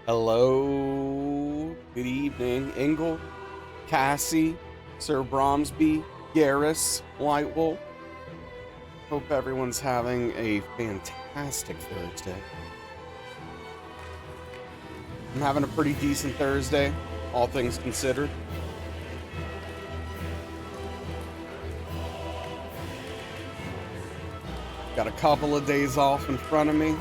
Hello, good evening, Ingle, Cassie, Sir Bromsby, Garrus, White Wolf. Hope everyone's having a fantastic Thursday. I'm having a pretty decent Thursday, all things considered. Got a couple of days off in front of me.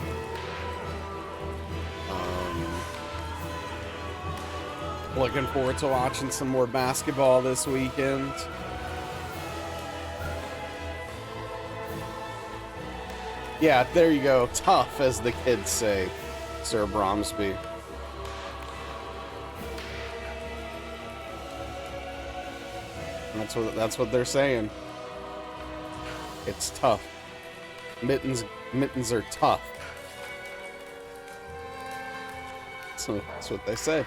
Looking forward to watching some more basketball this weekend. Yeah, there you go. Tough, as the kids say, Sir Bromsby. That's what they're saying. It's tough. Mittens are tough. So that's what they say.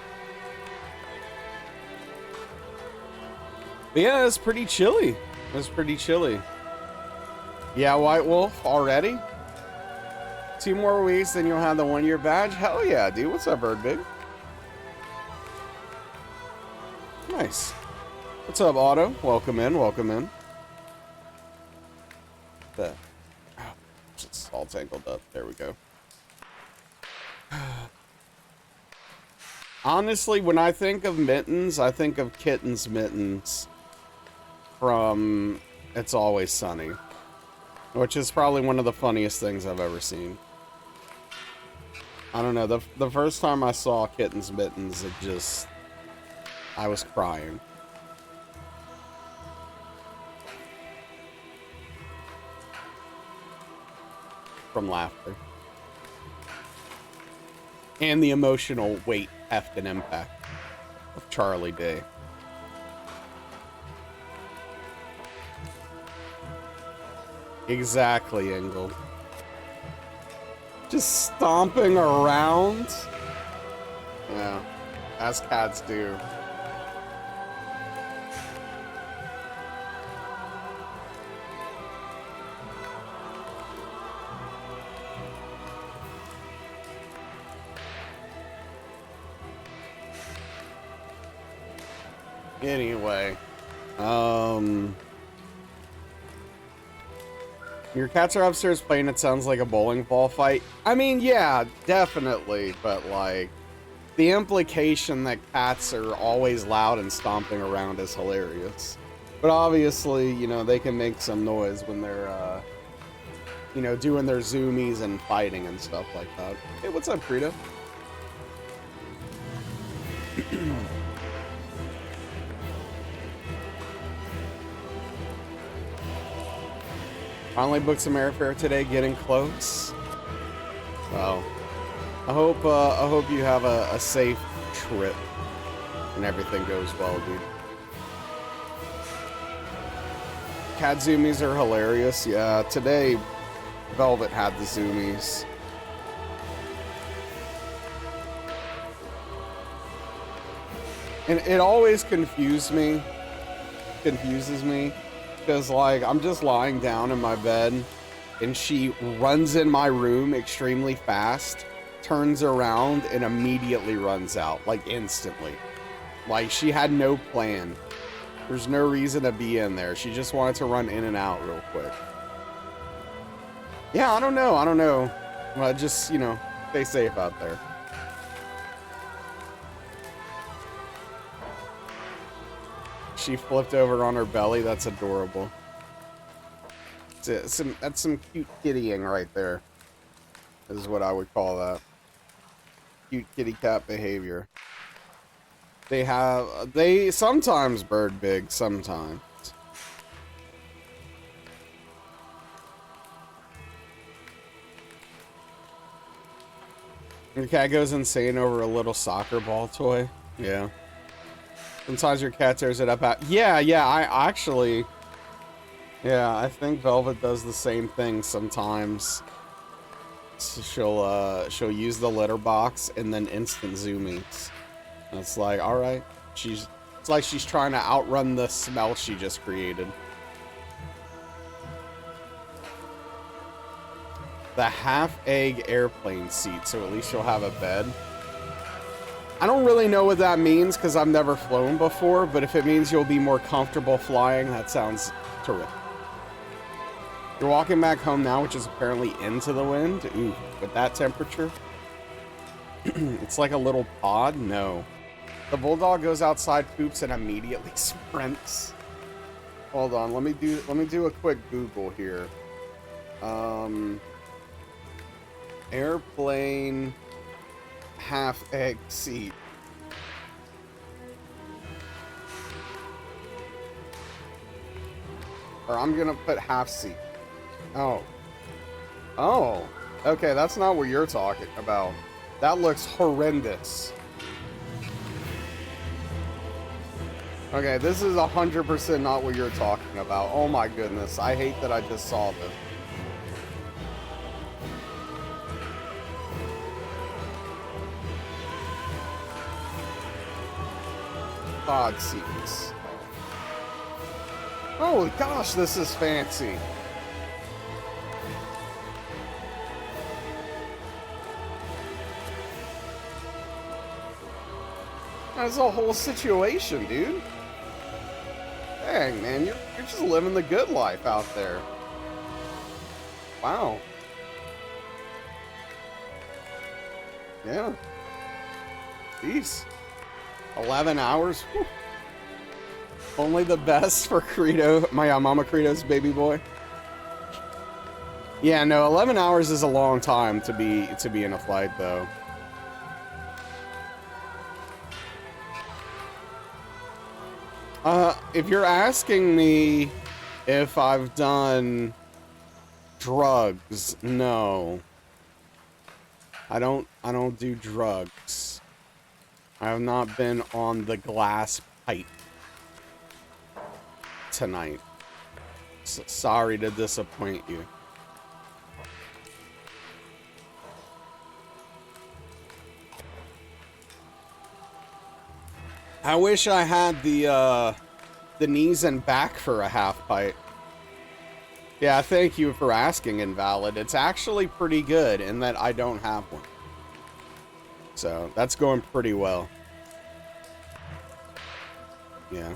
But yeah, it's pretty chilly. Yeah, White Wolf, already? 2 more weeks, then you'll have the 1-year badge? Hell yeah, dude. What's up, Bird Big? Nice. What's up, Otto? Welcome in. Oh, it's all tangled up. There we go. Honestly, when I think of mittens, I think of Kitten's mittens from It's Always Sunny, which is probably one of the funniest things I've ever seen. I don't know, the first time I saw Kitten's mittens, I was crying. From laughter. And the emotional weight, heft, and impact of Charlie Day. Exactly, Engel. Just stomping around. Yeah, as cats do. Anyway, your cats are upstairs playing. It sounds like a bowling ball fight. I mean, yeah, definitely, but like the implication that cats are always loud and stomping around is hilarious. But obviously, you know, they can make some noise when they're you know, doing their zoomies and fighting and stuff like that. Hey, what's up, Frida? Finally booked some airfare today, getting close. Well, I hope you have a safe trip and everything goes well, dude. Cat zoomies are hilarious. Yeah, today Velvet had the zoomies. And it always confuses me, because like I'm just lying down in my bed and she runs in my room extremely fast, turns around and immediately runs out, like instantly. Like she had no plan. There's no reason to be in there. She just wanted to run in and out real quick. Yeah, I don't know. Well, just, you know, stay safe out there. She flipped over on her belly. That's adorable. That's some cute kittying right there. Is what I would call that. Cute kitty cat behavior. They sometimes bird big, sometimes. Your cat goes insane over a little soccer ball toy. Yeah. Sometimes your cat tears it up out. Yeah, I think Velvet does the same thing sometimes. So she'll use the litter box and then instant zoomies. And it's like, all right, it's like she's trying to outrun the smell she just created. The half-egg airplane seat, so at least you'll have a bed. I don't really know what that means because I've never flown before, but if it means you'll be more comfortable flying, that sounds terrific. You're walking back home now, which is apparently into the wind. Ooh, with that temperature. It's like a little pod? No. The bulldog goes outside, poops, and immediately sprints. Hold on, let me do a quick Google here. Airplane half egg seat. Or I'm gonna put half seat. Oh. Oh. Okay, that's not what you're talking about. That looks horrendous. Okay, this is 100% not what you're talking about. Oh my goodness, I hate that I just saw this. Pod seats. Oh gosh, this is fancy. That's a whole situation, dude. Dang, man, you're just living the good life out there. Wow. Yeah. Jeez. 11 hours? Whew. Only the best for Credo, my Mama Credo's baby boy. Yeah, no, 11 hours is a long time to be in a flight, though. If you're asking me if I've done drugs, no. I don't do drugs. I have not been on the glass pipe tonight. Sorry to disappoint you. I wish I had the knees and back for a half pipe. Yeah, thank you for asking, Invalid. It's actually pretty good in that I don't have one. So, that's going pretty well. Yeah.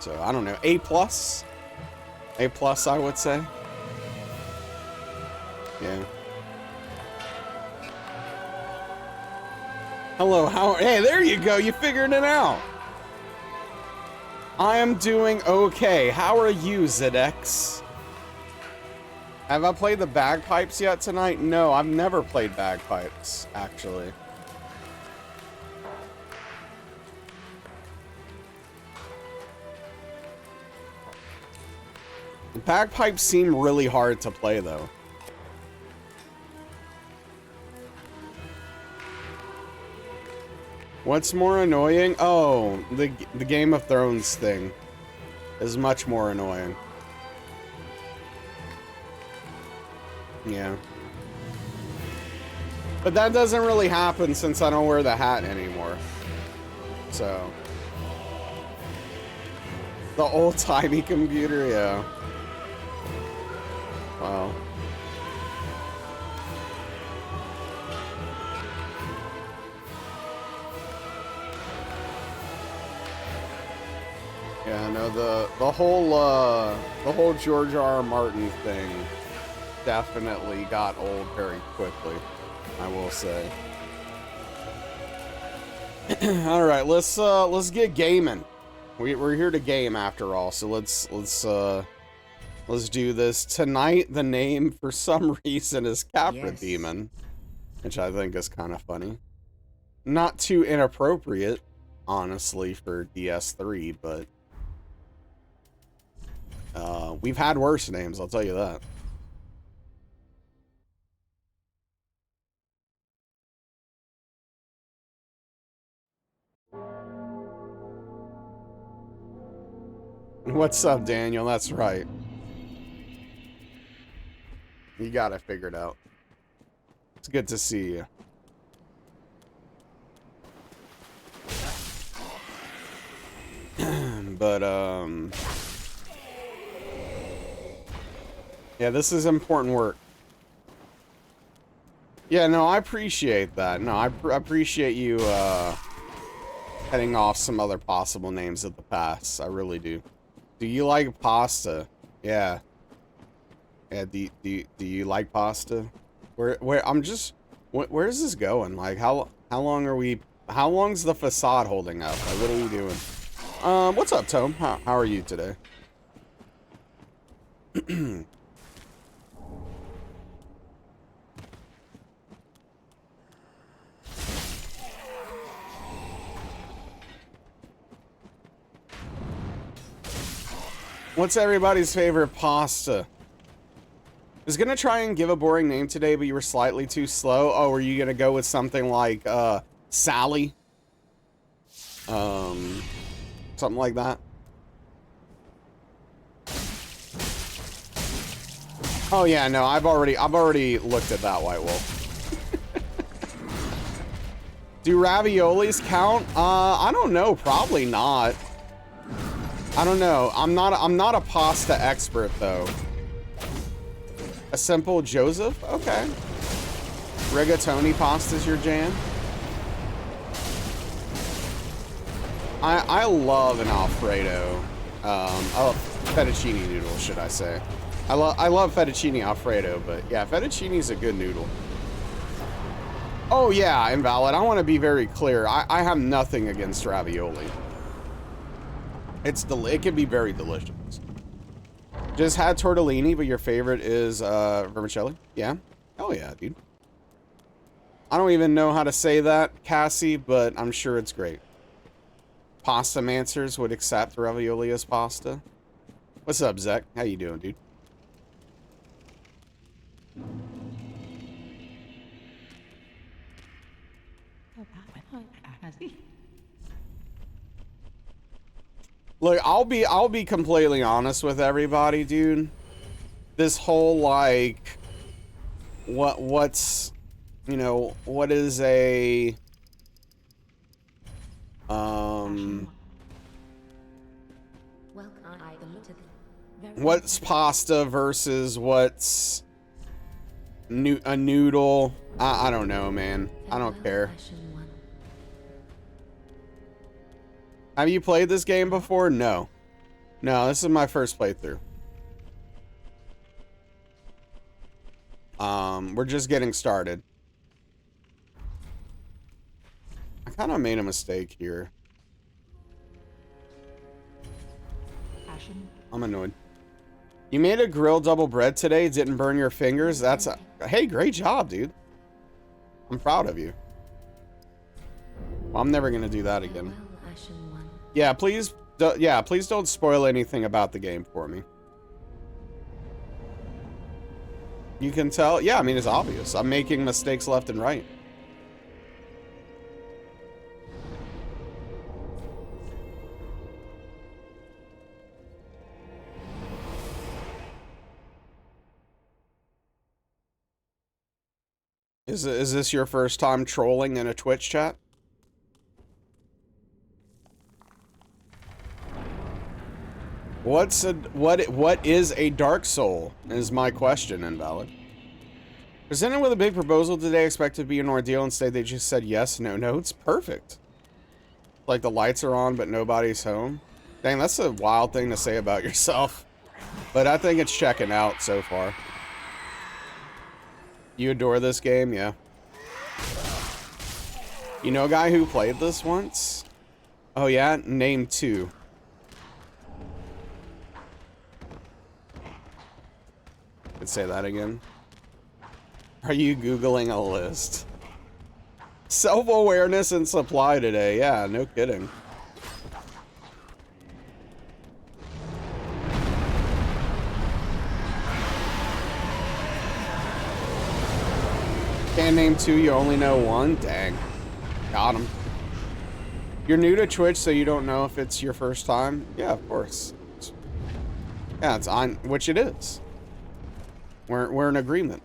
So, I don't know. A+? A+, I would say. Yeah. Hello, hey, there you go. You figured it out. I am doing okay. How are you, Zedex? Have I played the bagpipes yet tonight? No, I've never played bagpipes, actually. The bagpipes seem really hard to play, though. What's more annoying? Oh, the Game of Thrones thing is much more annoying. Yeah. But that doesn't really happen since I don't wear the hat anymore. So. The old-timey computer, yeah. Wow. Yeah, no, the whole George R. R. Martin thing definitely got old very quickly, I will say. All right, let's get gaming. We're here to game after all, so let's do this. Tonight, the name for some reason is Capra Demon, which I think is kind of funny. Not too inappropriate, honestly, for DS3, but we've had worse names, I'll tell you that. What's up, Daniel? That's right. You got it figured out. It's good to see you. But, yeah, this is important work. Yeah, no, I appreciate that. No, I appreciate you heading off some other possible names of the past. I really do. Do you like pasta? Yeah. Yeah, do you like pasta? Where's this going? Like how long are we how long's the facade holding up? Like what are we doing? What's up, Tome? How are you today? What's everybody's favorite pasta? I was gonna try and give a boring name today, but you were slightly too slow. Oh, were you gonna go with something like Sally? Something like that. Oh yeah, no, I've already looked at that White Wolf. Do raviolis count? I don't know, probably not. I don't know. I'm not a pasta expert though. A simple Joseph? Okay. Rigatoni pasta's your jam? I love an Alfredo. Fettuccine noodle, should I say. I love fettuccine Alfredo, but yeah, fettuccine's a good noodle. Oh yeah, invalid. I want to be very clear. I have nothing against ravioli. It can be very delicious. Just had tortellini, but your favorite is vermicelli? Yeah. Oh yeah, dude. I don't even know how to say that, Cassie, but I'm sure it's great. Pasta Mancers would accept ravioli as pasta. What's up, Zek? How you doing, dude? Look, I'll be completely honest with everybody, dude. This whole like what's you know, what is a what's pasta versus what's a noodle? I don't know, man. I don't care. Have you played this game before? No. No, this is my first playthrough. We're just getting started. I kind of made a mistake here. I'm annoyed. You made a grilled double bread today, didn't burn your fingers? That's a... Hey, great job, dude. I'm proud of you. Well, I'm never gonna do that again. Yeah, please don't spoil anything about the game for me. You can tell? Yeah, I mean, it's obvious. I'm making mistakes left and right. Is this your first time trolling in a Twitch chat? What is a Dark Soul is my question, Invalid. Presented with a big proposal today, expected to be an ordeal. Instead, they just said yes, no notes. Perfect. Like the lights are on, but nobody's home. Dang, that's a wild thing to say about yourself. But I think it's checking out so far. You adore this game? Yeah. You know a guy who played this once? Oh yeah? Name 2. Could say that again. Are you Googling a list? Self-awareness and supply today. Yeah, no kidding. Can't name 2, you only know 1? Dang. Got him. You're new to Twitch, so you don't know if it's your first time? Yeah, of course. Yeah, it's on, which it is. We're in agreement.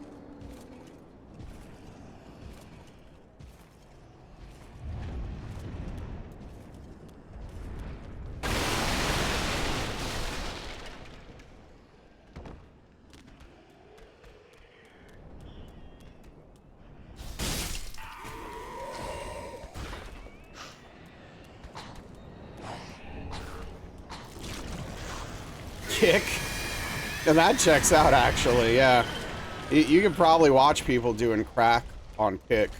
kick. And that checks out, actually, yeah. You can probably watch people doing crack on kick.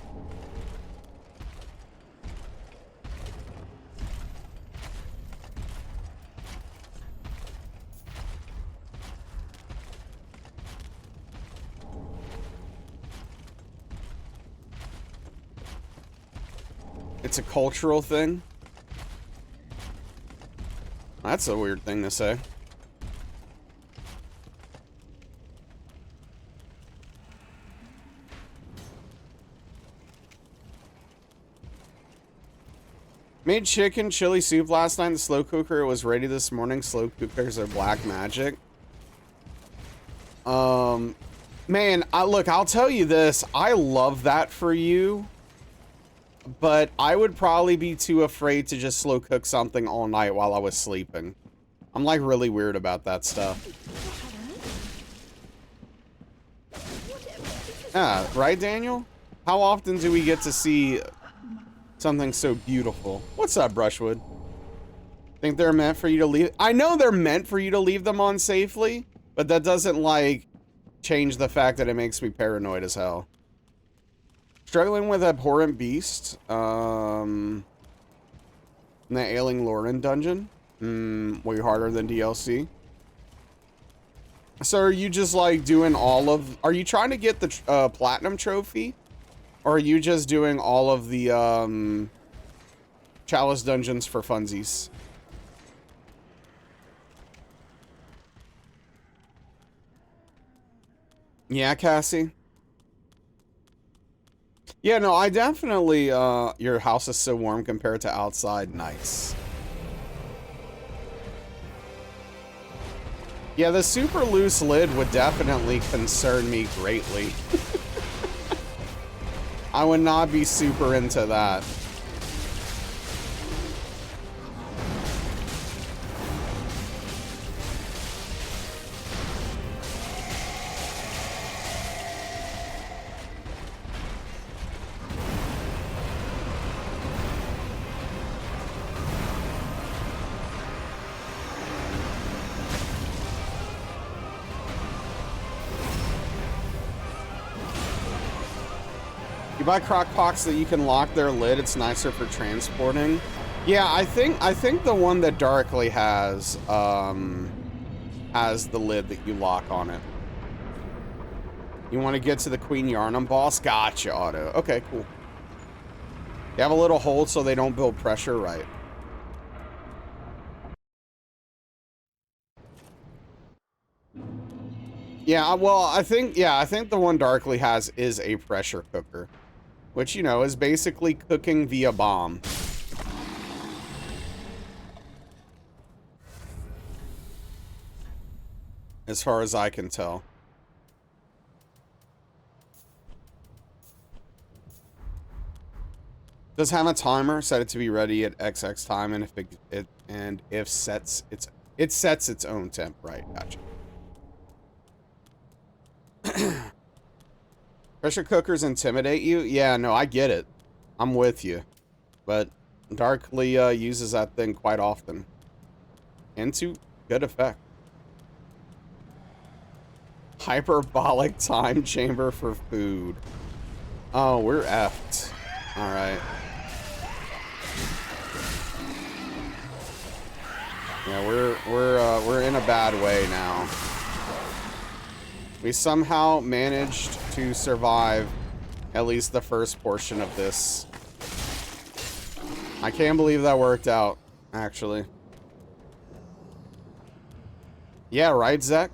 It's a cultural thing. That's a weird thing to say. Made chicken chili soup last night in the slow cooker. It was ready this morning. Slow cookers are black magic. Man, look, I'll tell you this. I love that for you. But I would probably be too afraid to just slow cook something all night while I was sleeping. I'm like really weird about that stuff. Yeah, right, Daniel? How often do we get to see something so beautiful? What's up, Brushwood? Think they're meant for you to leave? I know they're meant for you to leave them on safely, but that doesn't, like, change the fact that it makes me paranoid as hell. Struggling with abhorrent beast. In the Ailing Lauren dungeon. Way harder than DLC. So are you just like doing all of... Are you trying to get the platinum trophy? Or are you just doing all of the chalice dungeons for funsies? Yeah, Cassie? Yeah, no, I definitely, your house is so warm compared to outside. Nice. Yeah, the super loose lid would definitely concern me greatly. I would not be super into that. You buy crock pots that you can lock their lid. It's nicer for transporting. Yeah, I think the one that Darkly has the lid that you lock on it. You want to get to the Queen Yarnum boss? Gotcha, Otto. Okay, cool. You have a little hold so they don't build pressure, right? Yeah, well, I think the one Darkly has is a pressure cooker. Which, you know, is basically cooking via bomb. As far as I can tell. Does have a timer, set it to be ready at XX time, and if it sets its own temp, right? Gotcha. Pressure cookers intimidate you? Yeah, no, I get it. I'm with you. But Darkly uses that thing quite often. And to good effect. Hyperbolic time chamber for food. Oh, we're effed. Alright. Yeah, we're in a bad way now. We somehow managed to survive at least the first portion of this. I can't believe that worked out, actually. Yeah, right, Zach?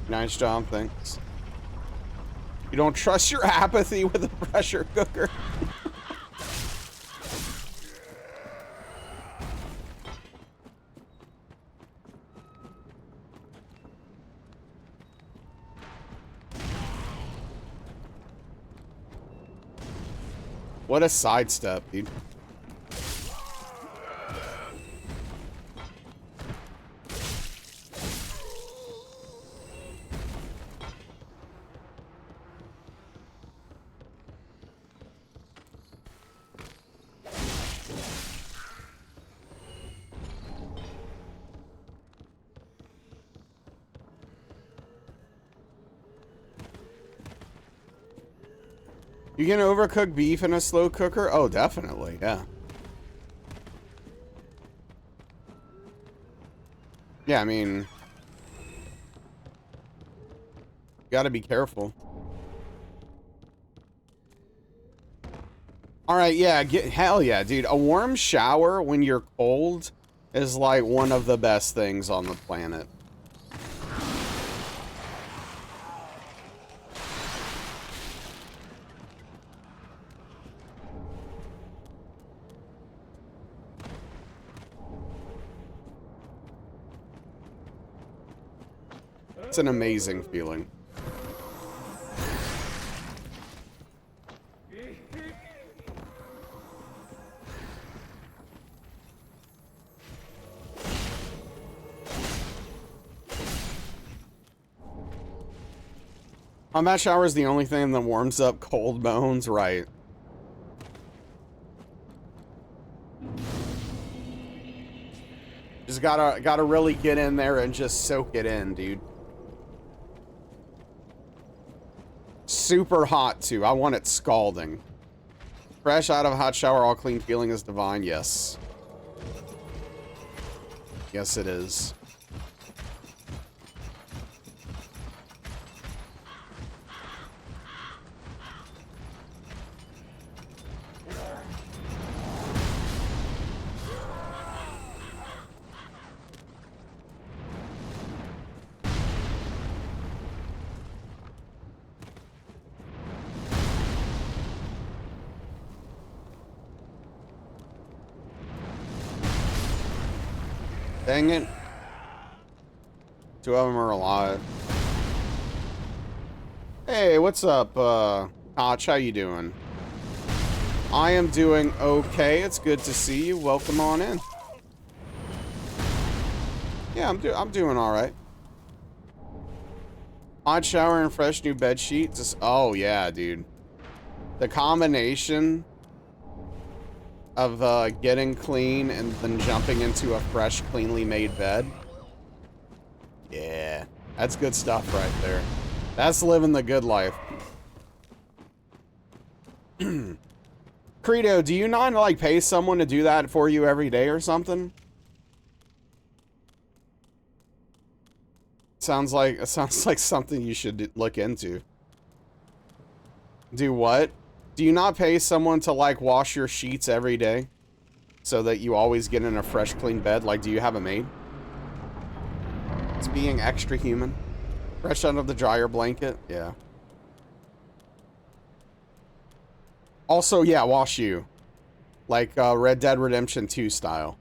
Nice job, thanks. You don't trust your apathy with a pressure cooker. What a sidestep, dude. You can overcook beef in a slow cooker? Oh, definitely, yeah. Yeah, I mean, you gotta be careful. Alright, yeah, hell yeah, dude. A warm shower when you're cold is like one of the best things on the planet. It's an amazing feeling. Combat shower is the only thing that warms up cold bones, right? Just gotta really get in there and just soak it in, dude. Super hot too. I want it scalding. Fresh out of a hot shower, all clean feeling is divine. Yes. Yes, it is. Dang it. Two of them are alive. Hey, what's up, Hotch? How you doing? I am doing okay. It's good to see you. Welcome on in. Yeah, I'm doing all right. Hot shower and fresh new bed sheets. Oh yeah, dude. The combination of getting clean and then jumping into a fresh, cleanly made bed. Yeah, that's good stuff right there. That's living the good life. Credo, do you not like pay someone to do that for you every day or something? It sounds like something you should look into. Do what? Do you not pay someone to like wash your sheets every day so that you always get in a fresh, clean bed? Like, do you have a maid? It's being extra human. Fresh out of the dryer blanket. Yeah. Also, yeah, wash you. Like Red Dead Redemption 2 style.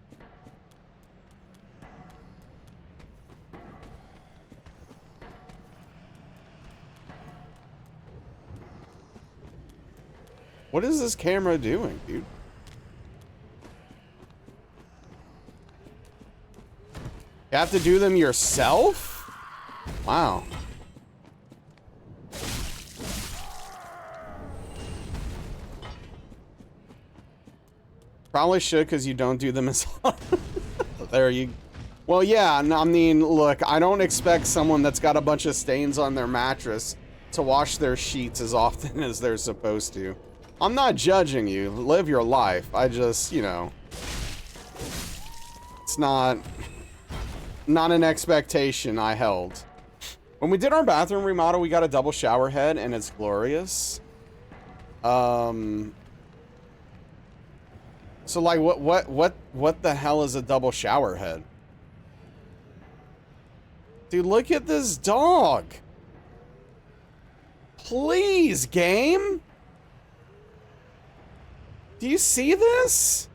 What is this camera doing, dude? You have to do them yourself? Wow. Probably should, because you don't do them as often. There you... Well, yeah, I mean, look, I don't expect someone that's got a bunch of stains on their mattress to wash their sheets as often as they're supposed to. I'm not judging you. Live your life. I just, you know... It's not an expectation I held. When we did our bathroom remodel, we got a double shower head, and it's glorious. So like, what the hell is a double shower head? Dude, look at this dog. Please, game. Do you see this?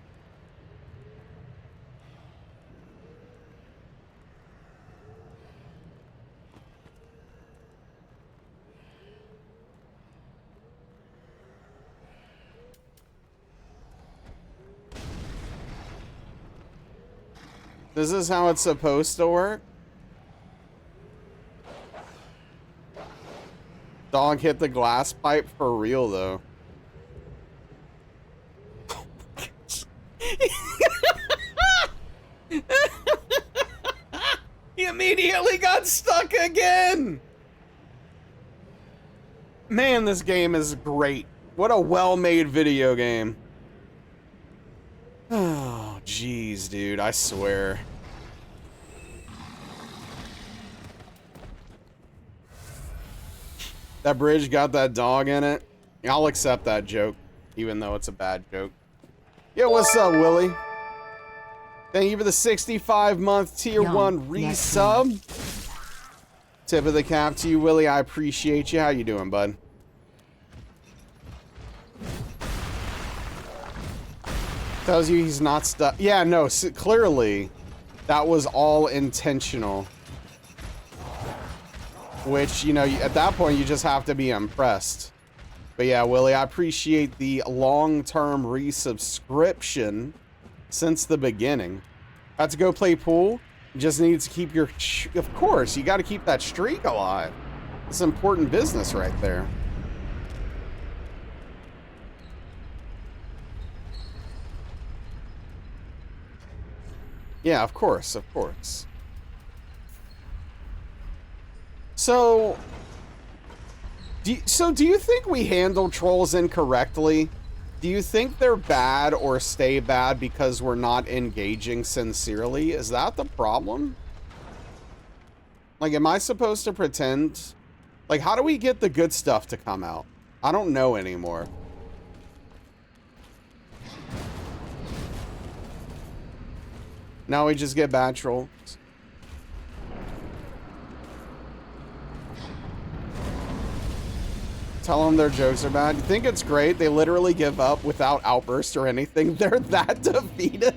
This is how it's supposed to work? Dog hit the glass pipe for real, though. He immediately got stuck again! Man, this game is great. What a well-made video game. Oh, jeez, dude, I swear. That bridge got that dog in it. I'll accept that joke, even though it's a bad joke. Yo, what's up, Willie? Thank you for the 65-month tier 1 resub. Tip of the cap to you, Willie. I appreciate you. How you doing, bud? Tells you he's not stuck. Yeah, no, clearly that was all intentional. Which, you know, at that point, you just have to be impressed. But yeah, Willie, I appreciate the long-term resubscription since the beginning. About to go play pool. You just need to keep your... Of course, you got to keep that streak alive. It's important business right there. Yeah, of course, of course. So... Do you think we handle trolls incorrectly? Do you think they're bad or stay bad because we're not engaging sincerely? Is that the problem? Like, am I supposed to pretend? Like, how do we get the good stuff to come out? I don't know anymore. Now we just get bad trolls. Tell them their jokes are bad. You think it's great? They literally give up without outburst or anything. They're that defeated.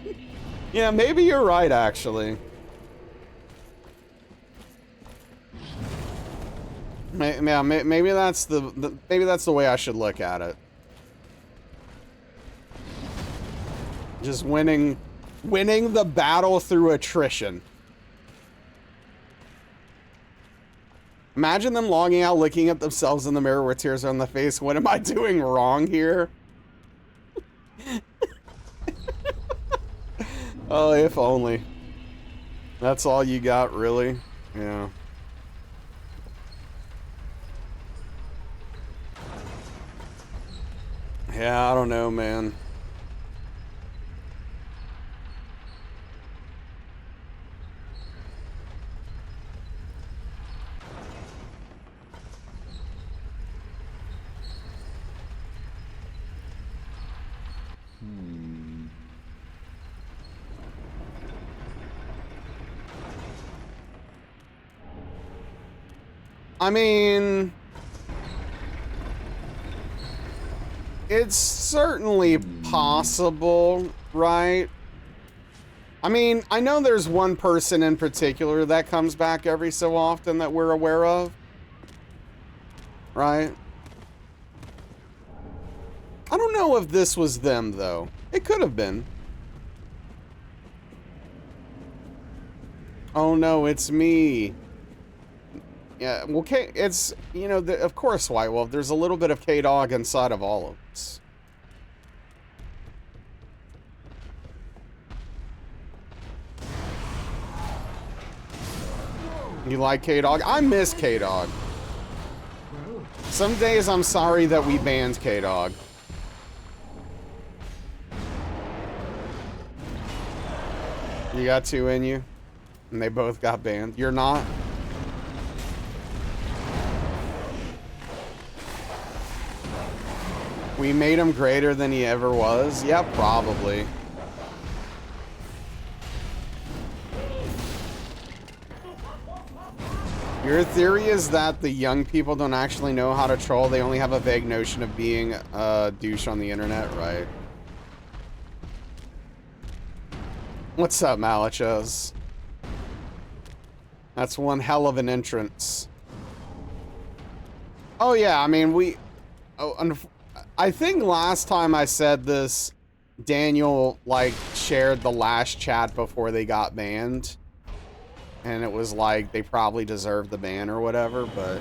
Yeah, maybe you're right, actually. Yeah, maybe that's the way I should look at it. Just winning the battle through attrition. Imagine them logging out, looking at themselves in the mirror with tears on the face. What am I doing wrong here? Oh, if only. That's all you got, really? Yeah. Yeah, I don't know, man. I mean, it's certainly possible, right? I mean, I know there's one person in particular that comes back every so often that we're aware of, right? I don't know if this was them, though. It could have been. Oh no, it's me. Yeah, well, it's, you know, of course, White Wolf, there's a little bit of K-Dog inside of all of us. You like K-Dog? I miss K-Dog. Some days I'm sorry that we banned K-Dog. You got two in you? And they both got banned. You're not? We made him greater than he ever was? Yeah, probably. Your theory is that the young people don't actually know how to troll. They only have a vague notion of being a douche on the internet, right? What's up, Malichos? That's one hell of an entrance. Oh, yeah, I mean, I think last time I said this, Daniel, like, shared the last chat before they got banned. And it was like, they probably deserved the ban or whatever, but...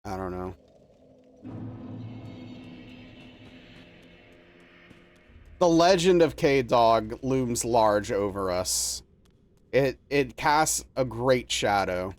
I don't know. The legend of K-Dog looms large over us. It casts a great shadow.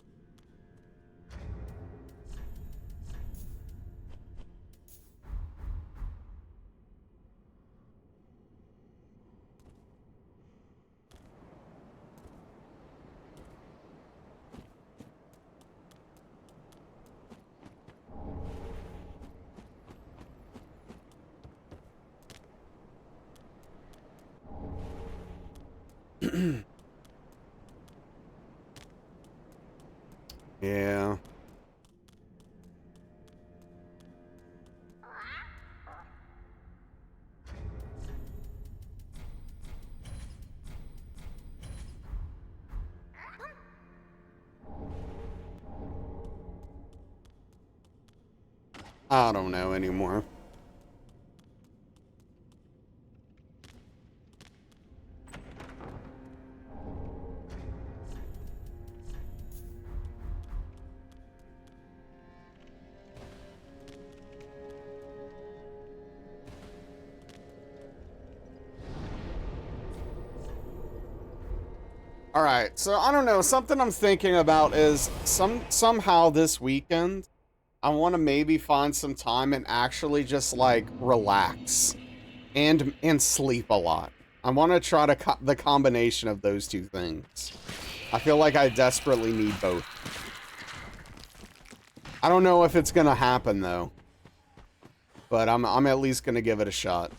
Yeah. I don't know anymore. All right, so I don't know. Something I'm thinking about is somehow this weekend, I want to maybe find some time and actually just like relax and sleep a lot. I want to try to the combination of those two things. I feel like I desperately need both. I don't know if it's gonna happen though, but I'm at least gonna give it a shot.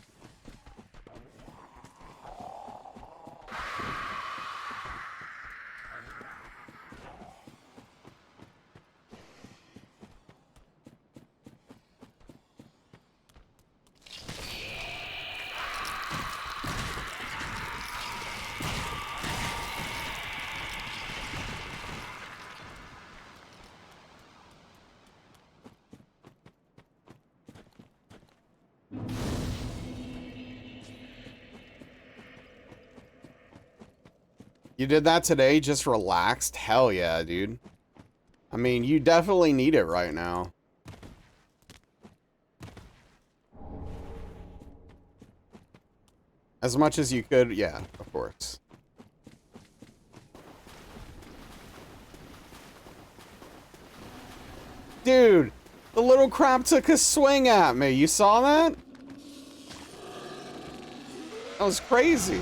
You did that today? Just relaxed? Hell yeah, dude. I mean, you definitely need it right now. As much as you could, yeah, of course. Dude, the little crap took a swing at me. You saw that? That was crazy.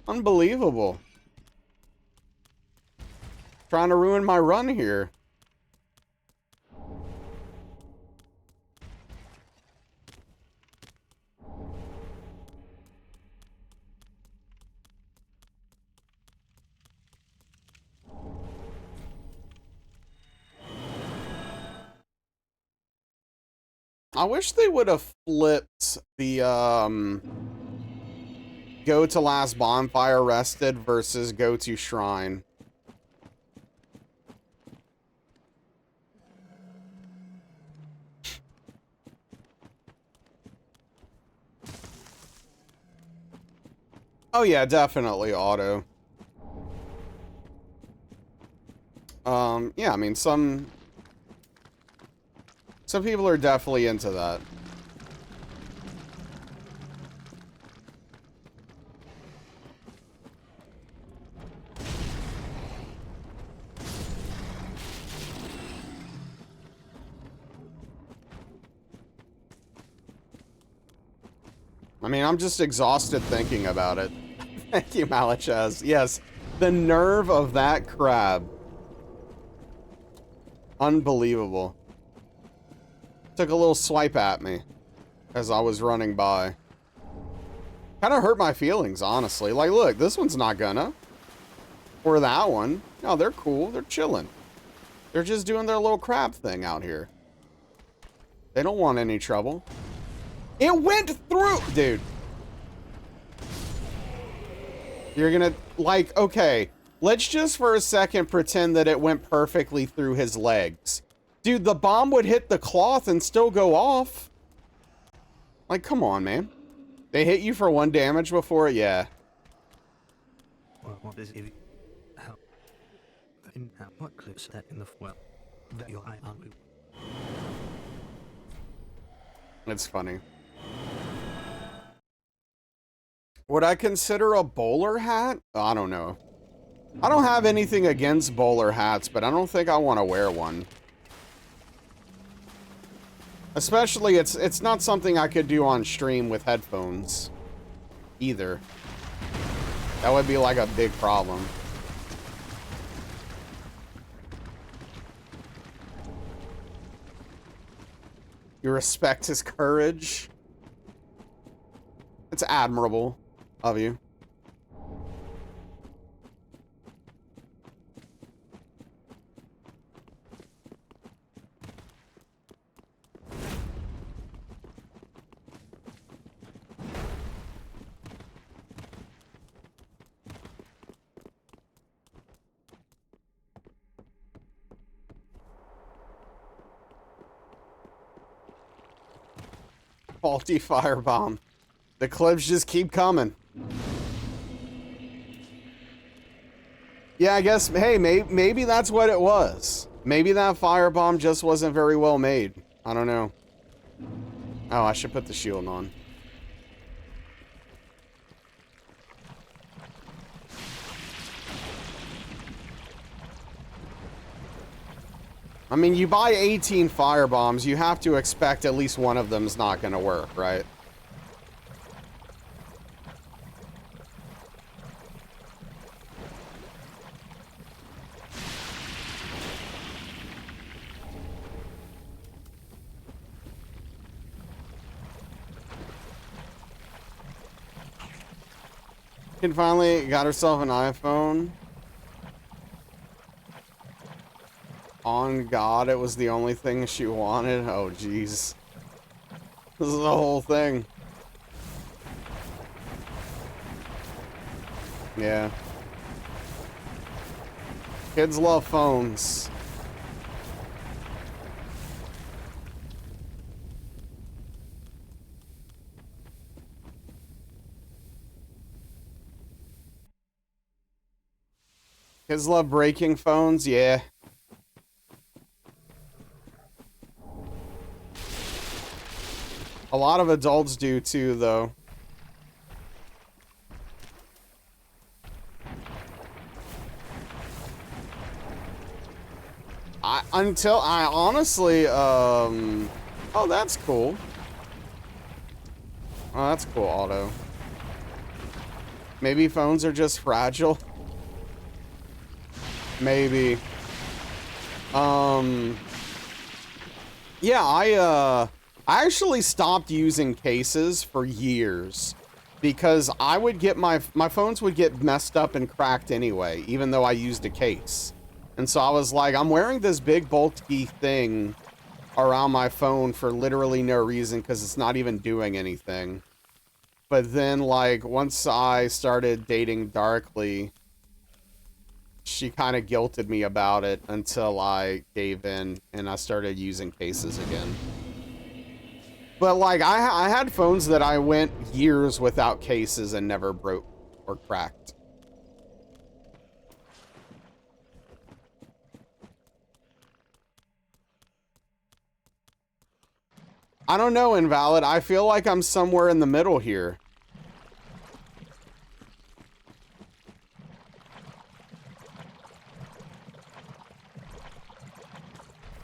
Unbelievable. Trying to ruin my run here. I wish they would have flipped the, go to last bonfire rested versus go to shrine. Oh yeah, definitely auto. Yeah, I mean, some people are definitely into that. I mean, I'm just exhausted thinking about it. Thank you, Malachaz. Yes, the nerve of that crab. Unbelievable. Took a little swipe at me as I was running by. Kind of hurt my feelings, honestly. Like, look, this one's not gonna. Or that one. No, they're cool. They're chilling. They're just doing their little crab thing out here. They don't want any trouble. It went through! Dude. You're gonna, like, okay. Let's just for a second pretend that it went perfectly through his legs. Dude, the bomb would hit the cloth and still go off. Like, come on, man. They hit you for 1 damage before? Yeah. What is it? How? What clips that in the well? That your eye on. It's funny. Would I consider a bowler hat? I don't know. I don't have anything against bowler hats, but I don't think I want to wear one. Especially, it's not something I could do on stream with headphones. Either. That would be like a big problem. You respect his courage. It's admirable of you. Faulty firebomb. The clips just keep coming. Yeah, I guess, hey, maybe that's what it was. Maybe that firebomb just wasn't very well made. I don't know. Oh, I should put the shield on. I mean, you buy 18 firebombs, you have to expect at least one of them's not gonna work, right? Kid finally got herself an iPhone. On God, it was the only thing she wanted. Oh, jeez. This is the whole thing. Yeah. Kids love phones. Kids love breaking phones, yeah. A lot of adults do too, though. I honestly, oh, that's cool. Oh, that's cool, Auto. Maybe phones are just fragile. Maybe. Yeah, I actually stopped using cases for years because I would get my phones would get messed up and cracked anyway, even though I used a case. And so I was like, I'm wearing this big bulky thing around my phone for literally no reason because it's not even doing anything. But then, like, once I started dating Darkly, she kind of guilted me about it until I gave in and I started using cases again. But, like, I had phones that I went years without cases and never broke or cracked. I don't know, Invalid. I feel like I'm somewhere in the middle here.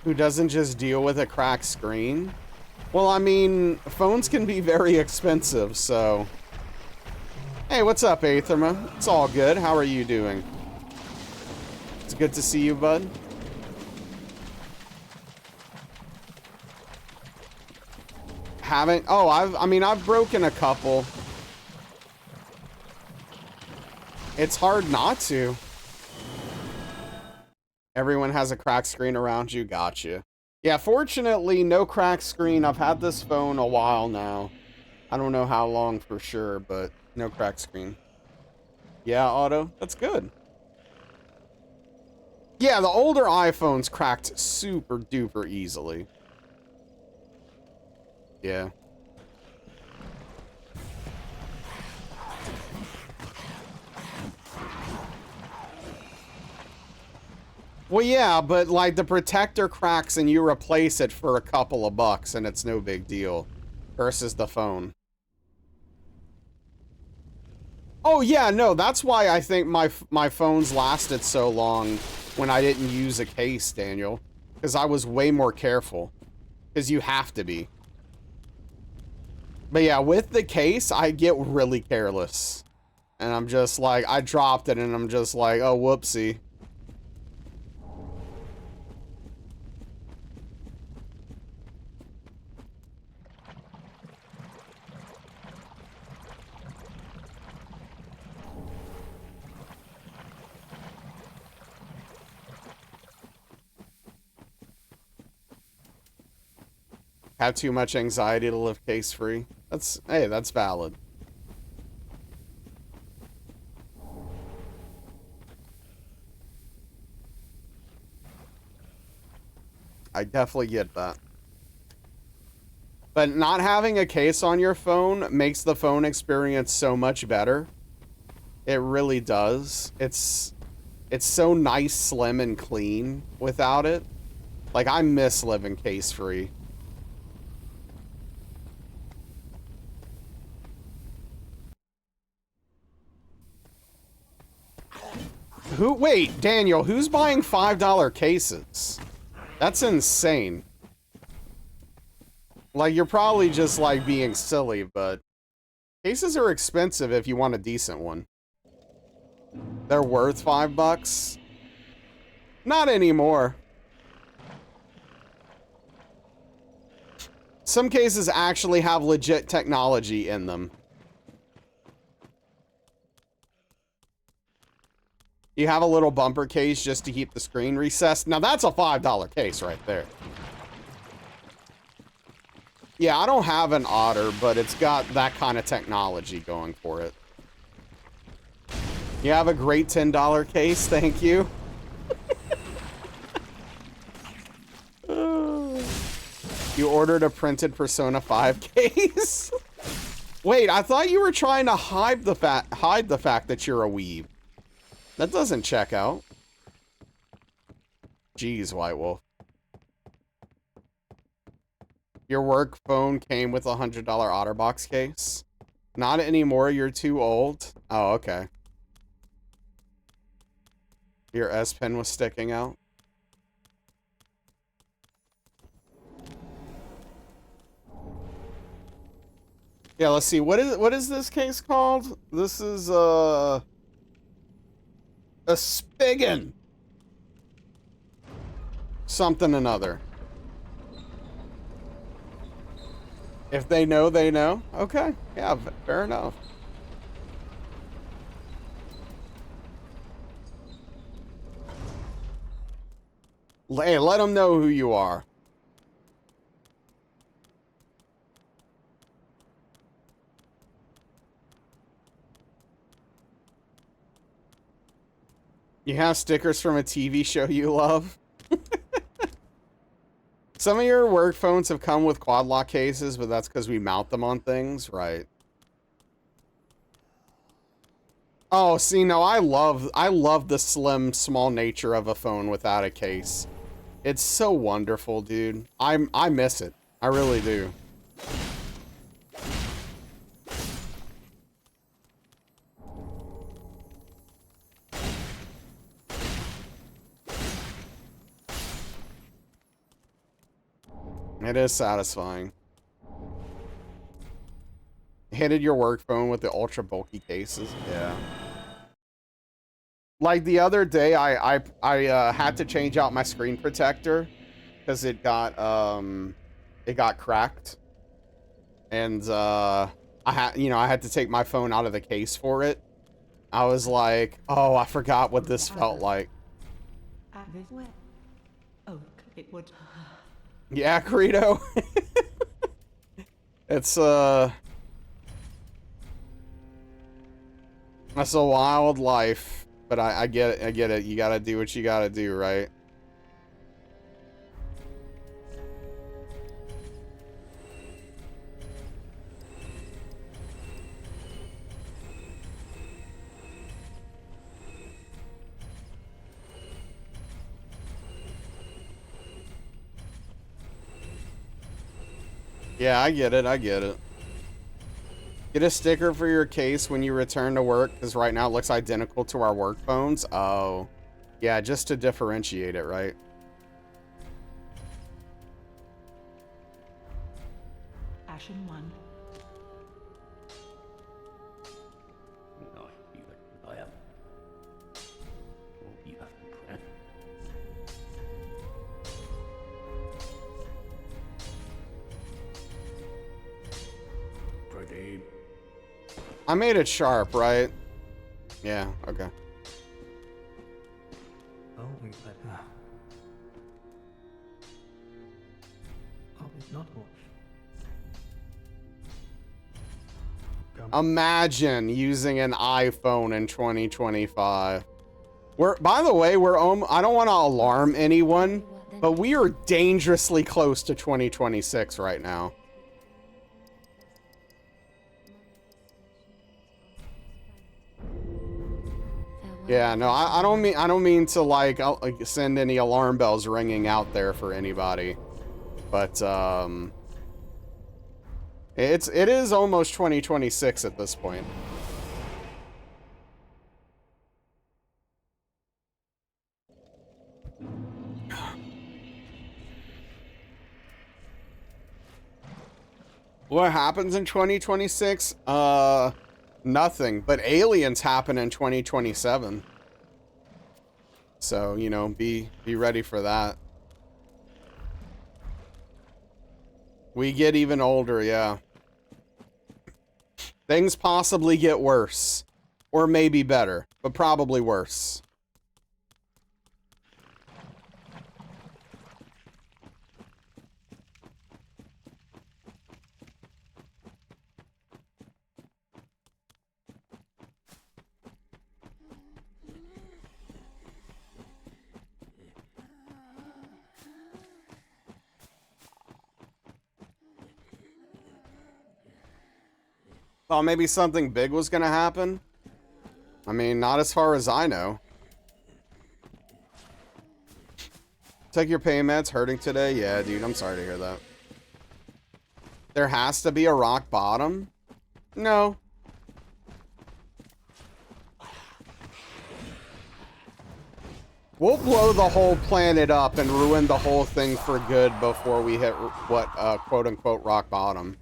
Who doesn't just deal with a cracked screen? Well, I mean, phones can be very expensive, so... Hey, what's up, Aetherma? It's all good. How are you doing? It's good to see you, bud. Haven't... Oh, I've broken a couple. It's hard not to. Everyone has a cracked screen around you. Gotcha. Yeah, fortunately, no cracked screen. I've had this phone a while now. I don't know how long for sure, but no cracked screen. Yeah, Auto? That's good. Yeah, the older iPhones cracked super duper easily. Yeah. Well, yeah, but like the protector cracks and you replace it for a couple of bucks and it's no big deal versus the phone. Oh yeah, no, that's why I think my phones lasted so long when I didn't use a case, Daniel, because I was way more careful. Because you have to be. But yeah, with the case, I get really careless. And I'm just like, I dropped it and I'm just like, oh, whoopsie. Have too much anxiety to live case free. Hey, that's valid. I definitely get that. But not having a case on your phone makes the phone experience so much better. It really does. It's so nice, slim, and clean without it. Like, I miss living case-free. Wait, Daniel, who's buying $5 cases? That's insane. Like, you're probably just, like, being silly, but cases are expensive if you want a decent one. They're worth $5? Not anymore. Some cases actually have legit technology in them. You have a little bumper case just to keep the screen recessed. Now that's a $5 case right there. Yeah, I don't have an Otter, but it's got that kind of technology going for it. You have a great $10 case, thank you. You ordered a printed Persona 5 case? Wait, I thought you were trying to hide the fact that you're a weeb. That doesn't check out. Jeez, White Wolf. Your work phone came with a $100 OtterBox case? Not anymore, you're too old. Oh, okay. Your S Pen was sticking out. Yeah, let's see. What is this case called? This is a Spigen. Something another. If they know, they know. Okay. Yeah, fair enough. Hey, let them know who you are. You have stickers from a TV show you love? Some of your work phones have come with quad lock cases, but that's because we mount them on things, right? Oh, see, no, I love the slim, small nature of a phone without a case. It's so wonderful, dude. I miss it. I really do. It is satisfying. Hitted your work phone with the ultra bulky cases. Yeah. Like the other day, I had to change out my screen protector because it got cracked, and I had to take my phone out of the case for it. I was like, oh, I forgot what this felt like. Yeah, Credo. It's that's a wild life, but I get it. I get it. You gotta do what you gotta do, right? Yeah, I get it. I get it. Get a sticker for your case when you return to work, because right now it looks identical to our work phones. Oh, yeah, just to differentiate it, right? Ashen 1. I made it sharp, right? Yeah, okay. Oh, it's not off. Imagine using an iPhone in 2025. By the way, I don't want to alarm anyone, but we are dangerously close to 2026 right now. Yeah, no, I don't mean to like send any alarm bells ringing out there for anybody, but it is almost 2026 at this point. What happens in 2026? Nothing, but aliens happen in 2027. So, you know, be ready for that. We get even older, yeah. Things possibly get worse. Or maybe better, but probably worse. Thought maybe something big was gonna happen. I mean, not as far as I know. Take your pain meds, hurting today? Yeah, dude, I'm sorry to hear that. There has to be a rock bottom? No. We'll blow the whole planet up and ruin the whole thing for good before we hit what, quote-unquote, rock bottom.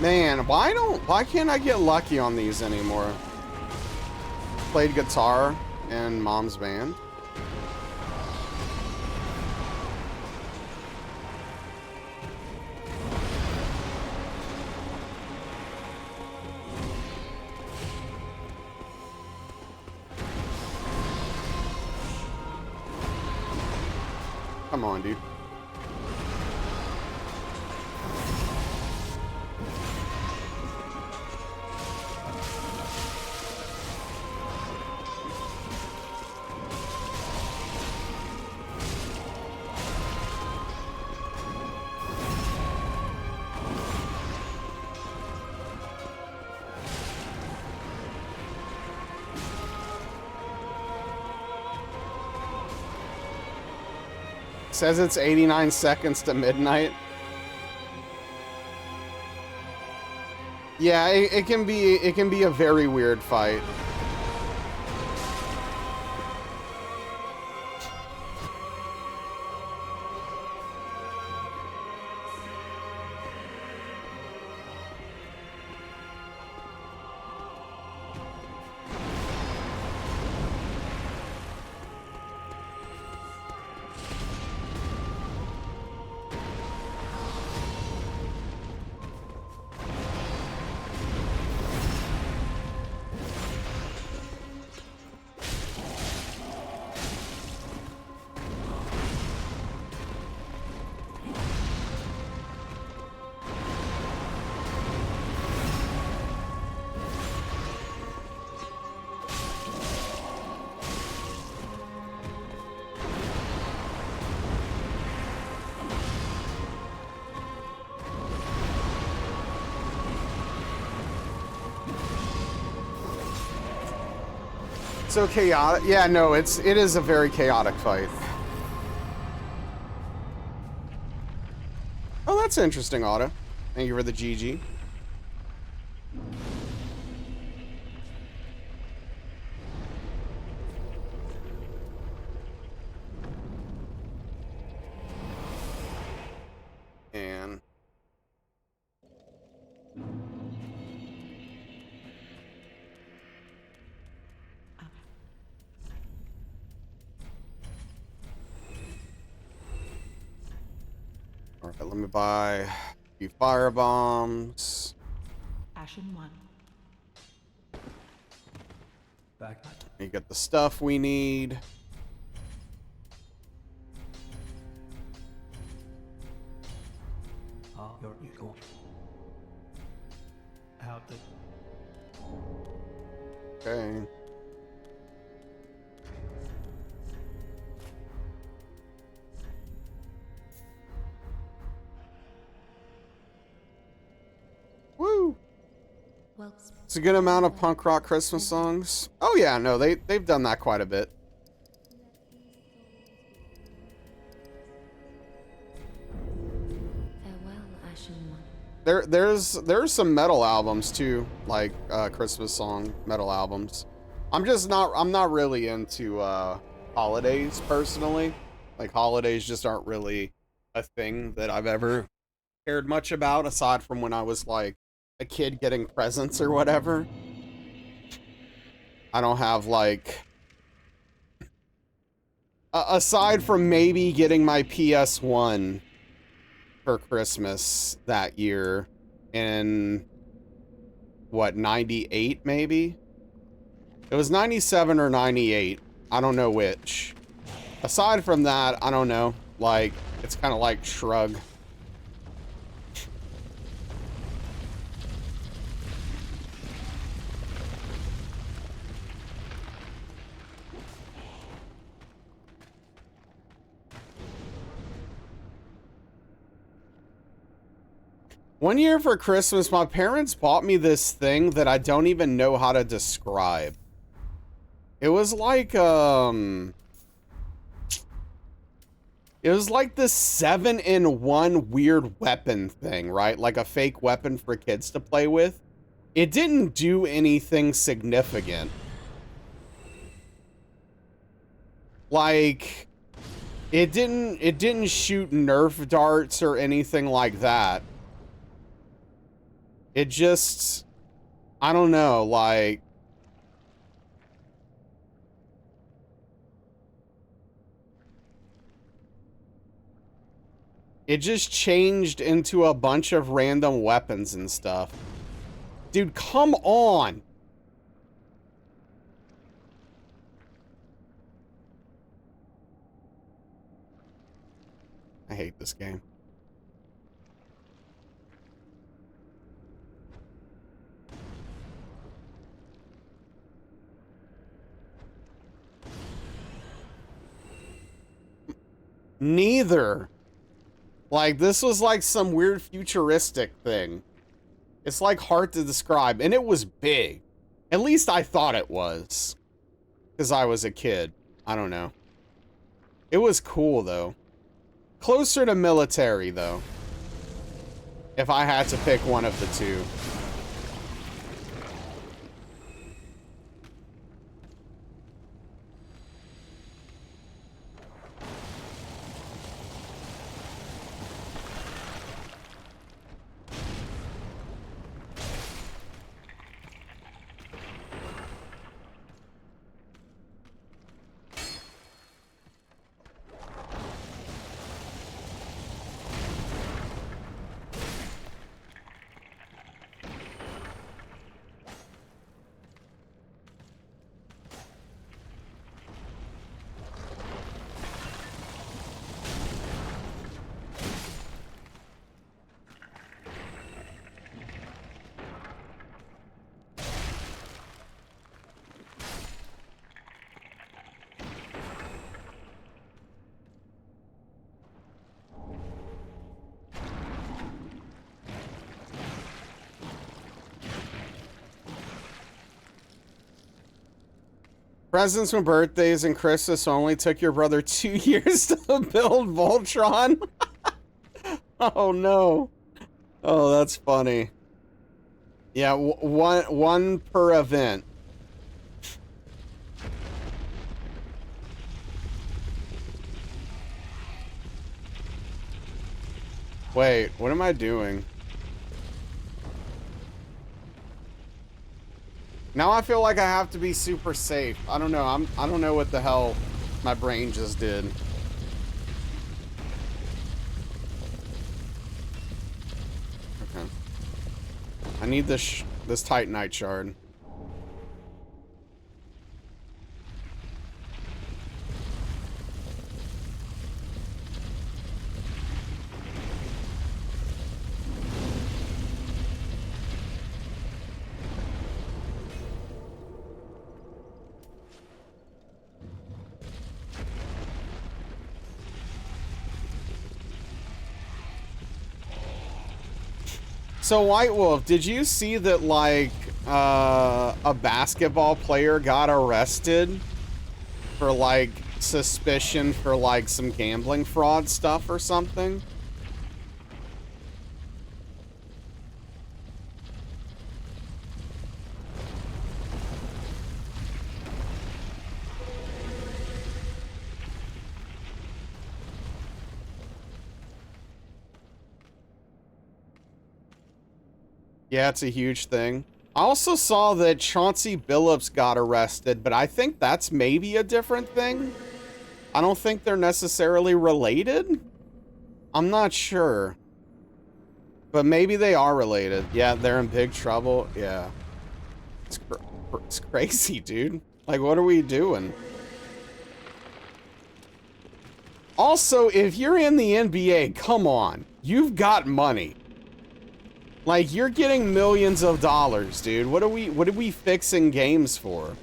Man, why can't I get lucky on these anymore? Played guitar in Mom's band. Come on, dude. Says it's 89 seconds to midnight. Yeah, it can be a very weird fight. So chaotic. Yeah, no, it is a very chaotic fight. Oh, that's interesting, Auto. Thank you for the GG. And Alright, let me buy a few fire bombs. Ashen 1. Back. You get the stuff we need. You go. Out the. Okay. Woo! It's a good amount of punk rock Christmas songs. Oh yeah, no, they've done that quite a bit. Farewell, Ashen One. There's some metal albums too, like Christmas song metal albums. I'm not really into holidays personally. Like holidays just aren't really a thing that I've ever cared much about, aside from when I was like a kid getting presents or whatever. I don't have like aside from maybe getting my PS1 for Christmas that year in what, 98 maybe? It was 97 or 98. I don't know which. Aside from that, I don't know. Like, it's kind of like shrug. One year for Christmas, my parents bought me this thing that I don't even know how to describe. It was like, it was like this 7-in-1 weird weapon thing, right? Like a fake weapon for kids to play with. It didn't do anything significant. Like, it didn't shoot Nerf darts or anything like that. It just, I don't know, like, it just changed into a bunch of random weapons and stuff. Dude, come on! I hate this game. Neither. Like, this was like some weird futuristic thing. It's like hard to describe, and it was big. At least I thought it was. Because I was a kid. I don't know. It was cool, though. Closer to military, though. If I had to pick one of the two. Presents and birthdays and Christmas only took your brother 2 years to build Voltron. Oh no. Oh, that's funny. Yeah, one per event. Wait, what am I doing? Now I feel like I have to be super safe. I don't know. I don't know what the hell my brain just did. I need this Titanite shard. So White Wolf, did you see that like a basketball player got arrested for like suspicion for like some gambling fraud stuff or something? Yeah, it's a huge thing. I also saw that Chauncey Billups got arrested, but I think that's maybe a different thing. I don't think they're necessarily related. I'm not sure. But maybe they are related. Yeah, they're in big trouble. Yeah. It's crazy, dude. Like, what are we doing? Also, if you're in the NBA, come on. You've got money. Like, you're getting millions of dollars, dude. What are we fixing games for?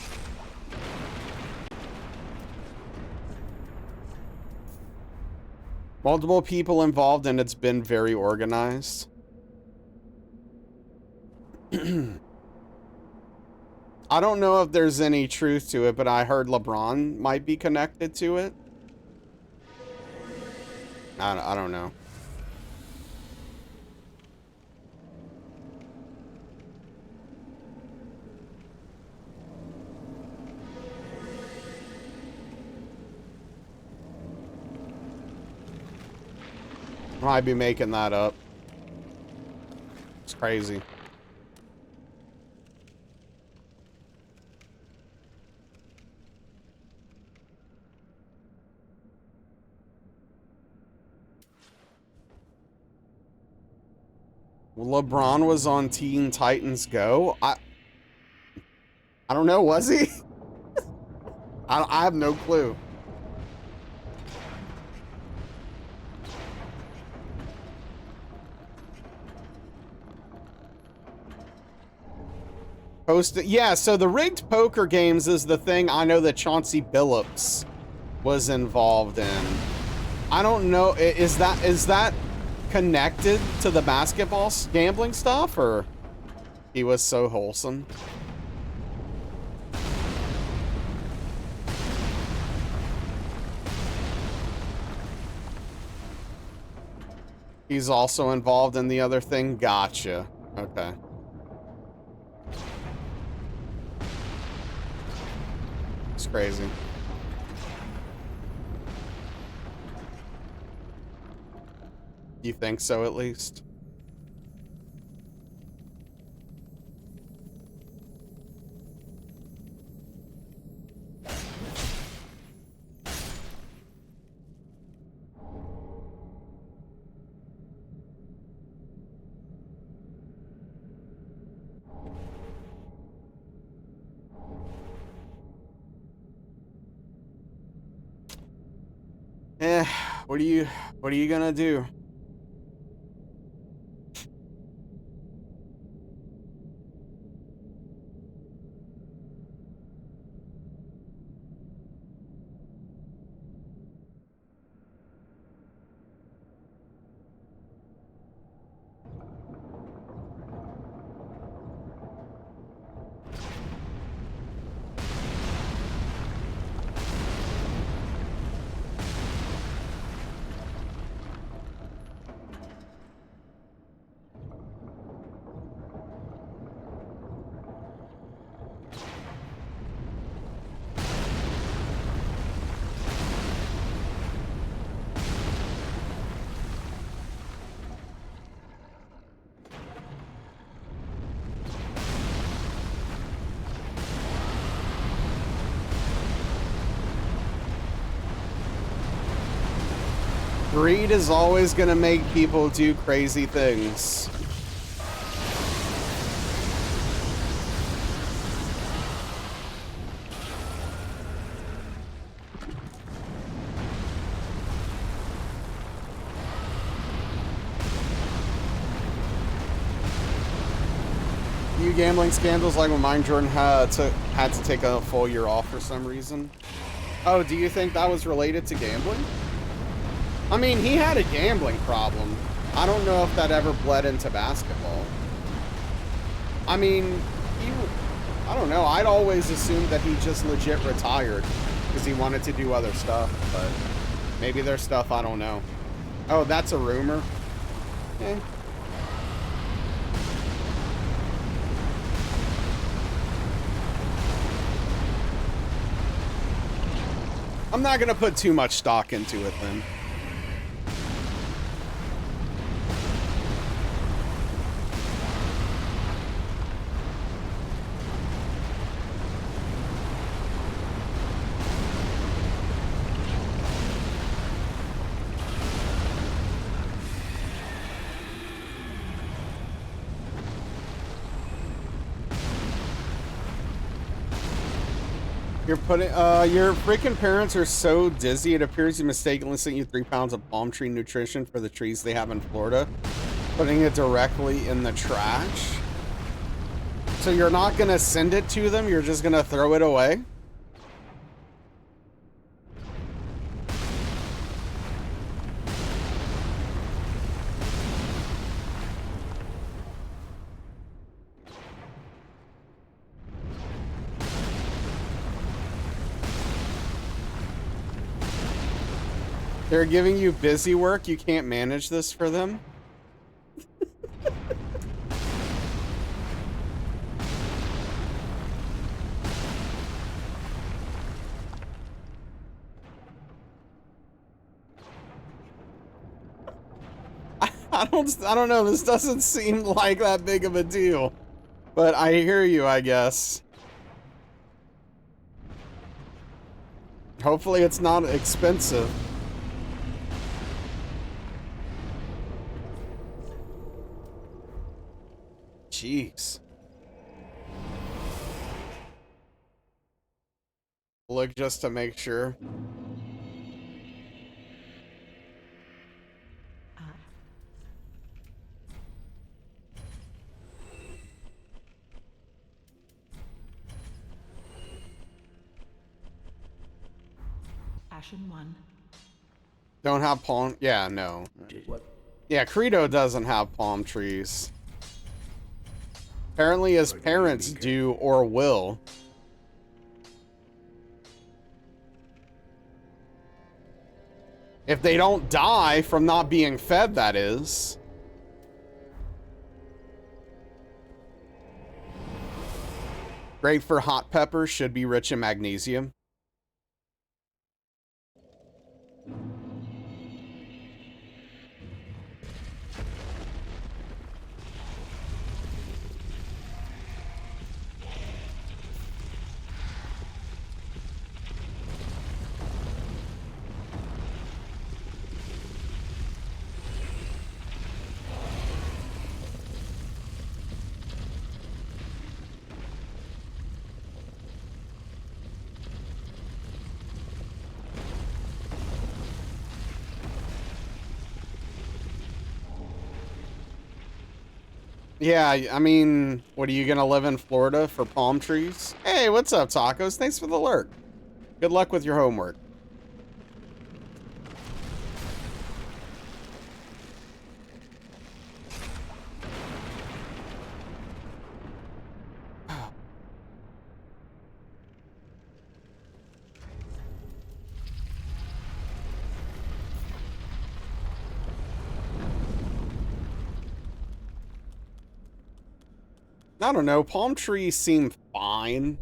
Multiple people involved, and it's been very organized. I don't know if there's any truth to it, but I heard LeBron might be connected to it. I don't know. Might be making that up. It's crazy. LeBron was on Teen Titans Go. I don't know. Was he? I have no clue. Yeah, so the rigged poker games is the thing I know that Chauncey Billups was involved in. I don't know, is that connected to the basketball gambling stuff, or he was so wholesome? He's also involved in the other thing? Gotcha. Okay. It's crazy. You think so, at least? What are you gonna do? Greed is always gonna make people do crazy things. You gambling scandals like when mine Jordan had to take a full year off for some reason. Oh, do you think that was related to gambling? I mean, he had a gambling problem. I don't know if that ever bled into basketball. I mean, I don't know. I'd always assumed that he just legit retired because he wanted to do other stuff, but maybe there's stuff I don't know. Oh, that's a rumor? Eh. I'm not gonna put too much stock into it then. You're putting, your freaking parents are so dizzy, it appears you mistakenly sent you 3 pounds of palm tree nutrition for the trees they have in Florida, putting it directly in the trash. So you're not gonna send it to them, you're just gonna throw it away? They're giving you busy work, you can't manage this for them? I don't know, this doesn't seem like that big of a deal. But I hear you, I guess. Hopefully it's not expensive. Jeez. Look just to make sure. Ashen 1. Don't have palm. Yeah, no. Yeah, Credo doesn't have palm trees. Apparently his parents do or will. If they don't die from not being fed, that is. Great for hot peppers, should be rich in magnesium. Yeah, I mean, what are you gonna live in Florida for palm trees? Hey, what's up, Tacos? Thanks for the lurk. Good luck with your homework. I don't know, palm trees seem fine.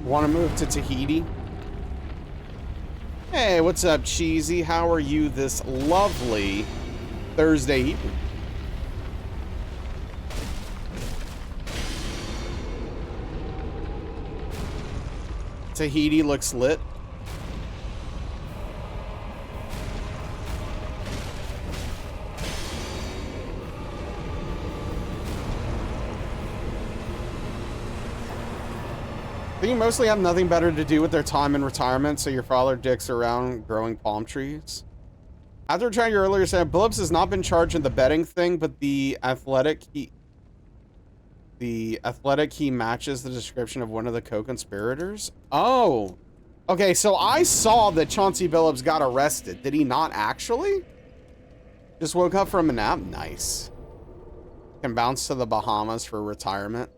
Want to move to Tahiti? Hey, what's up, Cheesy? How are you this lovely Thursday evening? Tahiti looks lit. think you mostly have nothing better to do with their time in retirement, so your father dicks around growing palm trees. After trying you earlier said, Billups has not been charged in the betting thing, but the athletic he matches the description of one of the co-conspirators. Oh, okay. So I saw that Chauncey Billups got arrested. Did he not actually? Just woke up from a nap. Nice. Can bounce to the Bahamas for retirement.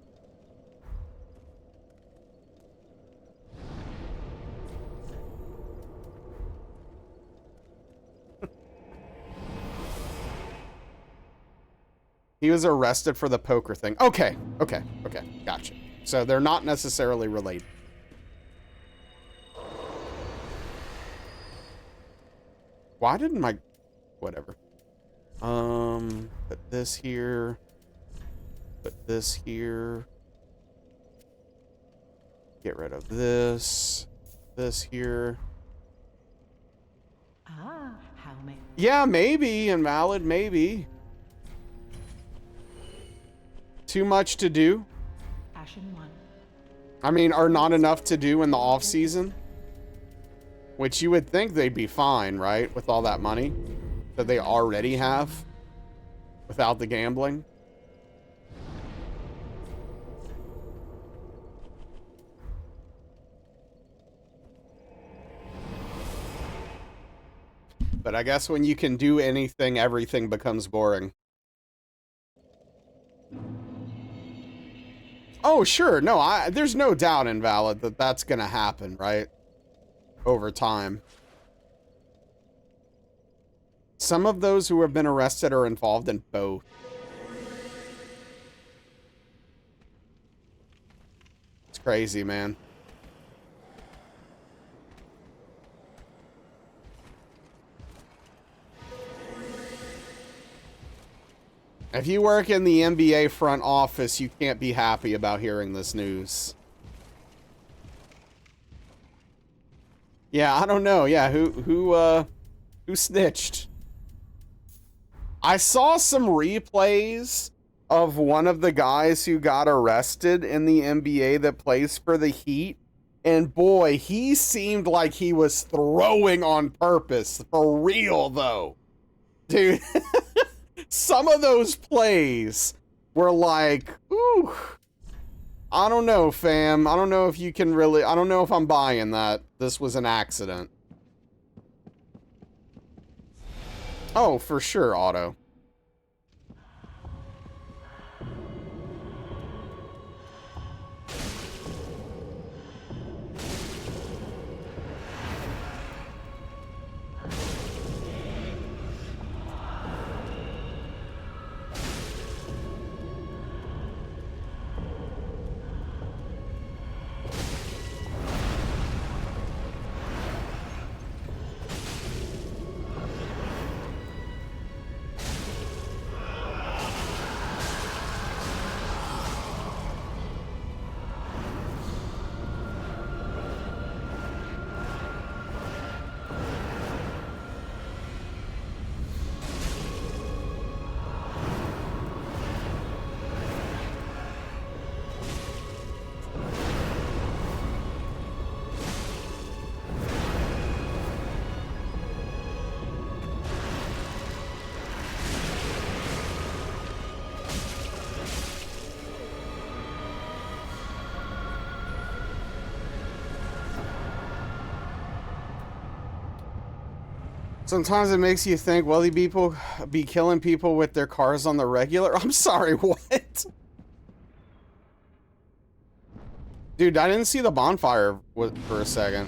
He was arrested for the poker thing. Okay, okay, okay. Gotcha. So they're not necessarily related. Why didn't my... Whatever. Put this here. Put this here. Get rid of this. This here. Ah, how many? Yeah, maybe. Invalid, maybe. Too much to do. Ashen 1. I mean, are not enough to do in the off season, which you would think they'd be fine, right? With all that money that they already have without the gambling. But I guess when you can do anything, everything becomes boring. Oh, sure. No, there's no doubt, Invalid, that that's going to happen, right? Over time. Some of those who have been arrested are involved in both. It's crazy, man. If you work in the NBA front office, you can't be happy about hearing this news. Yeah, I don't know. Yeah, who snitched? I saw some replays of one of the guys who got arrested in the NBA that plays for the Heat. And boy, he seemed like he was throwing on purpose. For real, though. Dude. Some of those plays were like, ooh, I don't know, fam. I don't know if you can really, I don't know if I'm buying that this was an accident. Oh, for sure, Otto. Sometimes it makes you think, will people be killing people with their cars on the regular? I'm sorry, what? Dude, I didn't see the bonfire for a second.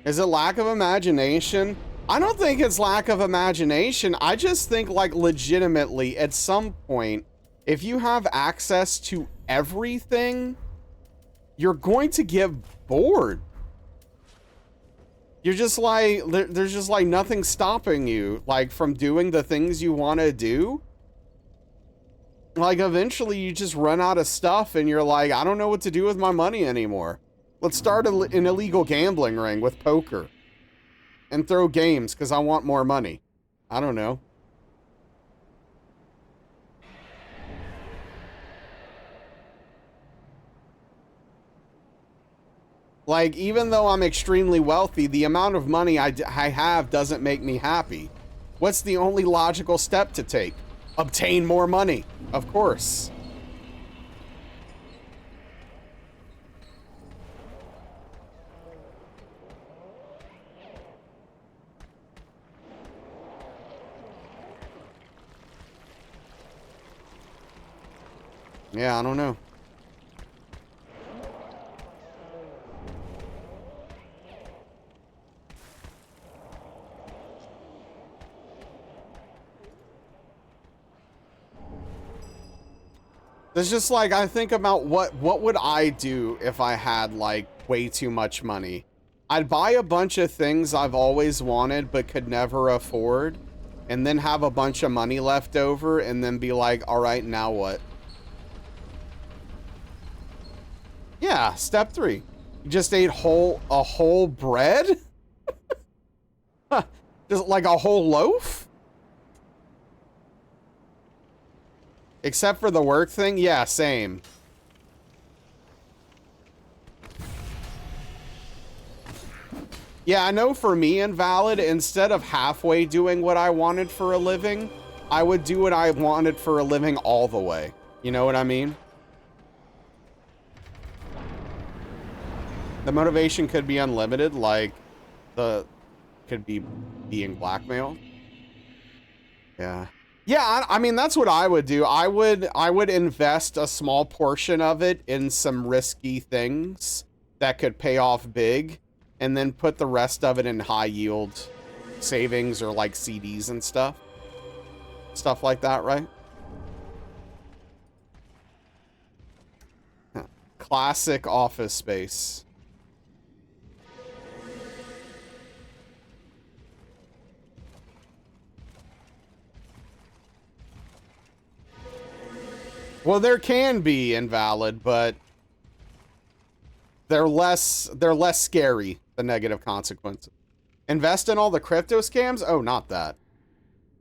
Is it lack of imagination? I don't think it's lack of imagination. I just think, like, legitimately, at some point, if you have access to everything, you're going to get bored. You're just like, there's just like nothing stopping you, like, from doing the things you want to do. Like, eventually you just run out of stuff and you're like, I don't know what to do with my money anymore. Let's start an illegal gambling ring with poker. And throw games because I want more money. I don't know. Like, even though I'm extremely wealthy, the amount of money I have doesn't make me happy. What's the only logical step to take? Obtain more money, of course. Yeah, I don't know. It's just like, I think about what would I do if I had like way too much money. I'd buy a bunch of things I've always wanted but could never afford, and then have a bunch of money left over and then be like, all right, now what? Yeah, step 3. You just ate a whole bread? Just like a whole loaf? Except for the work thing? Yeah, same. Yeah, I know for me, Invalid, instead of halfway doing what I wanted for a living, I would do what I wanted for a living all the way. You know what I mean? The motivation could be unlimited, like could be being blackmailed. Yeah. Yeah, I mean, that's what I would do. I would invest a small portion of it in some risky things that could pay off big, and then put the rest of it in high yield savings or like CDs and stuff. Stuff like that, right? Huh. Classic Office Space. Well, there can be, Invalid, but they're less scary, the negative consequences. Invest in all the crypto scams? Oh, not that.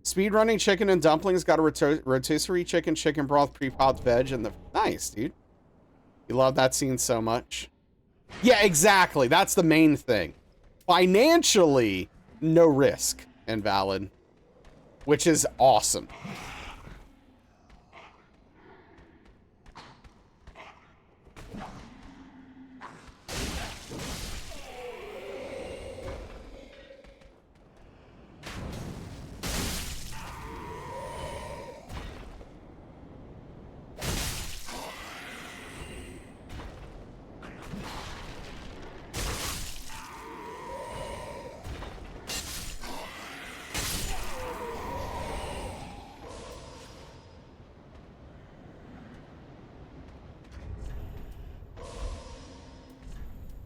Speedrunning chicken and dumplings, got a rotisserie chicken, chicken broth, pre-popped veg, and the... Nice, dude. You love that scene so much. Yeah, exactly. That's the main thing. Financially, no risk, Invalid. Which is awesome.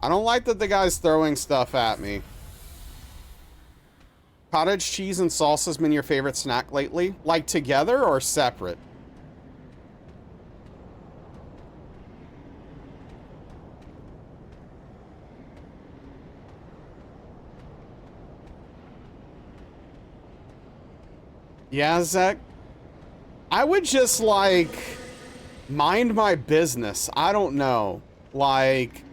I don't like that the guy's throwing stuff at me. Cottage cheese and salsa has been your favorite snack lately? Like together or separate? Yeah, Zach? I would just, like, mind my business. I don't know. Like,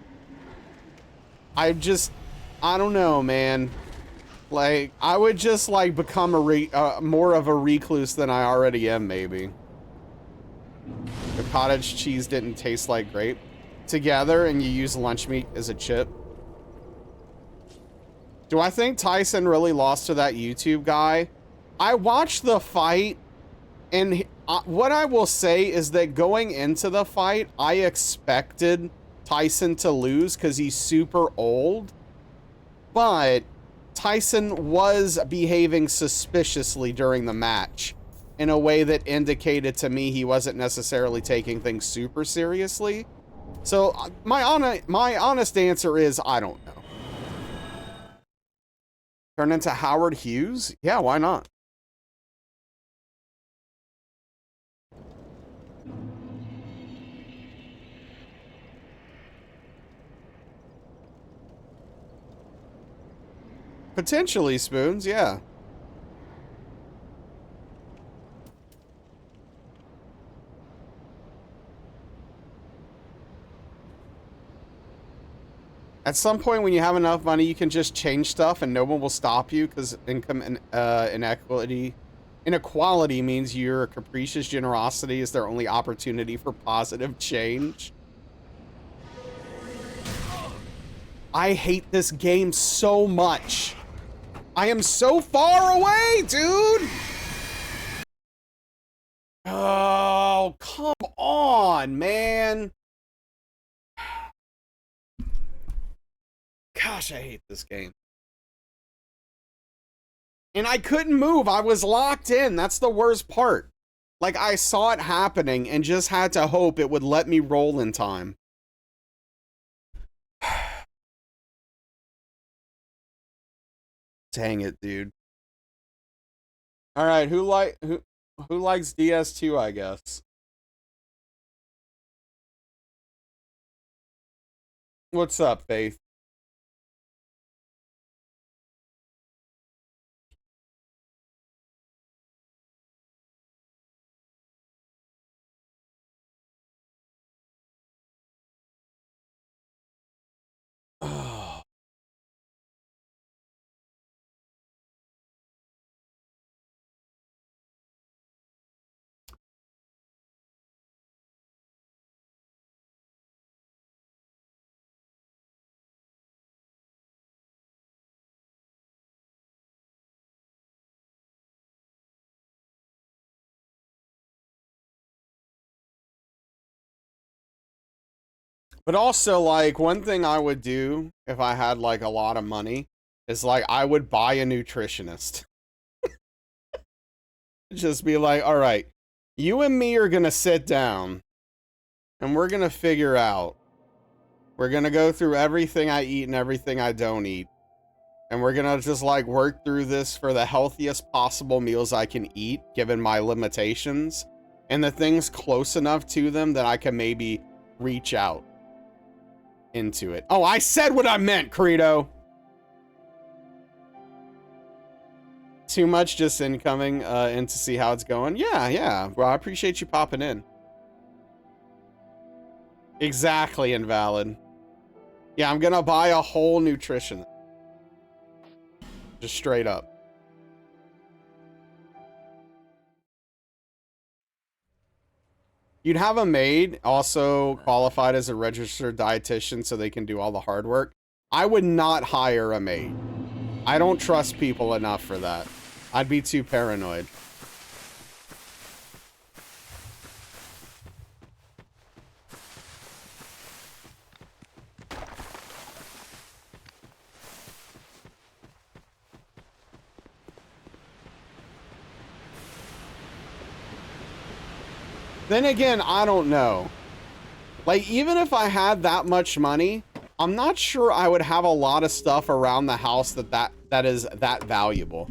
I don't know, man. Like, I would just, like, become more of a recluse than I already am, maybe. The cottage cheese didn't taste like grape. Together, and you use lunch meat as a chip. Do I think Tyson really lost to that YouTube guy? I watched the fight, and what I will say is that going into the fight, I expected Tyson to lose because he's super old. But Tyson was behaving suspiciously during the match in a way that indicated to me he wasn't necessarily taking things super seriously. So my honest answer is I don't know. Turn into Howard Hughes? Yeah, why not? Potentially, Spoons, yeah. At some point when you have enough money, you can just change stuff and no one will stop you because income inequality means your capricious generosity is their only opportunity for positive change. I hate this game so much. I am so far away, dude. Oh, come on, man. Gosh, I hate this game. And I couldn't move. I was locked in. That's the worst part. Like, I saw it happening and just had to hope it would let me roll in time. Dang it, dude. All right, who likes DS2, I guess? What's up, Faith? Oh. But also, like, one thing I would do if I had, like, a lot of money is, like, I would buy a nutritionist. Just be like, all right, you and me are gonna sit down and we're gonna figure out. We're gonna go through everything I eat and everything I don't eat. And we're gonna just, like, work through this for the healthiest possible meals I can eat, given my limitations. And the things close enough to them that I can maybe reach out into it. Oh, I said what I meant, Credo. Too much just incoming in to see how it's going. Yeah. Well, I appreciate you popping in. Exactly, Invalid. Yeah, I'm gonna buy a whole nutrition. Just straight up. You'd have a maid also qualified as a registered dietitian so they can do all the hard work. I would not hire a maid. I don't trust people enough for that. I'd be too paranoid. Then again, I don't know. Like, even if I had that much money, I'm not sure I would have a lot of stuff around the house that is that valuable.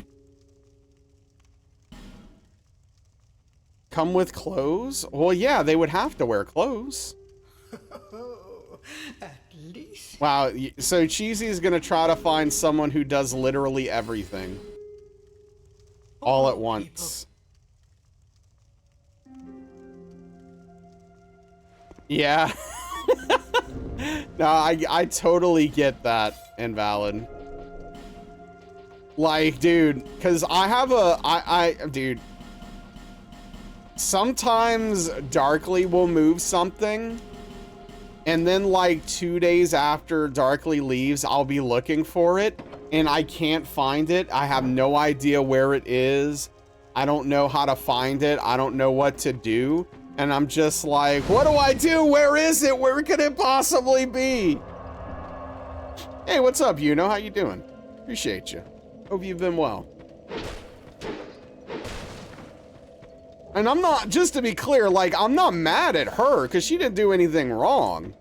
Come with clothes? Well, yeah, they would have to wear clothes. At least. Wow, so Cheesy's gonna try to find someone who does literally everything. All at once. Yeah. No, I totally get that, Invalid. Like, dude, because I have dude. Sometimes Darkly will move something, and then like 2 days after Darkly leaves, I'll be looking for it, and I can't find it. I have no idea where it is. I don't know how to find it. I don't know what to do. And I'm just like, what do I do? Where is it? Where could it possibly be? Hey, what's up, Yuno? How you doing? Appreciate you. Hope you've been well. And I'm not, just to be clear, like, I'm not mad at her because she didn't do anything wrong.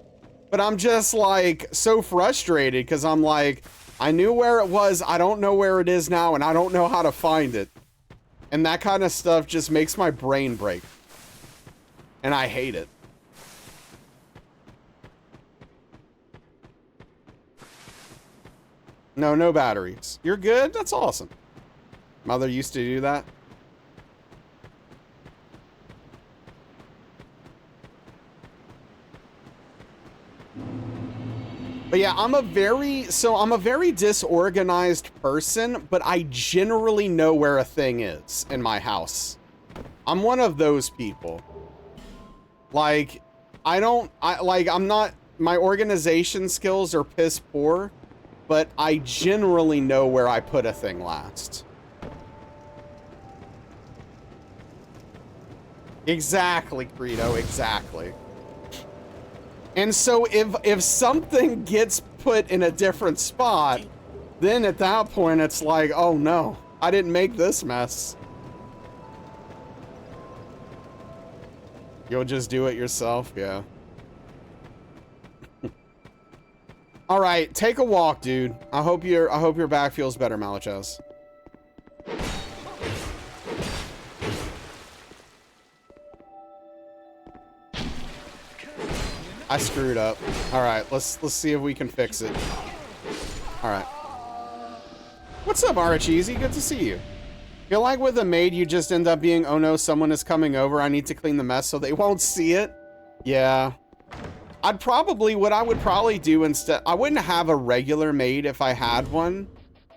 But I'm just, like, so frustrated because I'm like, I knew where it was. I don't know where it is now, and I don't know how to find it. And that kind of stuff just makes my brain break. And I hate it. No batteries. You're good? That's awesome. Mother used to do that. But yeah, I'm a very disorganized person, but I generally know where a thing is in my house. I'm one of those people. Like, I'm not, my organization skills are piss poor, but I generally know where I put a thing last. Exactly, Credo, exactly. And so if something gets put in a different spot, then at that point it's like, oh no, I didn't make this mess. You'll just do it yourself, yeah. All right, take a walk, dude. I hope your back feels better, Malachas. I screwed up. All right, let's see if we can fix it. All right. What's up, Aracheesy? Good to see you. Feel like with a maid, you just end up being, oh no, someone is coming over. I need to clean the mess so they won't see it. Yeah. What I would probably do instead, I wouldn't have a regular maid if I had one.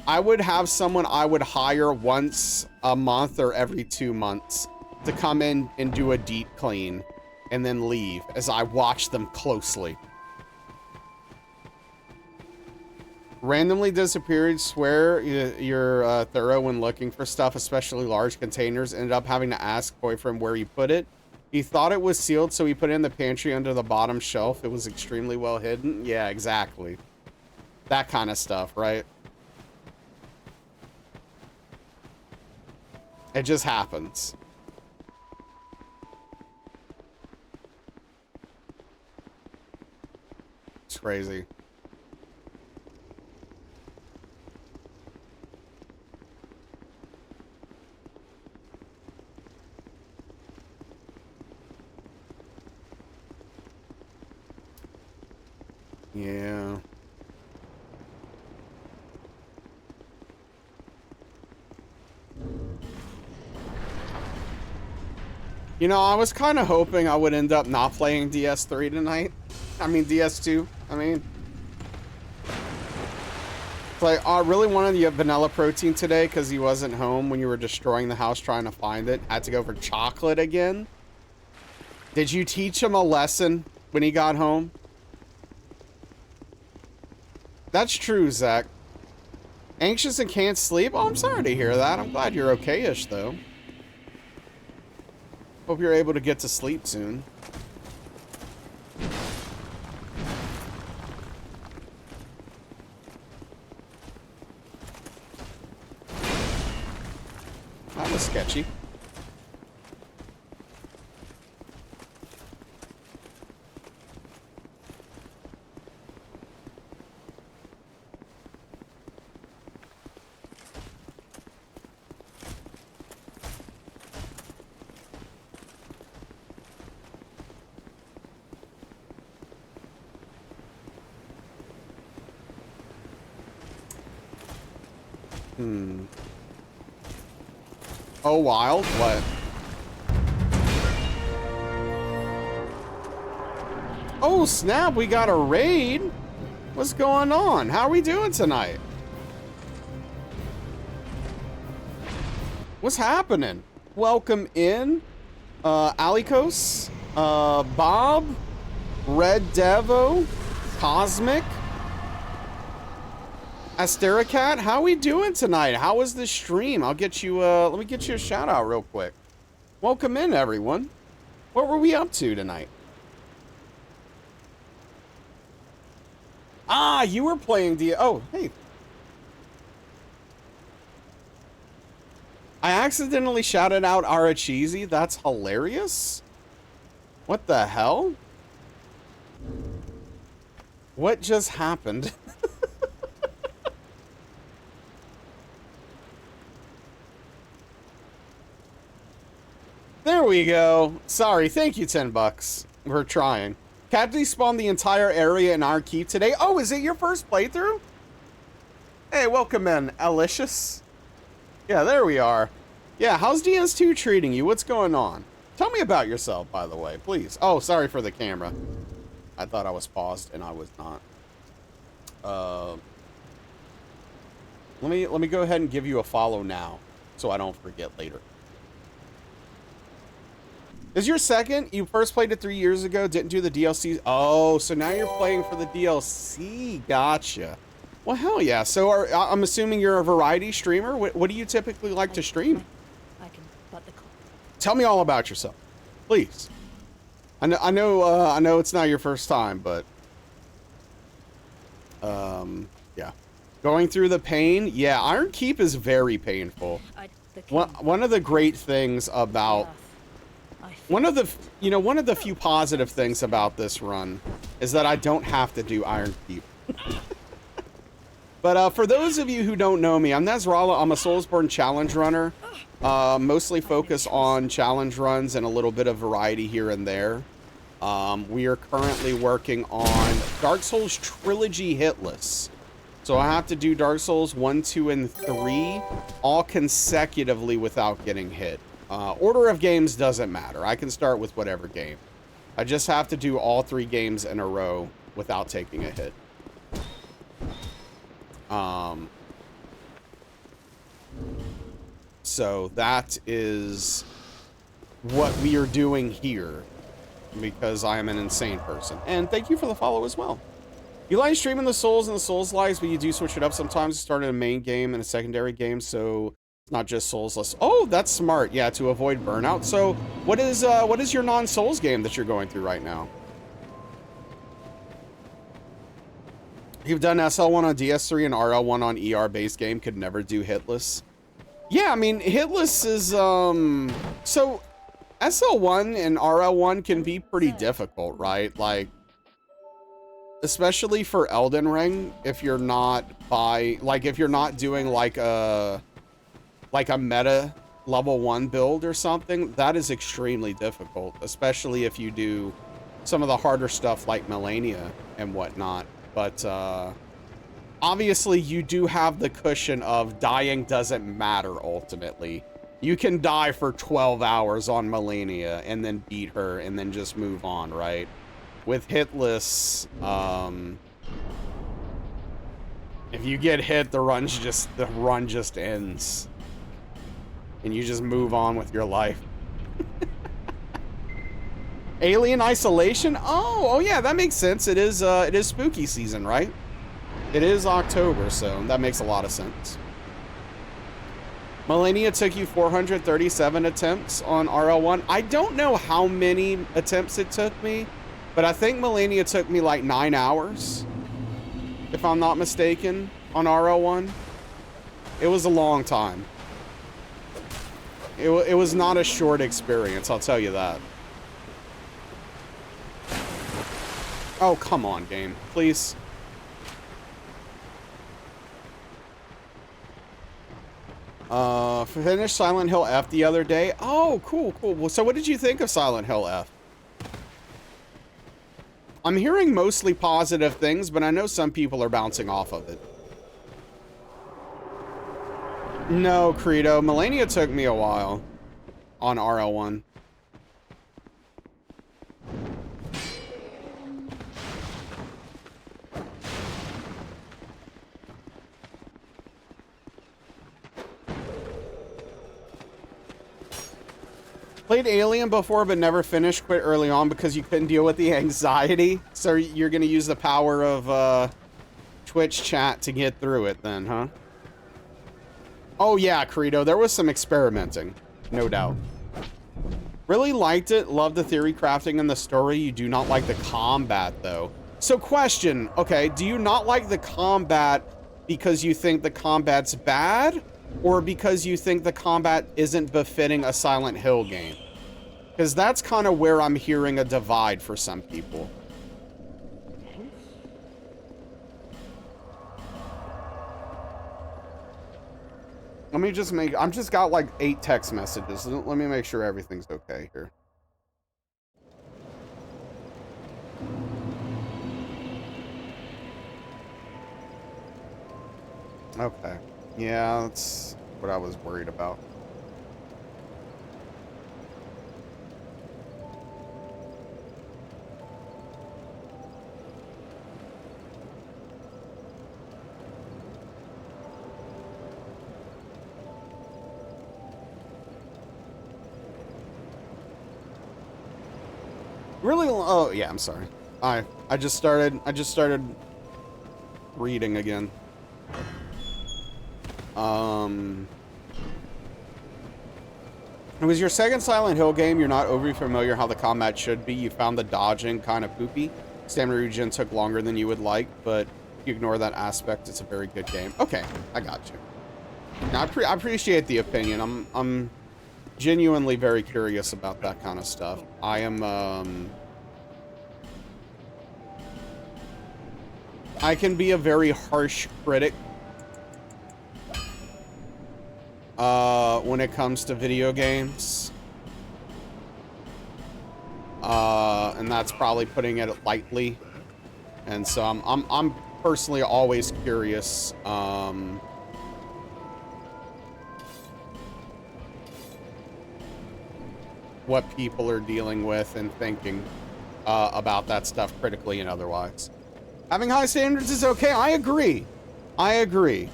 I would have someone I would hire once a month or every 2 months to come in and do a deep clean and then leave as I watch them closely. Randomly disappeared, swear you're thorough when looking for stuff, especially large containers. Ended up having to ask boyfriend where he put it. He thought it was sealed, so he put it in the pantry under the bottom shelf. It was extremely well hidden. Yeah, exactly. That kind of stuff, right? It just happens. It's crazy. Yeah. You know, I was kind of hoping I would end up not playing DS3 tonight. I mean, DS2. I mean, it's like, I really wanted the vanilla protein today because he wasn't home when you were destroying the house trying to find it. Had to go for chocolate again. Did you teach him a lesson when he got home? That's true, Zach. Anxious and can't sleep? Oh, I'm sorry to hear that. I'm glad you're okay-ish, though. Hope you're able to get to sleep soon. That was sketchy. Oh, wild? What? Oh, snap, we got a raid? What's going on? How are we doing tonight? What's happening? Welcome in, Alikos, Bob, Red Devo, Cosmic, Astericat, how we doing tonight? How was the stream? I'll get you, let me get you a shout out real quick. Welcome in, everyone. What were we up to tonight? Ah, you were playing oh, hey. I accidentally shouted out Aracheesy. That's hilarious. What the hell? What just happened? There we go. Sorry, thank you, 10 bucks. We're trying. Cat despawned the entire area in our keep today. Oh, is it your first playthrough? Hey, welcome in, Alicious. Yeah, there we are. Yeah, how's DS2 treating you? What's going on? Tell me about yourself, by the way, please. Oh, sorry for the camera. I thought I was paused, and I was not. Uh, let me go ahead and give you a follow now, so I don't forget later. Is your second? You first played it 3 years ago, didn't do the DLC. Oh, so now you're playing for the DLC. Gotcha. Well, hell yeah. So I'm assuming you're a variety streamer. What do you typically like to stream? I can but the Tell me all about yourself, please. I know it's not your first time, but yeah. Going through the pain, yeah, Iron Keep is very painful. One of the great things about one of the few positive things about this run is that I don't have to do Iron Keep. But for those of you who don't know me, I'm Nasrallah. I'm a Soulsborne challenge runner. Mostly focus on challenge runs and a little bit of variety here and there. We are currently working on Dark Souls Trilogy Hitless. So I have to do Dark Souls 1, 2, and 3 all consecutively without getting hit. Order of games doesn't matter. I can start with whatever game. I just have to do all 3 games in a row without taking a hit. So that is what we are doing here, because I am an insane person. And thank you for the follow as well. You like streaming the Souls and the Souls likes, but you do switch it up sometimes. Start in a main game and a secondary game, so it's not just Souls-less. Oh, that's smart. Yeah, to avoid burnout. So what is your non-Souls game that you're going through right now? You've done SL1 on DS3 and RL1 on ER-based game. Could never do Hitless. Yeah, I mean, Hitless is, so SL1 and RL1 can be pretty difficult, right? Like, especially for Elden Ring, if you're not if you're not doing like a meta level 1 build or something, that is extremely difficult, especially if you do some of the harder stuff like Melania and whatnot. But, obviously, you do have the cushion of dying doesn't matter, ultimately. You can die for 12 hours on Melania and then beat her and then just move on, right? With Hitless, if you get hit, the run just ends. And you just move on with your life. Alien Isolation? Oh yeah, that makes sense. It is spooky season, right? It is October, so that makes a lot of sense. Melania took you 437 attempts on RL1. I don't know how many attempts it took me, but I think Melania took me like 9 hours, if I'm not mistaken, on RL1. It was a long time. It was not a short experience, I'll tell you that. Oh, come on, game. Please. Finished Silent Hill F the other day. Oh, cool, cool. Well, so what did you think of Silent Hill F? I'm hearing mostly positive things, but I know some people are bouncing off of it. No, Credo. Melania took me a while on RL1. Played Alien before, but never finished. Quit early on because you couldn't deal with the anxiety. So you're going to use the power of Twitch chat to get through it then, huh? Oh yeah, Credo. There was some experimenting. No doubt. Really liked it. Loved the theory crafting and the story. You do not like the combat, though. So question. Okay, do you not like the combat because you think the combat's bad? Or because you think the combat isn't befitting a Silent Hill game? Because that's kind of where I'm hearing a divide for some people. Let me just make... I've just got like 8 text messages. Let me make sure everything's okay here. Okay. Yeah, that's what I was worried about. Really? Oh yeah, I'm sorry. I just started reading again. It was your second Silent Hill game. You're not overly familiar how the combat should be. You found the dodging kind of poopy. Stamina regen took longer than you would like, but if you ignore that aspect, it's a very good game. Okay, I got you. Now, I appreciate the opinion. I'm genuinely very curious about that kind of stuff. I am, I can be a very harsh critic when it comes to video games. And that's probably putting it lightly. And so I'm personally always curious, what people are dealing with and thinking about that stuff critically and otherwise. Having high standards is okay. I agree. I agree.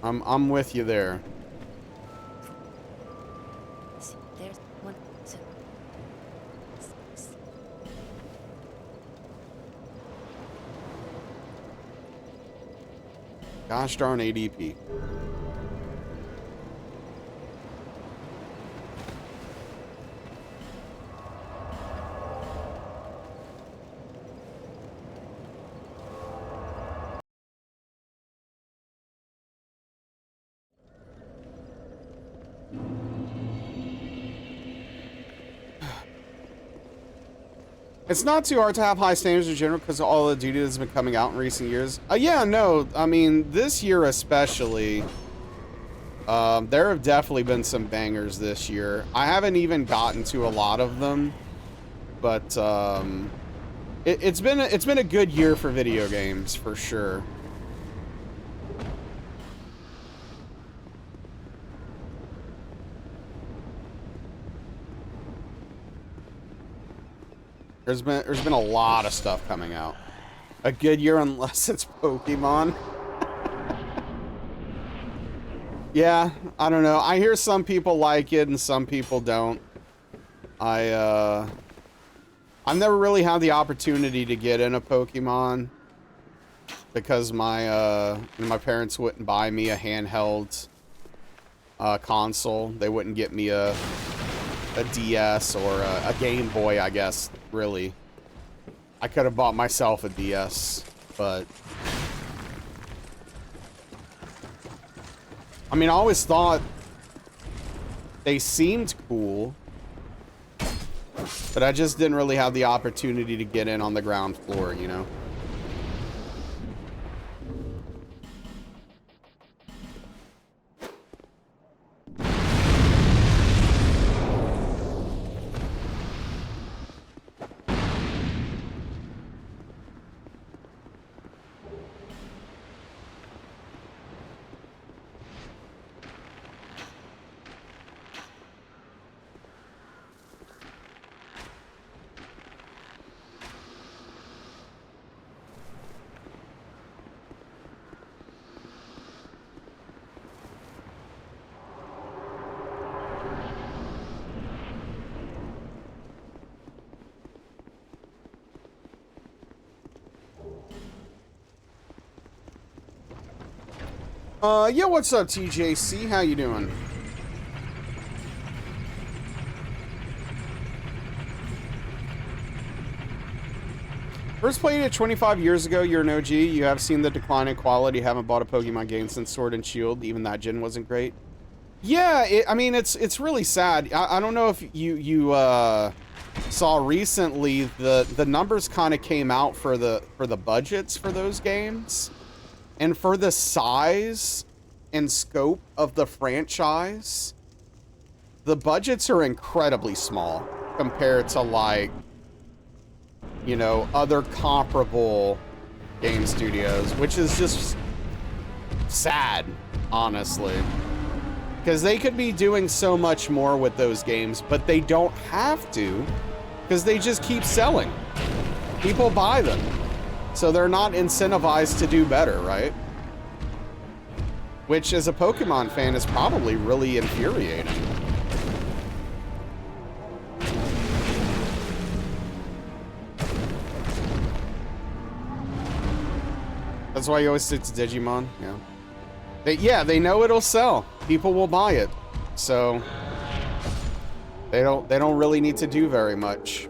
I'm with you there. There's one. Gosh darn ADP. It's not too hard to have high standards in general because all the duty that's been coming out in recent years. Yeah, no, I mean, this year especially, there have definitely been some bangers this year. I haven't even gotten to a lot of them, but it's been a good year for video games for sure. There's been a lot of stuff coming out. A good year unless it's Pokemon. Yeah, I don't know. I hear some people like it and some people don't. I've never really had the opportunity to get in a Pokemon because my parents wouldn't buy me a handheld console. They wouldn't get me a DS or a Game Boy, I guess, really. I could have bought myself a DS, but I mean, I always thought they seemed cool, but I just didn't really have the opportunity to get in on the ground floor, you know? Yeah, what's up, TJC? How you doing? First played it 25 years ago. You're an OG. You have seen the decline in quality. Haven't bought a Pokemon game since Sword and Shield. Even that gen wasn't great. Yeah, I mean, it's really sad. I don't know if you saw recently the numbers kind of came out for the budgets for those games, and for the size and scope of the franchise, the budgets are incredibly small compared to, like, you know, other comparable game studios, which is just sad, honestly, because they could be doing so much more with those games, but they don't have to because they just keep selling. People buy them, so they're not incentivized to do better, right? Which, as a Pokemon fan, is probably really infuriating. That's why you always stick to Digimon. Yeah. They know it'll sell. People will buy it. So they don't really need to do very much.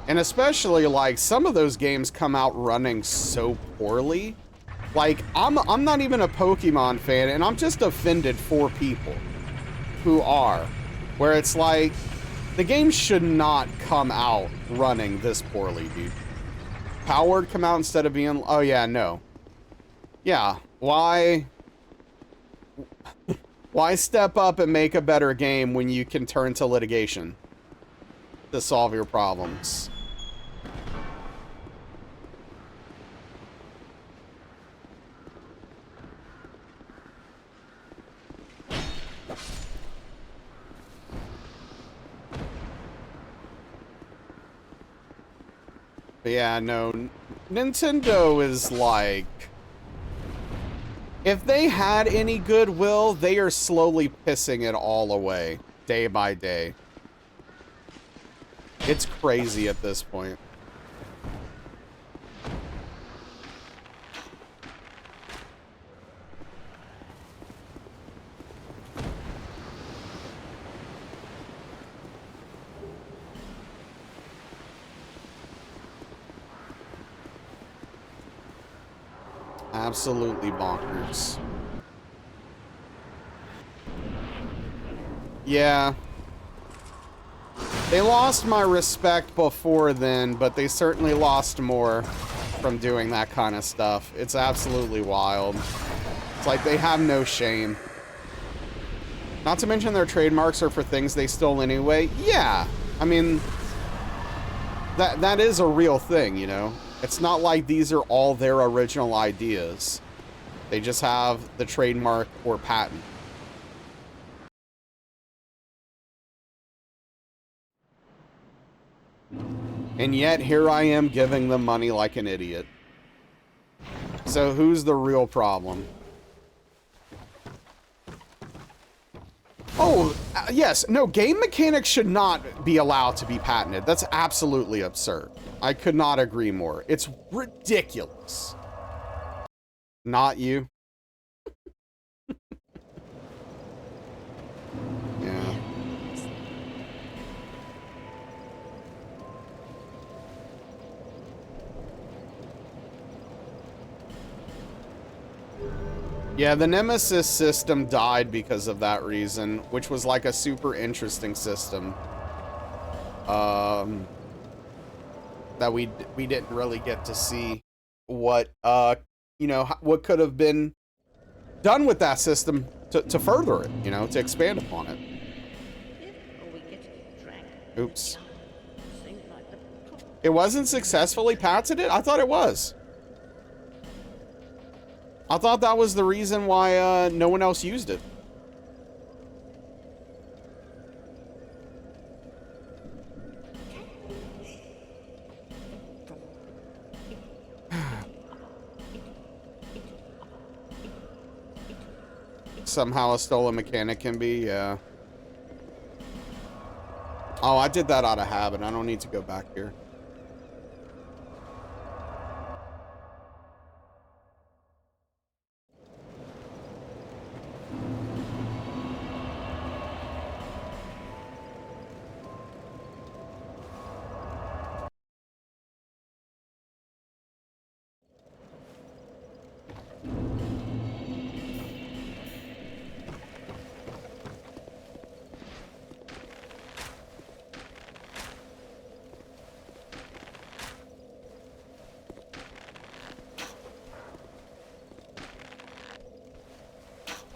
And especially like some of those games come out running so poorly. Like I'm not even a Pokemon fan and I'm just offended for people who are, where it's like the game should not come out running this poorly, dude. Powered come out instead of being, oh yeah, no. Yeah, why step up and make a better game when you can turn to litigation to solve your problems? But yeah, no, Nintendo is like, if they had any goodwill, they are slowly pissing it all away, day by day. It's crazy at this point. Absolutely bonkers. Yeah. They lost my respect before then, but they certainly lost more from doing that kind of stuff. It's absolutely wild. It's like they have no shame. Not to mention their trademarks are for things they stole anyway. Yeah. I mean, that is a real thing, you know? It's not like these are all their original ideas. They just have the trademark or patent. And yet here I am giving them money like an idiot. So who's the real problem? Oh, yes. No, game mechanics should not be allowed to be patented. That's absolutely absurd. I could not agree more. It's ridiculous. Not you. Yeah. Yeah, the Nemesis system died because of that reason, which was like a super interesting system. That we didn't really get to see what, you know, what could have been done with that system to further it, you know, to expand upon it. Oops. It wasn't successfully patented? I thought it was. I thought that was the reason why no one else used it. Somehow a stolen mechanic can be, yeah. Oh, I did that out of habit. I don't need to go back here.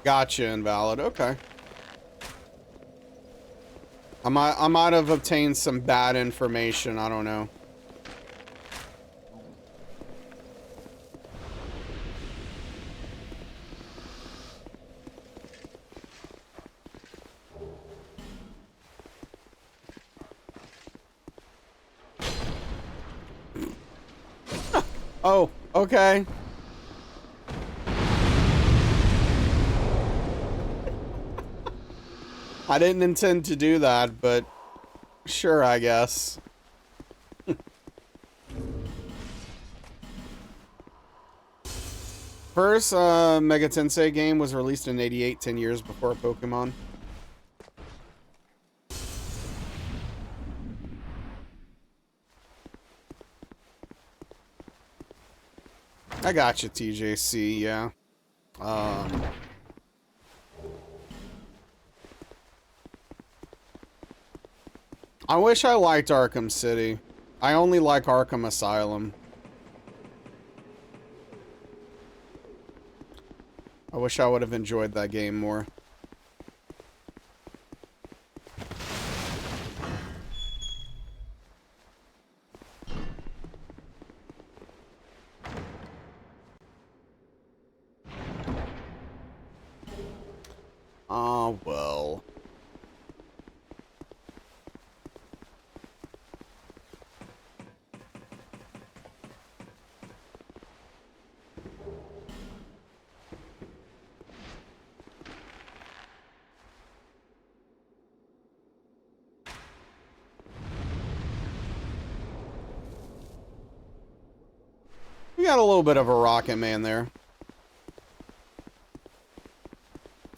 Gotcha, invalid. Okay. I might have obtained some bad information. I don't know. Oh, okay. I didn't intend to do that, but Sure, I guess. First Mega Tensei game was released in '88, 10 years before Pokemon. I got you, TJC, yeah. I wish I liked Arkham City. I only like Arkham Asylum. I wish I would have enjoyed that game more. Oh, well. We got a little bit of a Rocket Man there.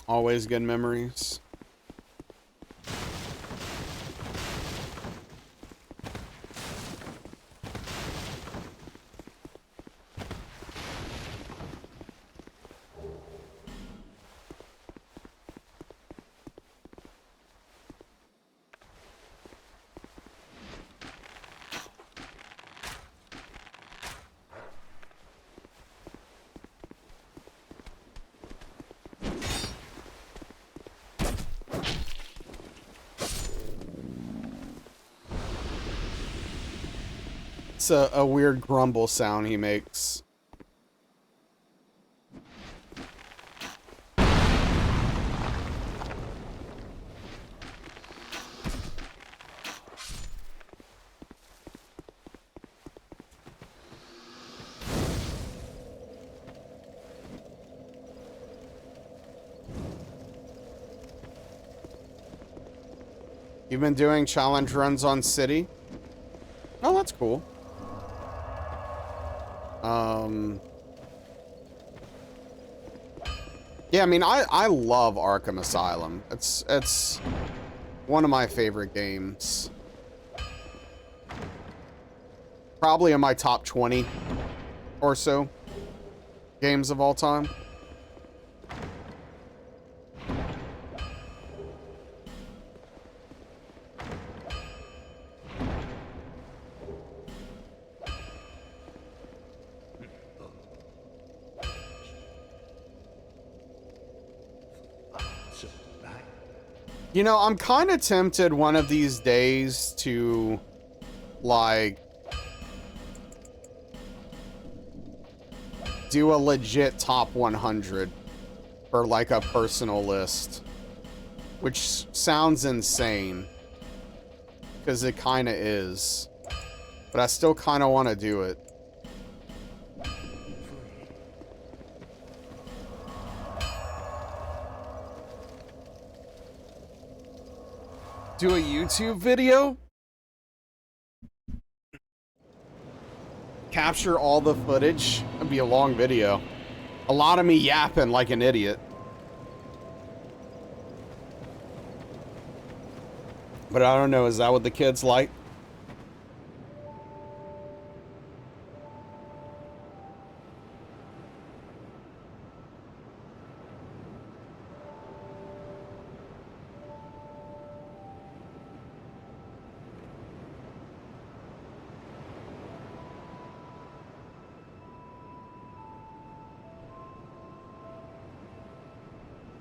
Always good memories. It's a weird grumble sound he makes. You've been doing challenge runs on City? Oh, that's cool. Yeah, I mean, I love Arkham Asylum. It's one of my favorite games. Probably in my top 20 or so games of all time. You know, I'm kind of tempted one of these days to, like, do a legit top 100 for, like, a personal list. Which sounds insane. Because it kind of is. But I still kind of want to do it. Do a YouTube video? Capture all the footage? That'd be a long video. A lot of me yapping like an idiot. But I don't know, is that what the kids like?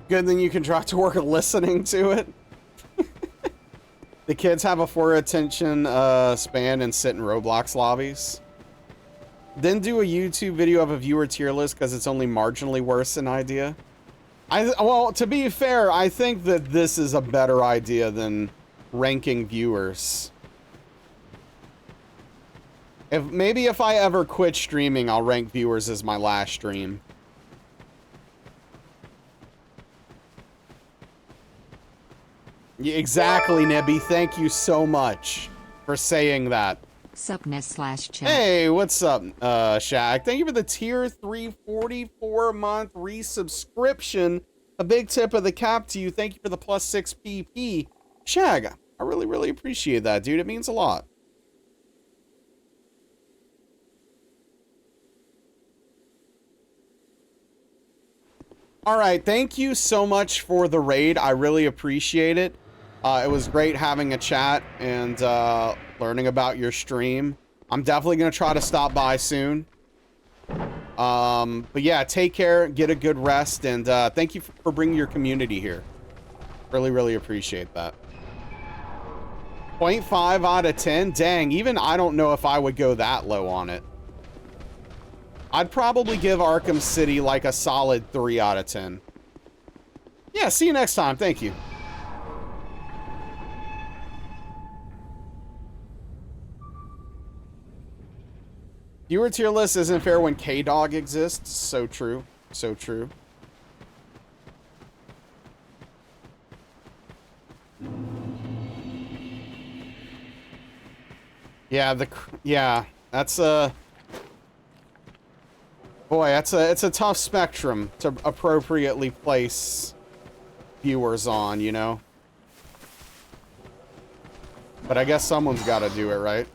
Good, then you can drive to work listening to it. The kids have a 4 attention span and sit in Roblox lobbies. Then do a YouTube video of a viewer tier list because it's only marginally worse an idea. Well, to be fair, I think that this is a better idea than ranking viewers. Maybe if I ever quit streaming, I'll rank viewers as my last stream. Yeah, exactly, Nibby. Thank you so much for saying that. Supness/chat. Hey, what's up, Shaq? Thank you for the tier 344-month resubscription. A big tip of the cap to you. Thank you for the plus 6 PP. Shag, I really, really appreciate that, dude. It means a lot. All right, thank you so much for the raid. I really appreciate it. It was great having a chat and learning about your stream. I'm definitely going to try to stop by soon. But yeah, take care, get a good rest, and thank you for bringing your community here. Really, really appreciate that. 0.5 out of 10? Dang, even I don't know if I would go that low on it. I'd probably give Arkham City like a solid 3 out of 10. Yeah, see you next time. Thank you. Viewer tier list isn't fair when K-Dog exists. So true. So true. Yeah, that's a boy, it's a tough spectrum to appropriately place viewers on, you know. But I guess someone's got to do it, right?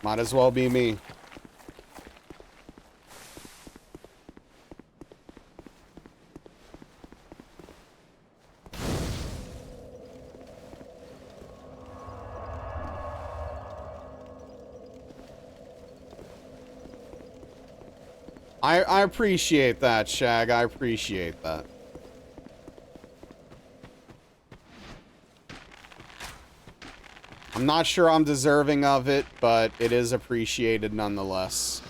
Might as well be me. I appreciate that, Shag. I appreciate that. I'm not sure I'm deserving of it, but it is appreciated nonetheless.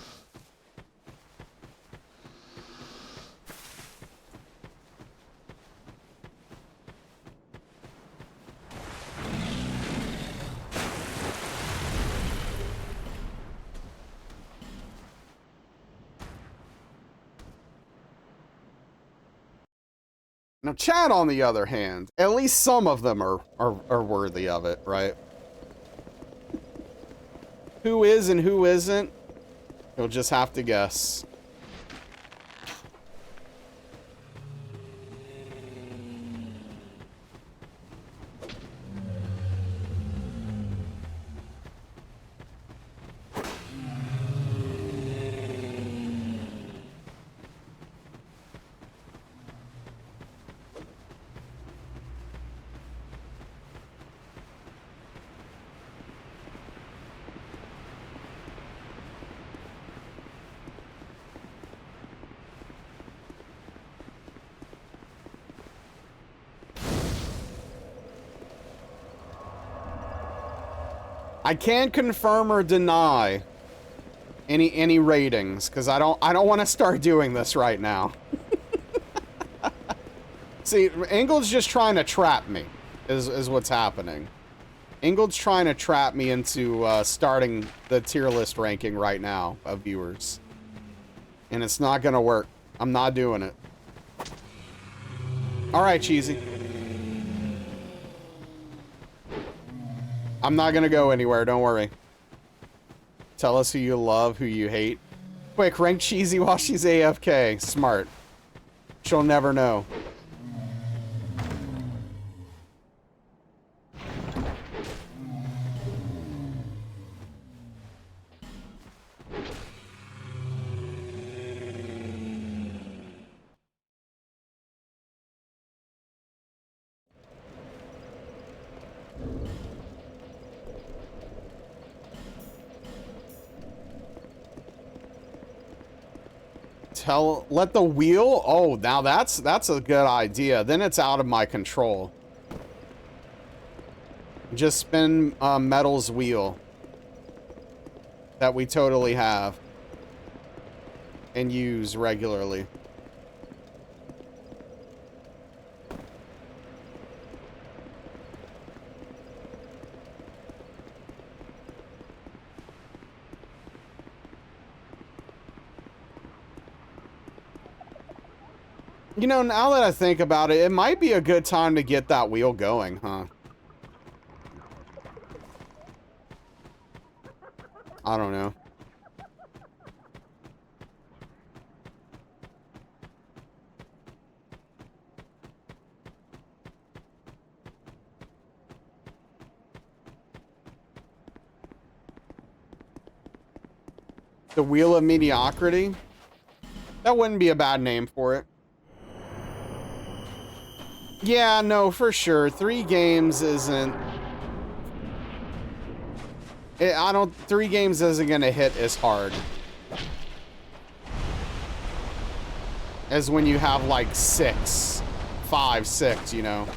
Now, chat, on the other hand, at least some of them are worthy of it, right? Who is and who isn't, you'll just have to guess. I can't confirm or deny any ratings because I don't want to start doing this right now. See, Ingled's just trying to trap me, is what's happening. Ingled's trying to trap me into starting the tier list ranking right now of viewers, and it's not gonna work. I'm not doing it. All right, Cheesy. I'm not gonna go anywhere, don't worry. Tell us who you love, who you hate. Quick, rank Cheesy while she's AFK. Smart. She'll never know. Let the wheel. Oh, now that's a good idea. Then it's out of my control. Just spin Metal's wheel that we totally have and use regularly. You know, now that I think about it, it might be a good time to get that wheel going, huh? I don't know. The Wheel of Mediocrity? That wouldn't be a bad name for it. Yeah, no, for sure. 3 games isn't... I don't... 3 games isn't gonna hit as hard as when you have, like, 6. 5, 6, you know?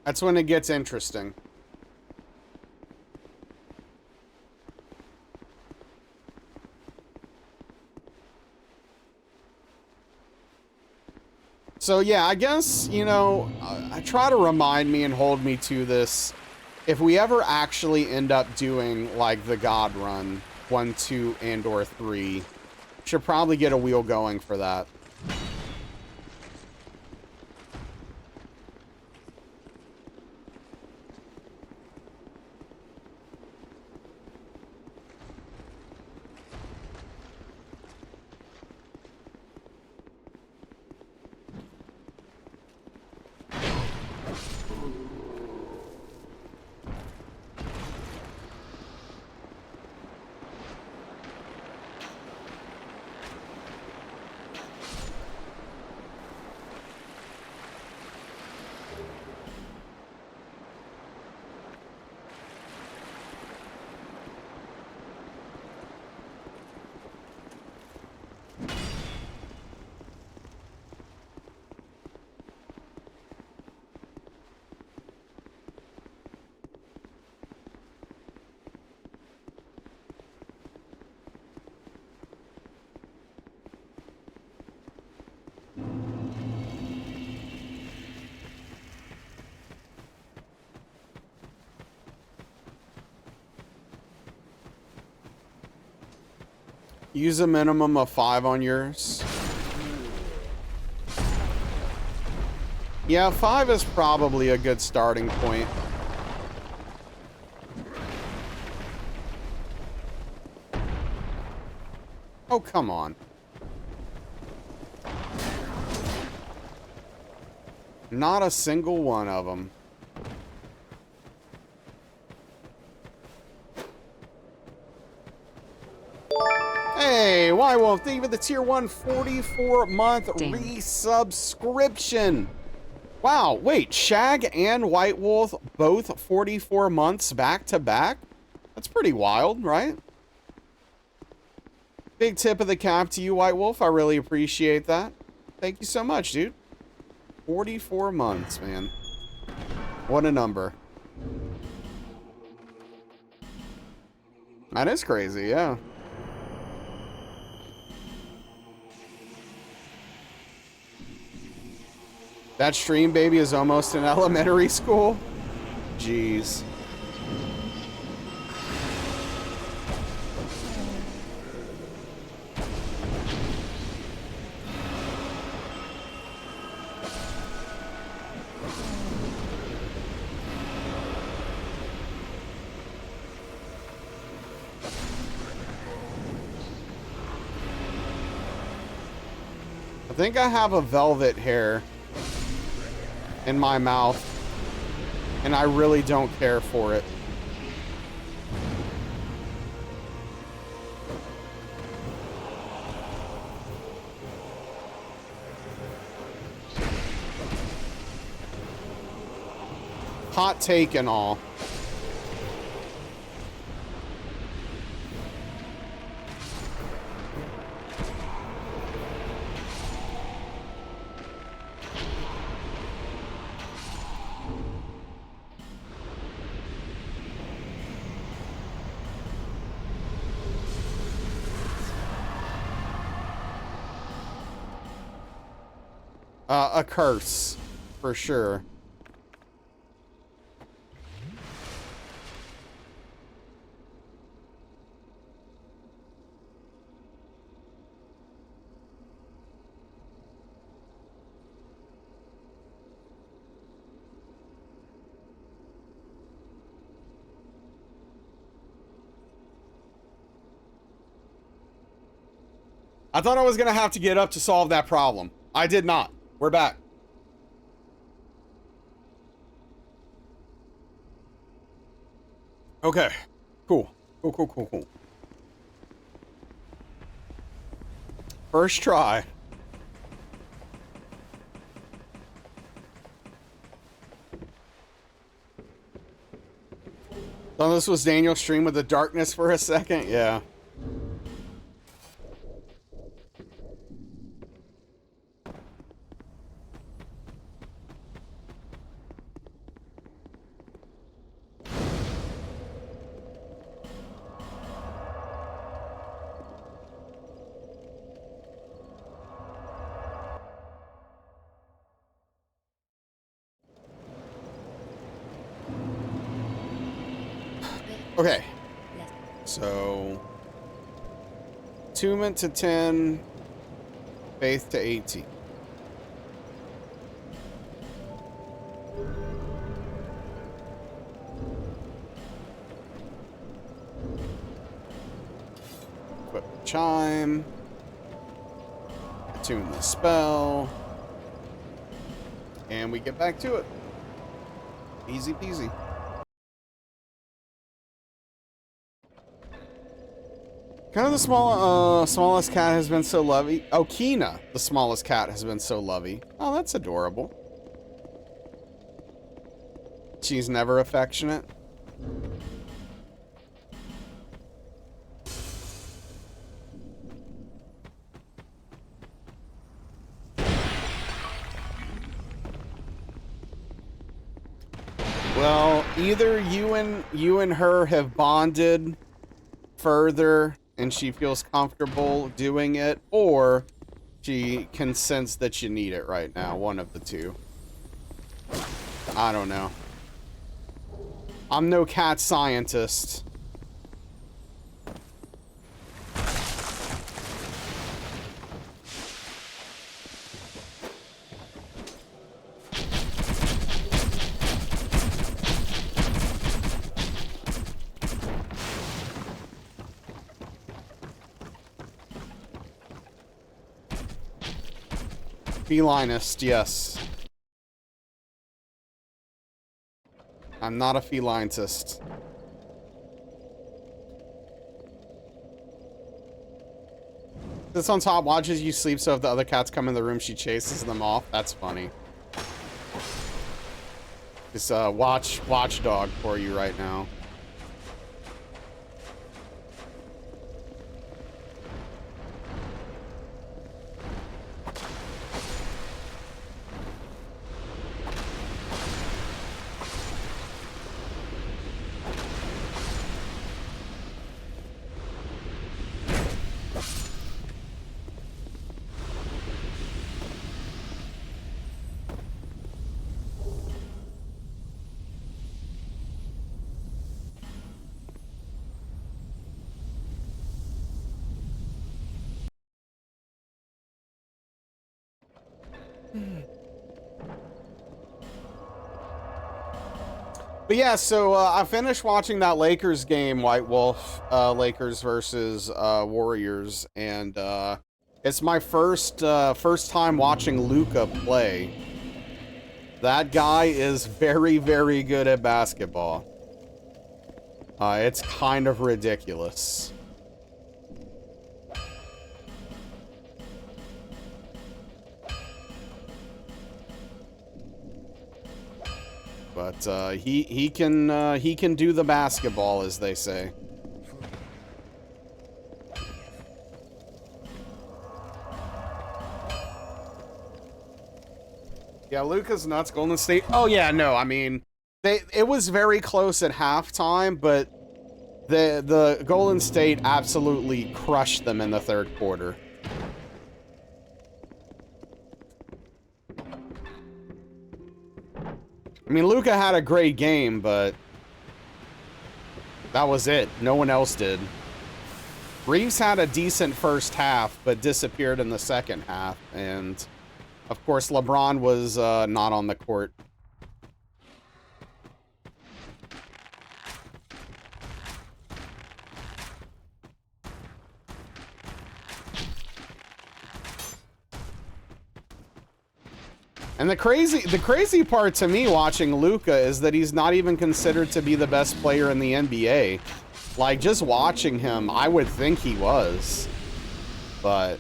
That's when it gets interesting. So yeah, I guess, you know, I try to remind me and hold me to this. If we ever actually end up doing, like, the God Run 1, 2, and or 3, should probably get a wheel going for that. Use a minimum of 5 on yours. Yeah, 5 is probably a good starting point. Oh, come on. Not a single one of them. Hey, why won't they? With the tier 1 44-month resubscription. Wow, wait, Shag and White Wolf both 44 months back to back? That's pretty wild, right? Big tip of the cap to you, White Wolf. I really appreciate that. Thank you so much, dude. 44 months, man. What a number. That is crazy, yeah. That stream baby is almost in elementary school. Jeez. I think I have a velvet hair in my mouth, and I really don't care for it. Hot take and all. A curse, for sure. I thought I was gonna have to get up to solve that problem. I did not. We're back. Okay. Cool. Cool. First try. So this was Daniel's stream with the darkness for a second? Yeah. Okay. So, attunement to 10, faith to 18. Equip the chime. Attune the spell. And we get back to it. Easy peasy. Kind of the smallest cat has been so lovey. Oh, Kina, the smallest cat, has been so lovey. Oh, that's adorable. She's never affectionate. Well, either you and her have bonded further and she feels comfortable doing it, or she can sense that you need it right now. One of the two. I don't know. I'm no cat scientist. Felinist, yes. I'm not a felinist. This on top watches you sleep, so if the other cats come in the room, she chases them off. That's funny. It's watchdog for you right now. But yeah, so I finished watching that Lakers game, White Wolf, Lakers versus Warriors, and it's my first time watching Luka play. That guy is very, very good at basketball. It's kind of ridiculous. But he can do the basketball, as they say. Yeah, Luka's nuts. Golden State. Oh yeah, no, I mean, it was very close at halftime, but the Golden State absolutely crushed them in the third quarter. I mean, Luka had a great game, but that was it. No one else did. Reeves had a decent first half, but disappeared in the second half. And, of course, LeBron was not on the court. And the crazy part to me watching Luka is that he's not even considered to be the best player in the NBA. Like, just watching him, I would think he was. But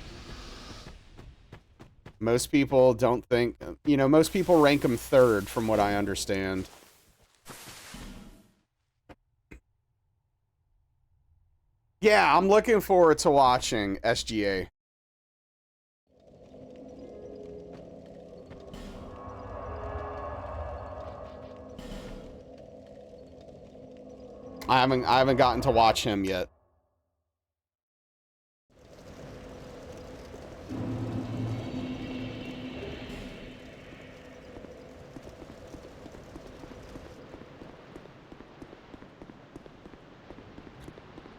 most people don't think, you know, most people rank him third from what I understand. Yeah, I'm looking forward to watching SGA. I haven't gotten to watch him yet.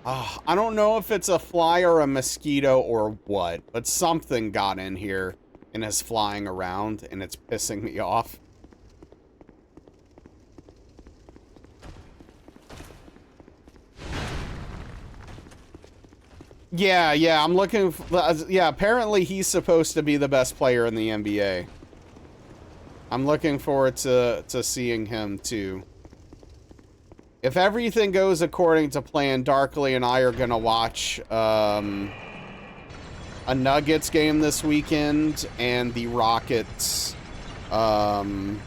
I don't know if it's a fly or a mosquito or what, but something got in here and is flying around and it's pissing me off. Yeah, I'm looking for, yeah, apparently he's supposed to be the best player in the NBA. I'm looking forward to seeing him too. If everything goes according to plan, Darkley and I are gonna watch a Nuggets game this weekend and the Rockets Thunder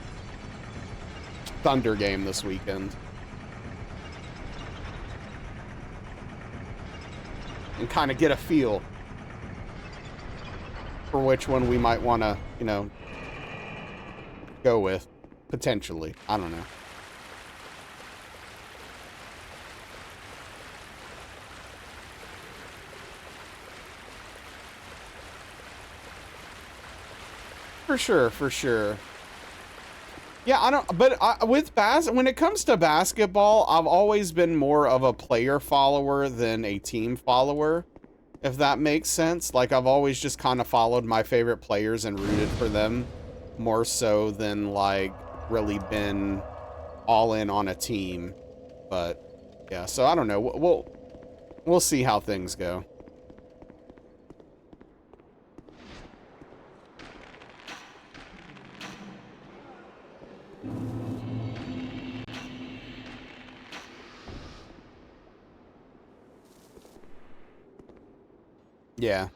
game this weekend. And kind of get a feel for which one we might want to, you know, go with, potentially. I don't know. For sure, for sure. Yeah, I don't, but when it comes to basketball, I've always been more of a player follower than a team follower, if that makes sense. Like, I've always just kind of followed my favorite players and rooted for them more so than, like, really been all in on a team. But, yeah, so I don't know. We'll see how things go. Yeah.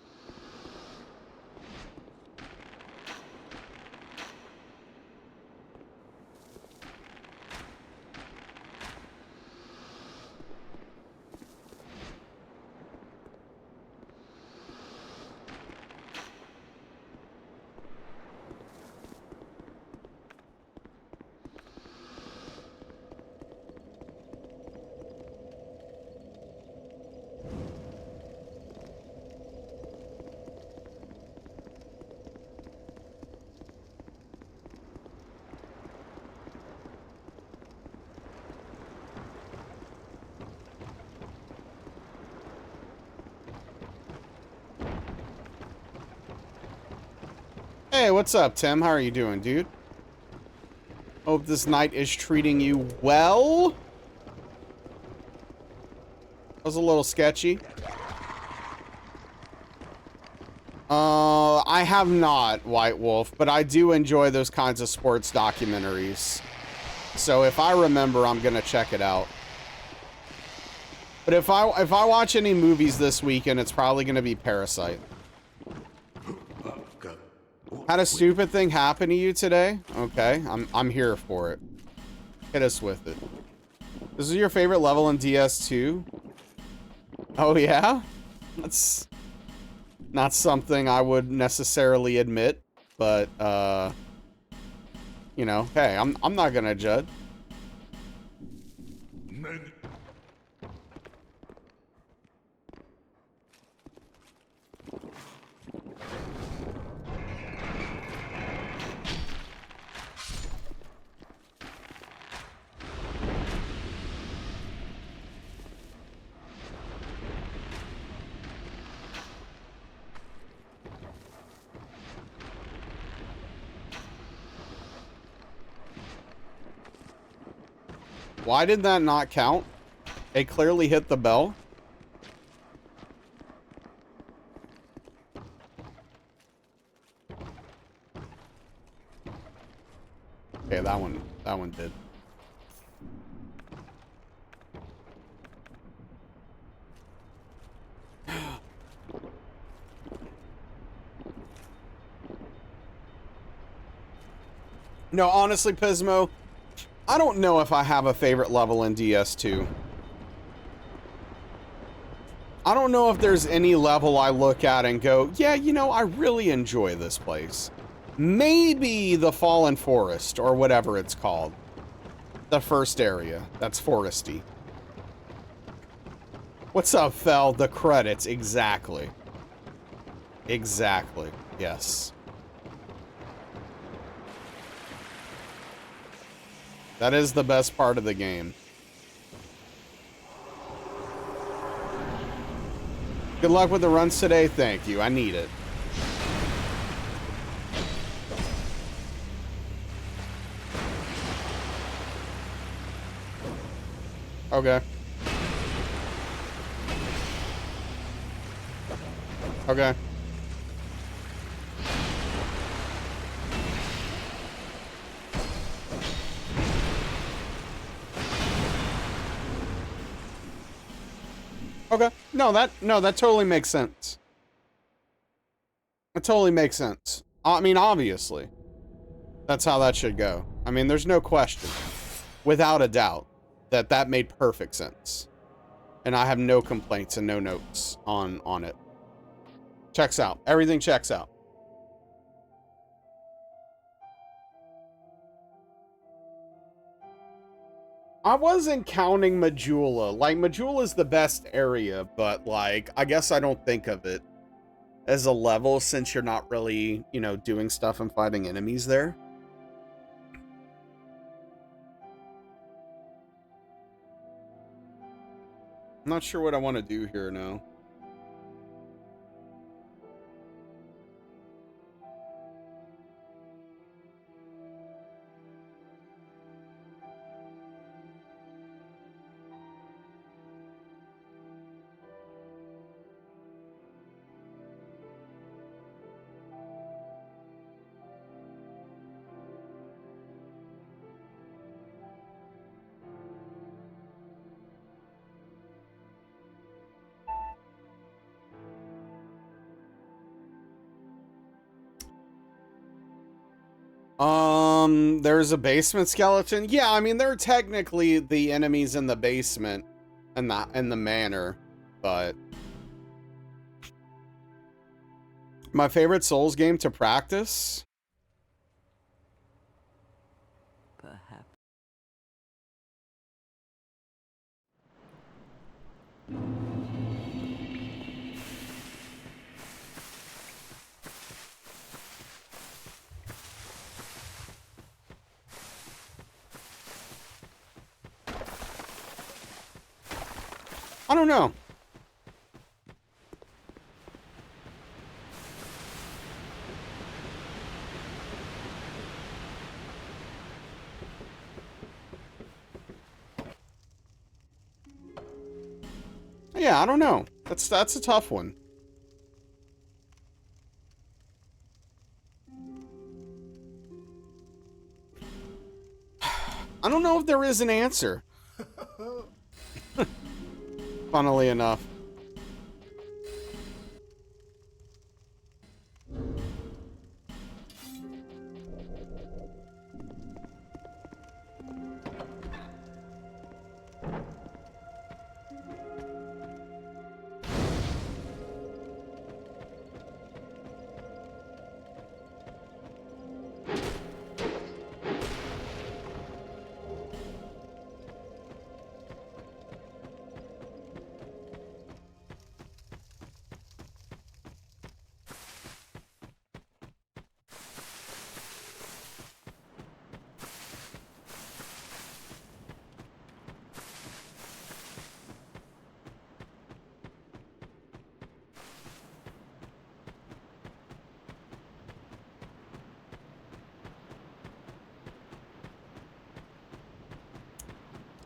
Hey, what's up, Tim? How are you doing, dude? Hope this night is treating you well. That was a little sketchy. I have not, White Wolf, but I do enjoy those kinds of sports documentaries. So if I remember, I'm gonna check it out. But if I watch any movies this weekend, it's probably gonna be Parasite. Had a stupid thing happen to you today? Okay, I'm here for it. Hit us with it. This is your favorite level in DS2? Oh yeah? That's not something I would necessarily admit, but you know, hey, I'm not gonna judge. Why did that not count? It clearly hit the bell. Okay, that one did. No, honestly, Pismo, I don't know if I have a favorite level in DS2. I don't know if there's any level I look at and go, yeah, you know, I really enjoy this place. Maybe the Fallen Forest, or whatever it's called. The first area, that's foresty. What's up, Fel? The credits, exactly. Exactly, yes. That is the best part of the game. Good luck with the runs today. Thank you. I need it. Okay. Okay. Okay. No, that totally makes sense. It totally makes sense. I mean, obviously. That's how that should go. I mean, there's no question. Without a doubt. That made perfect sense. And I have no complaints and no notes on it. Checks out. Everything checks out. I wasn't counting Majula. Like, Majula's the best area, but, like, I guess I don't think of it as a level since you're not really, you know, doing stuff and fighting enemies there. I'm not sure what I want to do here now. There's a basement skeleton. Yeah, I mean, they're technically the enemies in the basement and the manor, but my favorite Souls game to practice. Perhaps. I don't know. Yeah, I don't know. That's a tough one. I don't know if there is an answer. Funnily enough.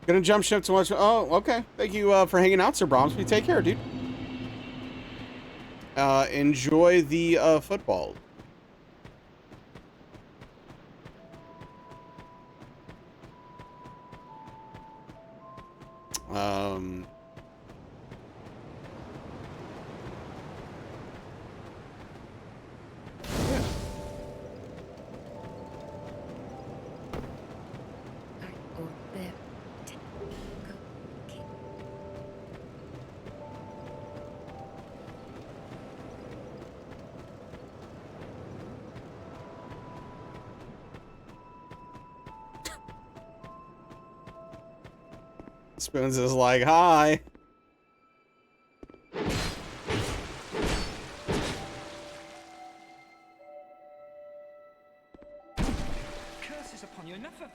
Gonna jump ship to watch. Oh, okay. Thank you for hanging out, Sir Brahms. You take care, dude. Enjoy the football. Um. Yeah. Spoons is like, hi. Curses upon you, enough of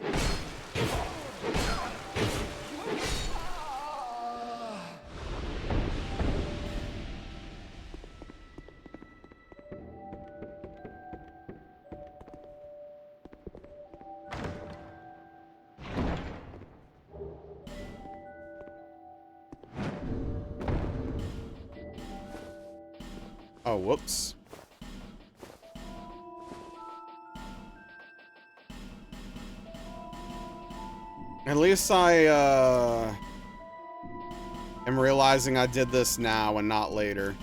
Oh, whoops. At least I, am realizing I did this now and not later.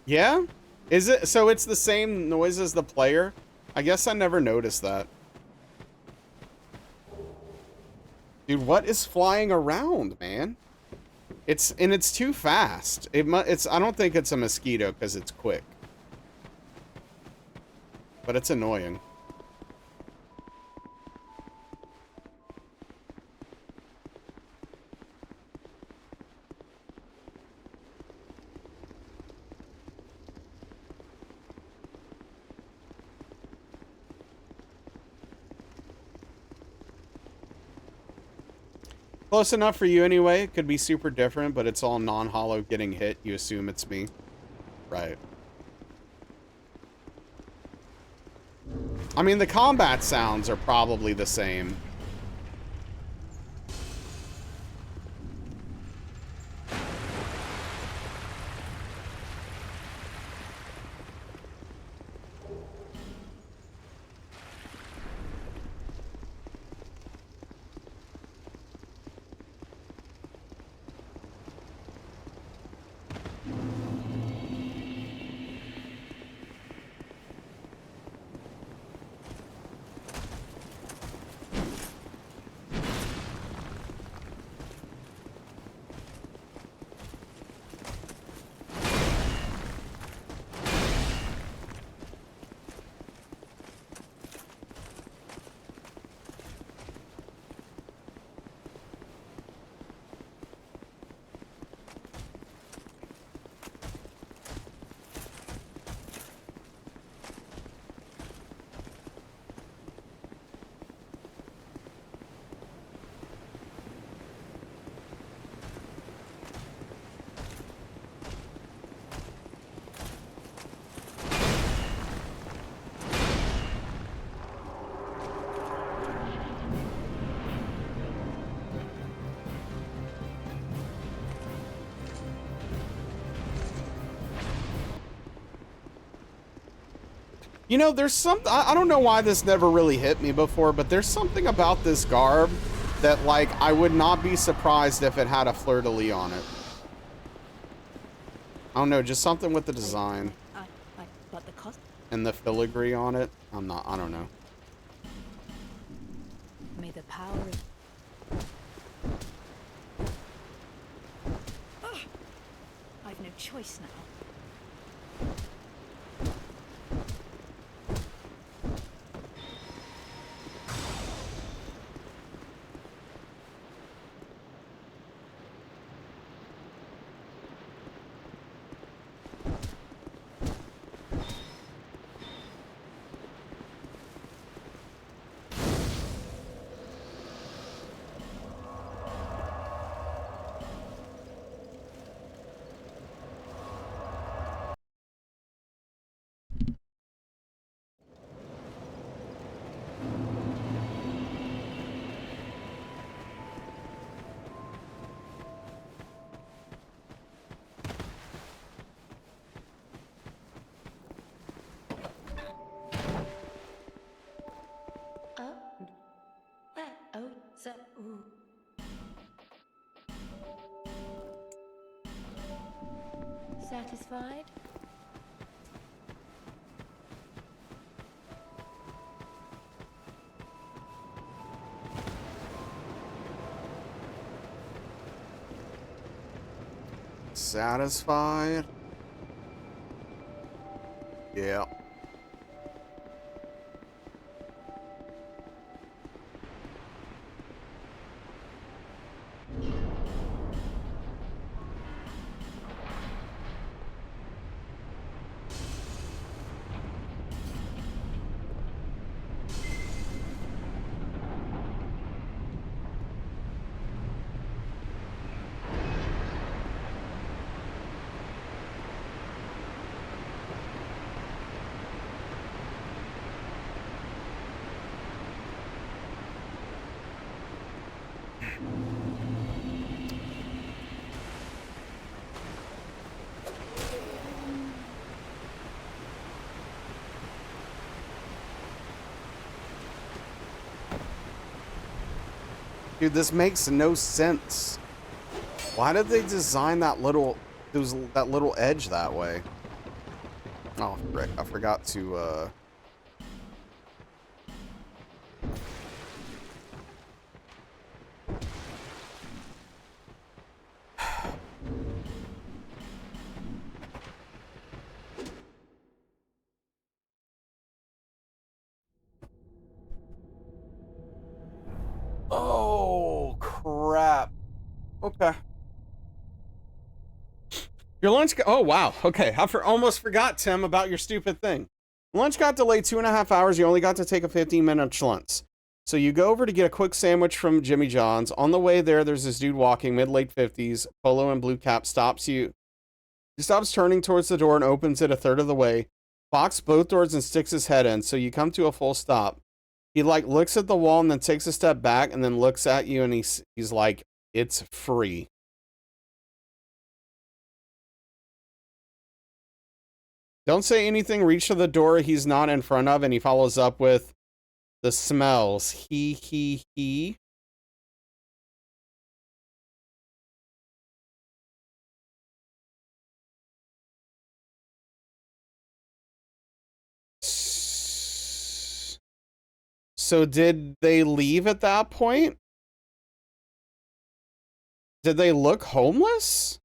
Yeah? Is it? So it's the same noise as the player? I guess I never noticed that. Dude, what is flying around, man? It's too fast. I don't think it's a mosquito because it's quick. But it's annoying. Close enough for you anyway. It could be super different, but it's all non-hollow getting hit. You assume it's me. Right. I mean, the combat sounds are probably the same. You know, there's some... I don't know why this never really hit me before, but there's something about this garb that, like, I would not be surprised if it had a fleur-de-lis on it. I don't know, just something with the design. But the cost. And the filigree on it. I don't know. May the power of. I've no choice now. Satisfied? Satisfied? Yeah. Dude, this makes no sense. Why did they design that little edge that way? Oh, frick. I forgot to, Oh, crap. Okay. Your lunch oh, wow. Okay. Almost forgot, Tim, about your stupid thing. Lunch got delayed 2.5 hours. You only got to take a 15-minute lunch. So you go over to get a quick sandwich from Jimmy John's. On the way there, there's this dude walking, mid-late 50s, polo and blue cap, stops you. He stops turning towards the door and opens it a third of the way, locks both doors and sticks his head in, so you come to a full stop. He, like, looks at the wall and then takes a step back and then looks at you and he's like, it's free. Don't say anything, reach to the door he's not in front of, and he follows up with, the smells. He. So did they leave at that point? Did they look homeless?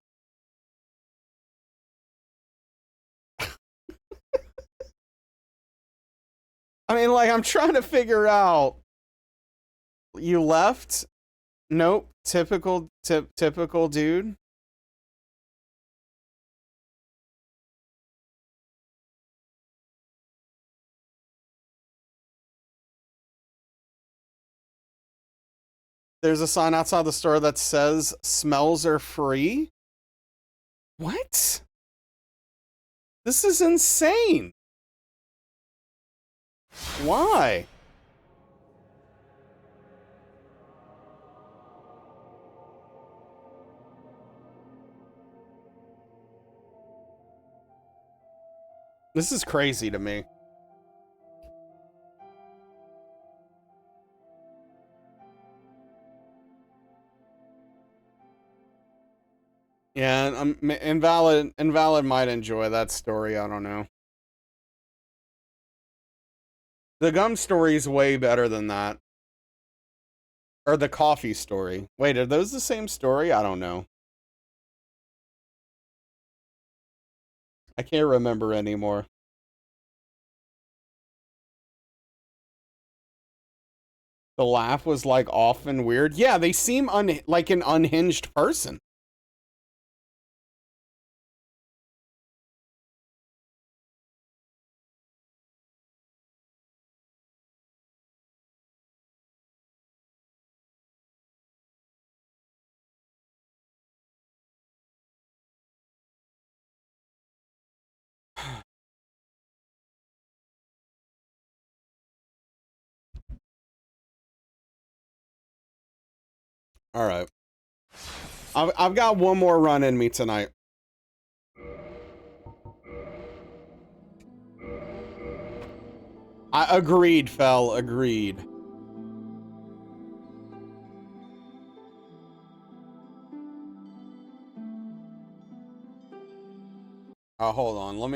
I mean, like, I'm trying to figure out. You left? Nope. Typical dude. There's a sign outside the store that says smells are free. What? This is insane. Why? This is crazy to me. Yeah, Invalid might enjoy that story. I don't know. The gum story is way better than that. Or the coffee story. Wait, are those the same story? I don't know. I can't remember anymore. The laugh was like off and weird. Yeah, they seem like an unhinged person. All right. I've got one more run in me tonight. I agreed, Fel. Agreed. hold on. Let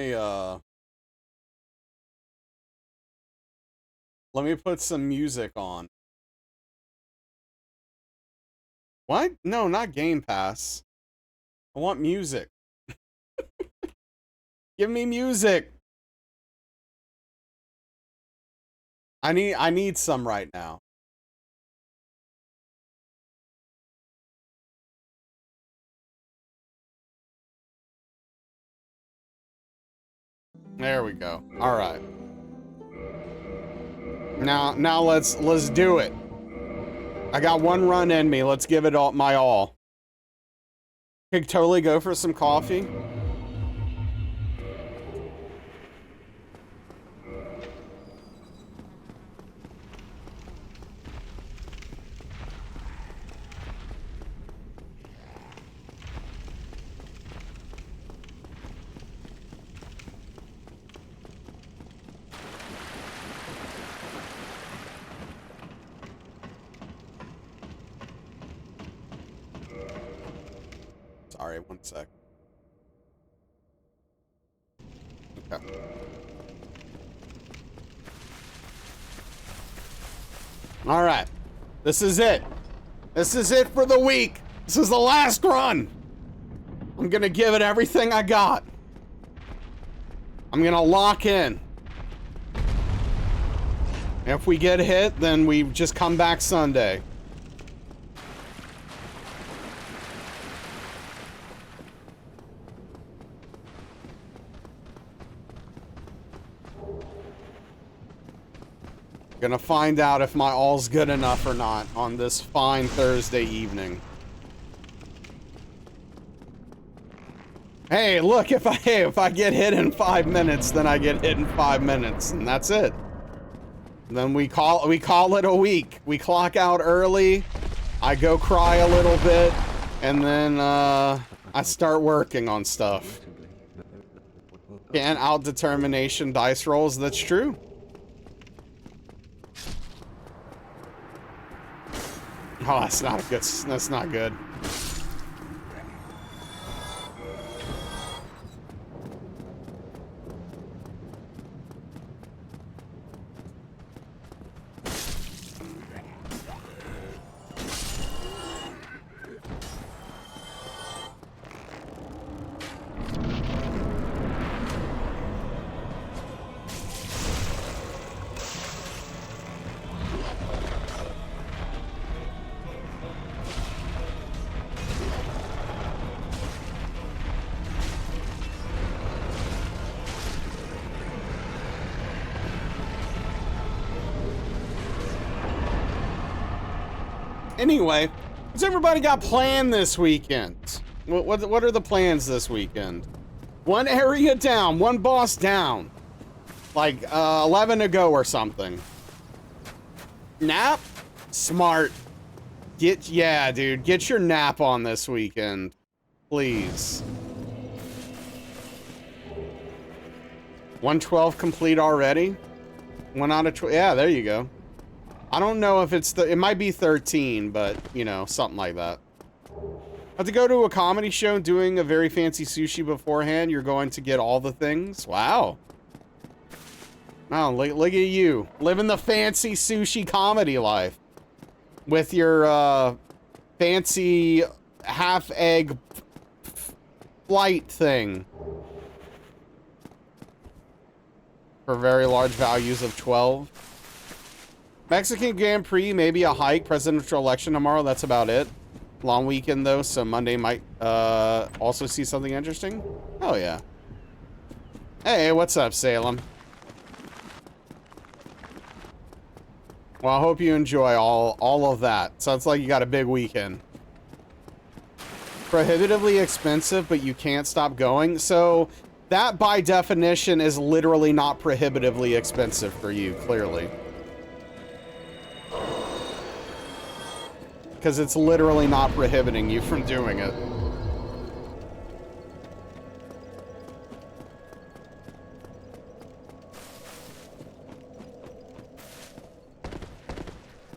me put some music on. What? No, not Game Pass. I want music. Give me music. I need some right now. There we go. All right. Now let's do it. I got one run in me. Let's give it all my all. Could totally go for some coffee. Sorry, one sec. Okay. All right. This is it. This is it for the week. This is the last run. I'm gonna give it everything I got. I'm gonna lock in. If we get hit, then we just come back Sunday. Gonna find out if my all's good enough or not on this fine Thursday evening. Hey, look, if I get hit in 5 minutes, then I get hit in 5 minutes, and that's it. Then we call it a week. We clock out early. I go cry a little bit, and then I start working on stuff. Can't out determination dice rolls. That's true. Oh, that's not good. That's not good. Anyway, what's everybody got planned this weekend? What are the plans this weekend? One area down, one boss down. Like 11 to go or something. Nap? Smart. Yeah, dude, get your nap on this weekend. Please. 112 complete already? 1 out of 12. Yeah, there you go. I don't know if it's it might be 13, but you know, something like that. Have to go to a comedy show doing a very fancy sushi beforehand. You're going to get all the things. Wow. Wow, look at you. Living the fancy sushi comedy life. With your fancy half-egg flight thing. For very large values of 12. Mexican Grand Prix, maybe a hike, presidential election tomorrow, that's about it. Long weekend though, so Monday might also see something interesting. Oh yeah. Hey, what's up, Salem? Well, I hope you enjoy all of that. Sounds like you got a big weekend. Prohibitively expensive, but you can't stop going. So that by definition is literally not prohibitively expensive for you, clearly. Because it's literally not prohibiting you from doing it.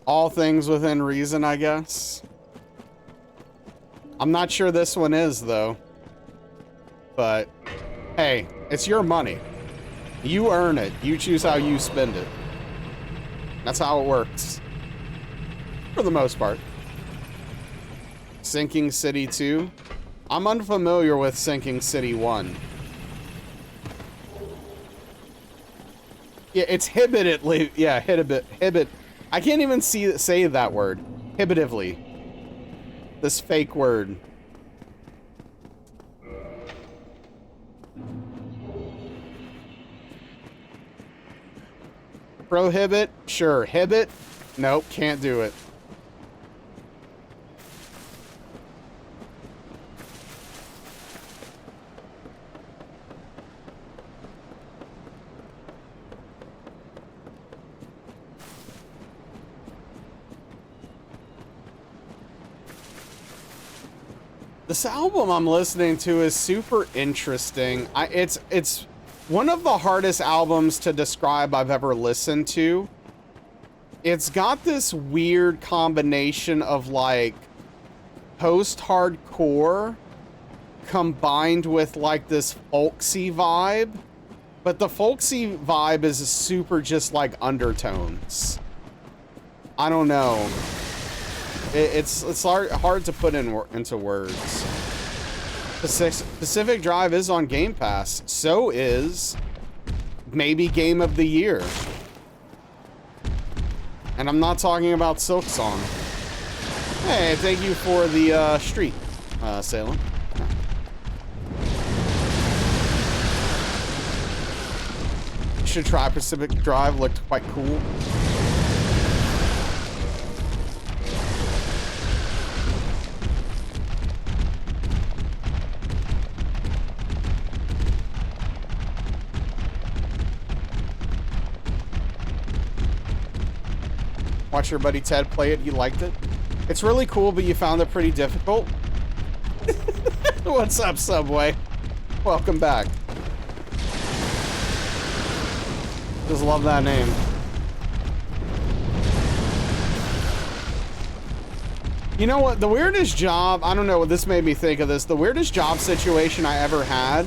All things within reason, I guess. I'm not sure this one is, though. But, Hey, it's your money. You earn it. You choose how you spend it. That's how it works. For the most part. Sinking City 2? I'm unfamiliar with Sinking City 1. Yeah, it's hibitively. Yeah, hibit. I can't even say that word. Hibitively. This fake word. Prohibit? Sure. Hibit? Nope, can't do it. This album I'm listening to is super interesting. It's one of the hardest albums to describe I've ever listened to. It's got this weird combination of like post-hardcore combined with like this folksy vibe, but the folksy vibe is super just like undertones. I don't know. It's hard to put into words. Pacific Drive is on Game Pass. So is maybe Game of the Year. And I'm not talking about Silksong. Hey, thank you for the street, Salem. You should try Pacific Drive. Looked quite cool. Watch your buddy Ted play it. You liked it. It's really cool, but you found it pretty difficult. What's up, Subway? Welcome back. Just love that name. You know what? The weirdest job, I don't know what this made me think of this. The weirdest job situation I ever had.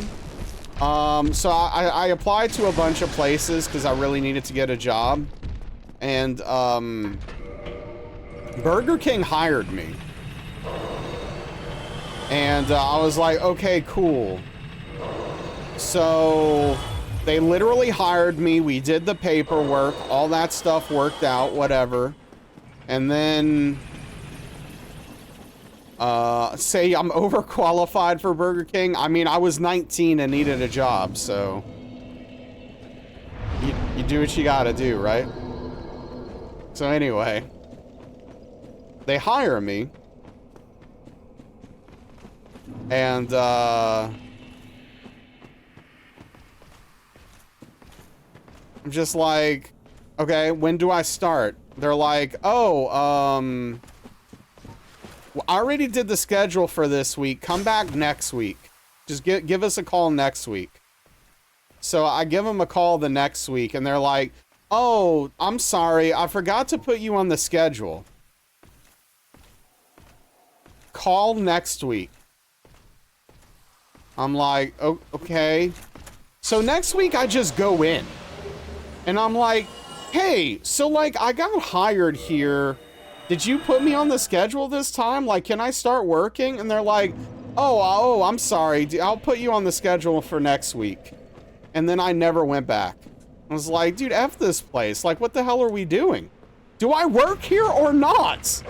So I applied to a bunch of places because I really needed to get a job. And, Burger King hired me. And I was like, okay, cool. So they literally hired me. We did the paperwork. All that stuff worked out, whatever. And then, say I'm overqualified for Burger King. I mean, I was 19 and needed a job, so you do what you gotta do, right? So anyway, they hire me, and I'm just like, okay, when do I start? They're like, oh, I already did the schedule for this week. Come back next week. Just give us a call next week. So I give them a call the next week, and they're like, oh, I'm sorry, I forgot to put you on the schedule. Call next week. I'm like, oh, okay. So next week I just go in. And I'm like, hey, so like I got hired here. Did you put me on the schedule this time? Like, can I start working? And they're like, oh, I'm sorry. I'll put you on the schedule for next week. And then I never went back. I was like, dude, F this place. Like, what the hell are we doing? Do I work here or not?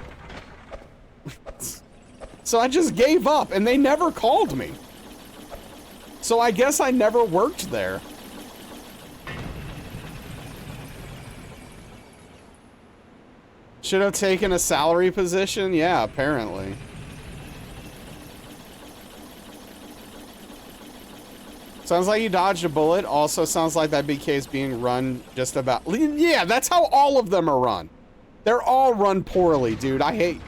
So I just gave up, and they never called me. So I guess I never worked there. Should have taken a salary position? Yeah, apparently. Sounds like you dodged a bullet. Also sounds like that BK is being run just about... Yeah, that's how all of them are run. They're all run poorly, dude. I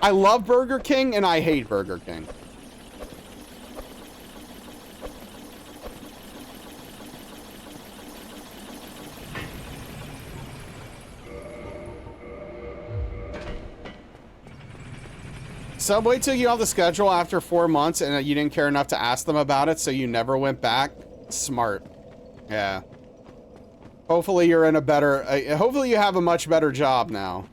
love Burger King, and I hate Burger King. Subway took you off the schedule after 4 months and you didn't care enough to ask them about it, so you never went back. Smart. Yeah. Hopefully you're in a better... hopefully you have a much better job now.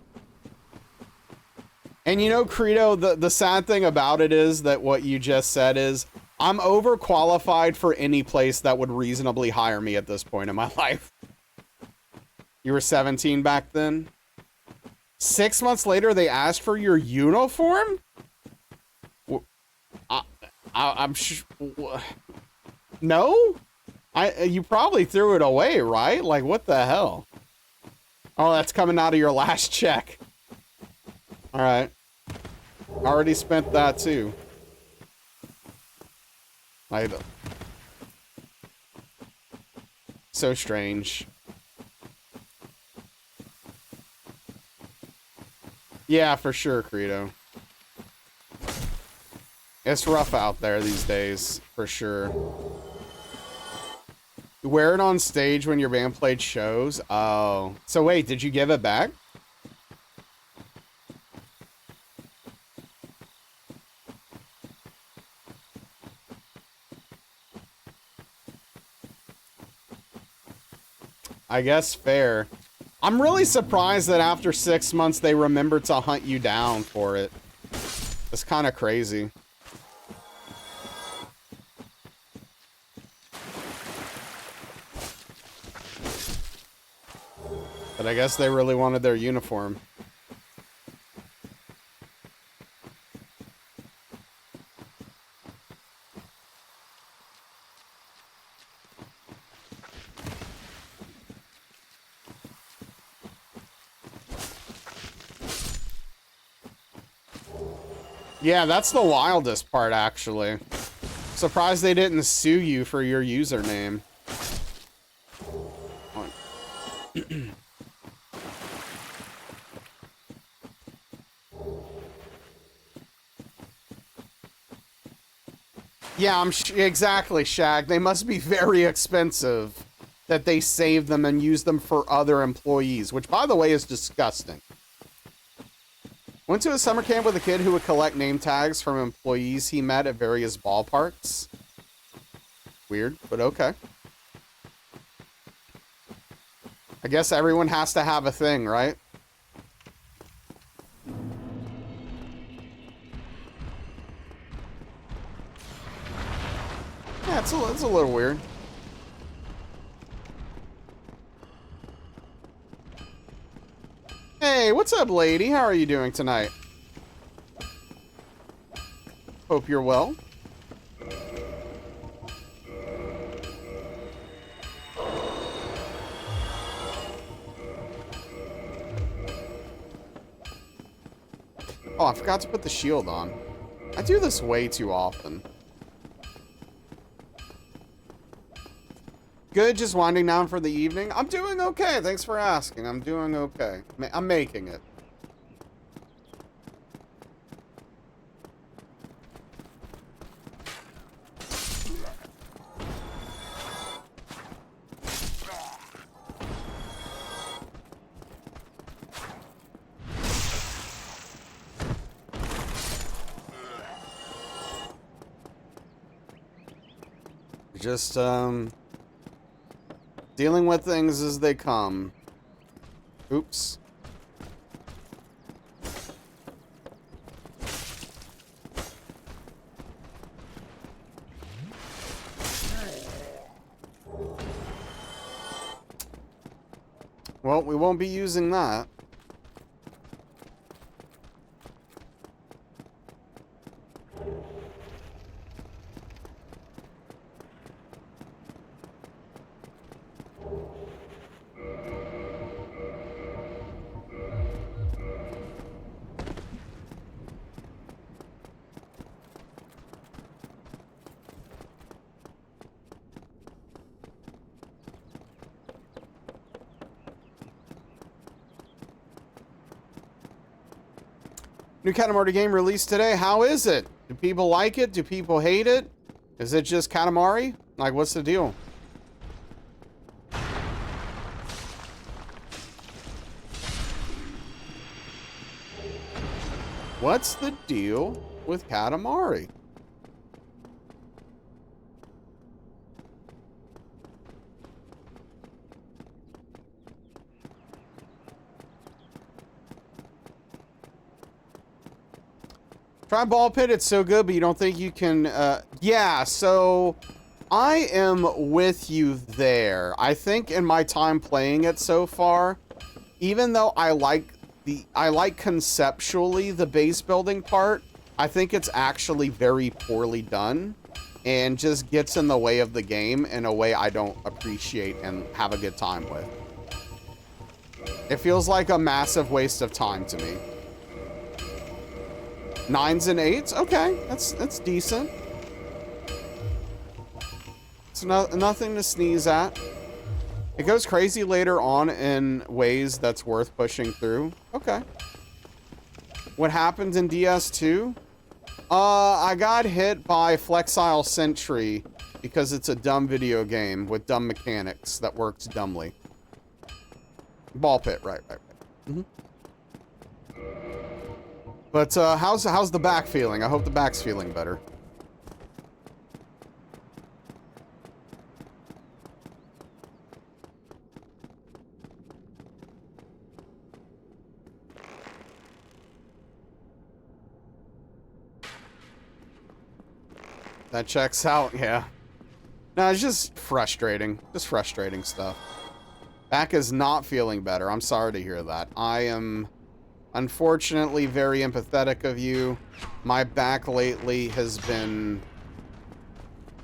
And you know, Credo, the sad thing about it is that what you just said is, I'm overqualified for any place that would reasonably hire me at this point in my life. You were 17 back then? 6 months later, they asked for your uniform? I'm no? You probably threw it away, right? Like, what the hell? Oh, that's coming out of your last check. All right. Already spent that too. So strange. Yeah, for sure, Credo. It's rough out there these days, for sure. You wear it on stage when your band played shows? Oh. So wait, did you give it back? I guess fair. I'm really surprised that after 6 months they remembered to hunt you down for it. It's kind of crazy. But I guess they really wanted their uniform. Yeah, that's the wildest part, actually. Surprised they didn't sue you for your username. Yeah, exactly, Shag. They must be very expensive that they save them and use them for other employees, which, by the way, is disgusting. Went to a summer camp with a kid who would collect name tags from employees he met at various ballparks. Weird, but okay. I guess everyone has to have a thing, right? Yeah, it's a little weird. Hey, what's up, lady? How are you doing tonight? Hope you're well. Oh, I forgot to put the shield on. I do this way too often. Good, just winding down for the evening. I'm doing okay. Thanks for asking. I'm doing okay. I'm making it. Just, dealing with things as they come. Oops. Well, we won't be using that. New Katamari game released today. How is it? Do people like it? Do people hate it? Is it just Katamari? Like, what's the deal? What's the deal with Katamari? Try Ball Pit, it's so good, but you don't think you can, yeah, so I am with you there. I think in my time playing it so far, even though I like conceptually the base building part, I think it's actually very poorly done and just gets in the way of the game in a way I don't appreciate and have a good time with. It feels like a massive waste of time to me. 9s and 8s? Okay, that's decent. It's nothing to sneeze at. It goes crazy later on in ways that's worth pushing through. Okay. What happened in DS2? I got hit by Flexile Sentry because it's a dumb video game with dumb mechanics that works dumbly. Ball Pit, right. Mm-hmm. But how's the back feeling? I hope the back's feeling better. That checks out, yeah. No, it's just frustrating. Just frustrating stuff. Back is not feeling better. I'm sorry to hear that. I am unfortunately very empathetic of you. My back lately has been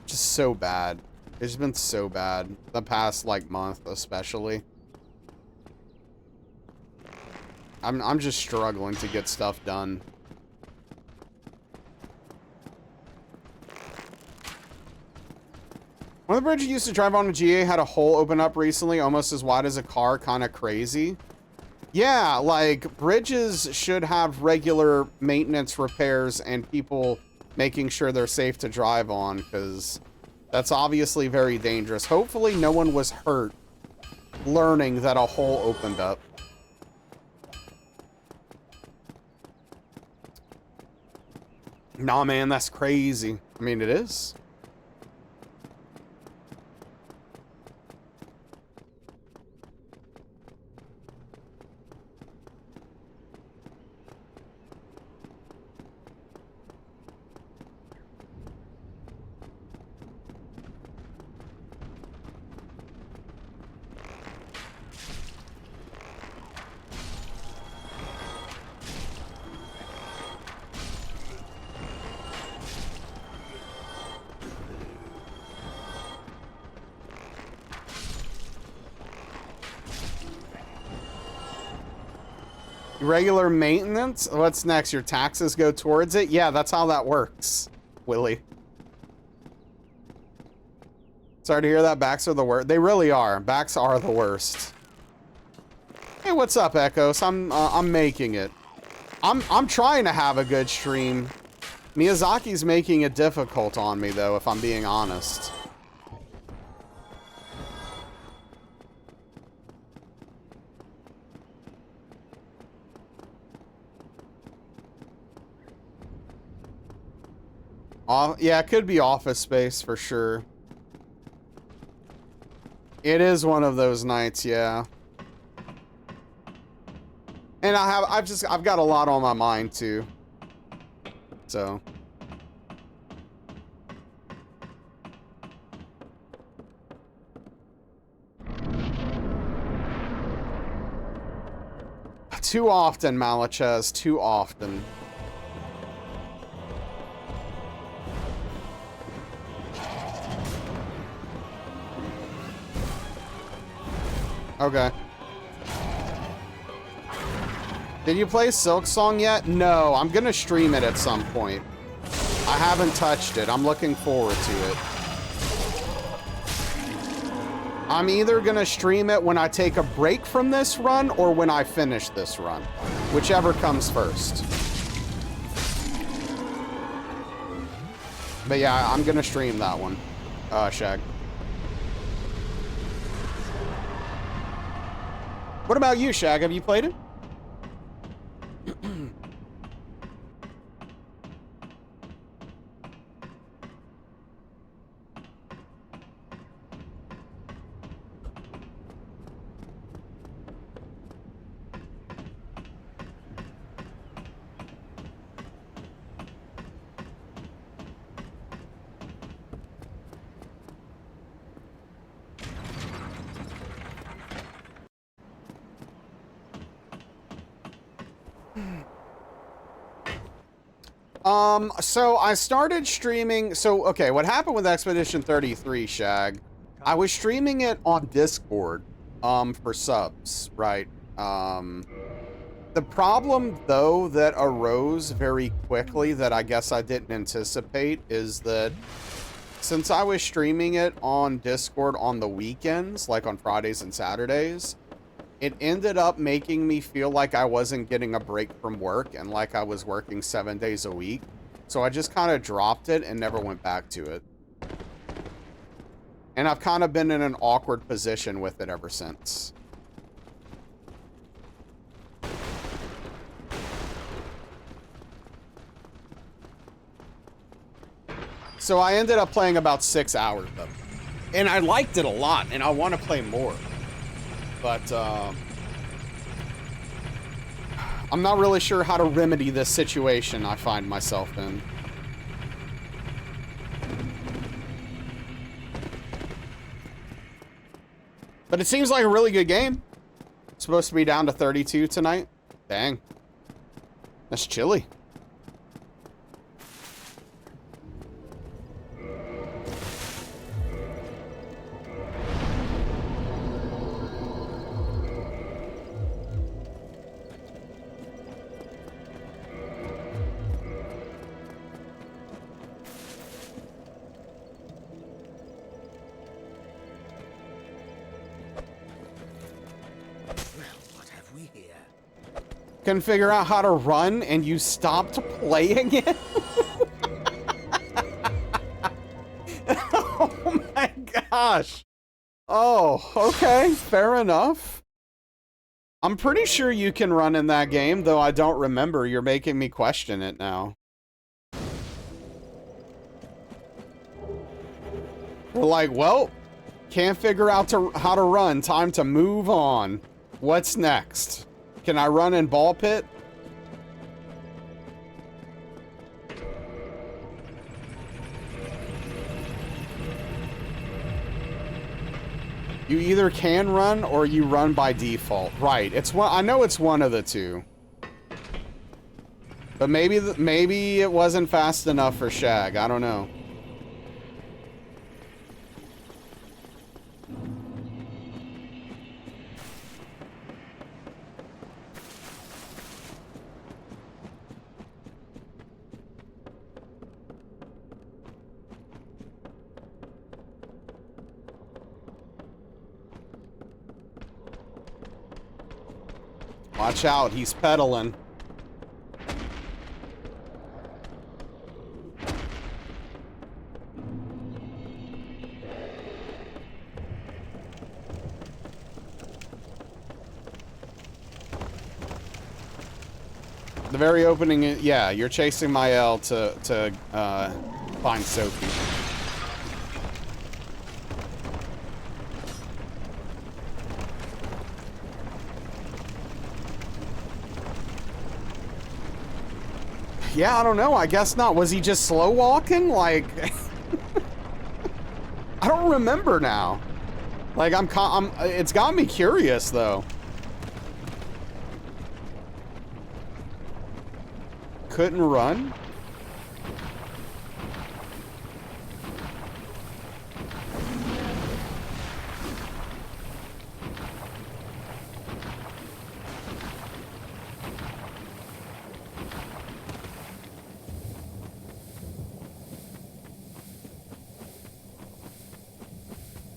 just so bad. It's been so bad. The past, like, month especially. I'm just struggling to get stuff done. One of the bridges you used to drive on in GA had a hole open up recently, almost as wide as a car, kind of crazy. Yeah, like, bridges should have regular maintenance repairs and people making sure they're safe to drive on, because that's obviously very dangerous. Hopefully no one was hurt learning that a hole opened up. Nah, man, that's crazy. I mean, it is. Regular maintenance? What's next? Your taxes go towards it? Yeah, that's how that works, Willie. Sorry to hear that. Backs are the worst. They really are. Backs are the worst. Hey, what's up, Echoes? I'm making it. I'm trying to have a good stream. Miyazaki's making it difficult on me, though, if I'm being honest. Yeah, it could be Office Space for sure. It is one of those nights, yeah. And I've got a lot on my mind too. So. Too often, Malachez, too often. Okay. Did you play Silk Song yet? No, I'm gonna stream it at some point. I haven't touched it. I'm looking forward to it. I'm either gonna stream it when I take a break from this run or when I finish this run. Whichever comes first. But yeah, I'm gonna stream that one, Shag. What about you, Shag? Have you played it? So I started streaming. So, okay, what happened with Expedition 33, Shag? I was streaming it on Discord, for subs, right? The problem, though, that arose very quickly that I guess I didn't anticipate is that since I was streaming it on Discord on the weekends, like on Fridays and Saturdays, it ended up making me feel like I wasn't getting a break from work and like I was working 7 days a week. So I just kind of dropped it and never went back to it. And I've kind of been in an awkward position with it ever since. So I ended up playing about 6 hours of it. And I liked it a lot, and I want to play more. But, I'm not really sure how to remedy this situation I find myself in. But it seems like a really good game. It's supposed to be down to 32 tonight. Dang. That's chilly. Couldn't figure out how to run and you stopped playing it? Oh my gosh. Oh, okay, fair enough. I'm pretty sure you can run in that game, though I don't remember. You're making me question it now. We're like, well, can't figure out how to run. Time to move on. What's next? Can I run in ball pit? You either can run or you run by default. Right. It's one. I know it's one of the two. But maybe it wasn't fast enough for Shag. I don't know. Watch out, he's pedaling. The very opening, yeah, you're chasing my L to find Sophie. Yeah, I don't know. I guess not. Was he just slow walking? Like, I don't remember now. Like, it's got me curious though. Couldn't run?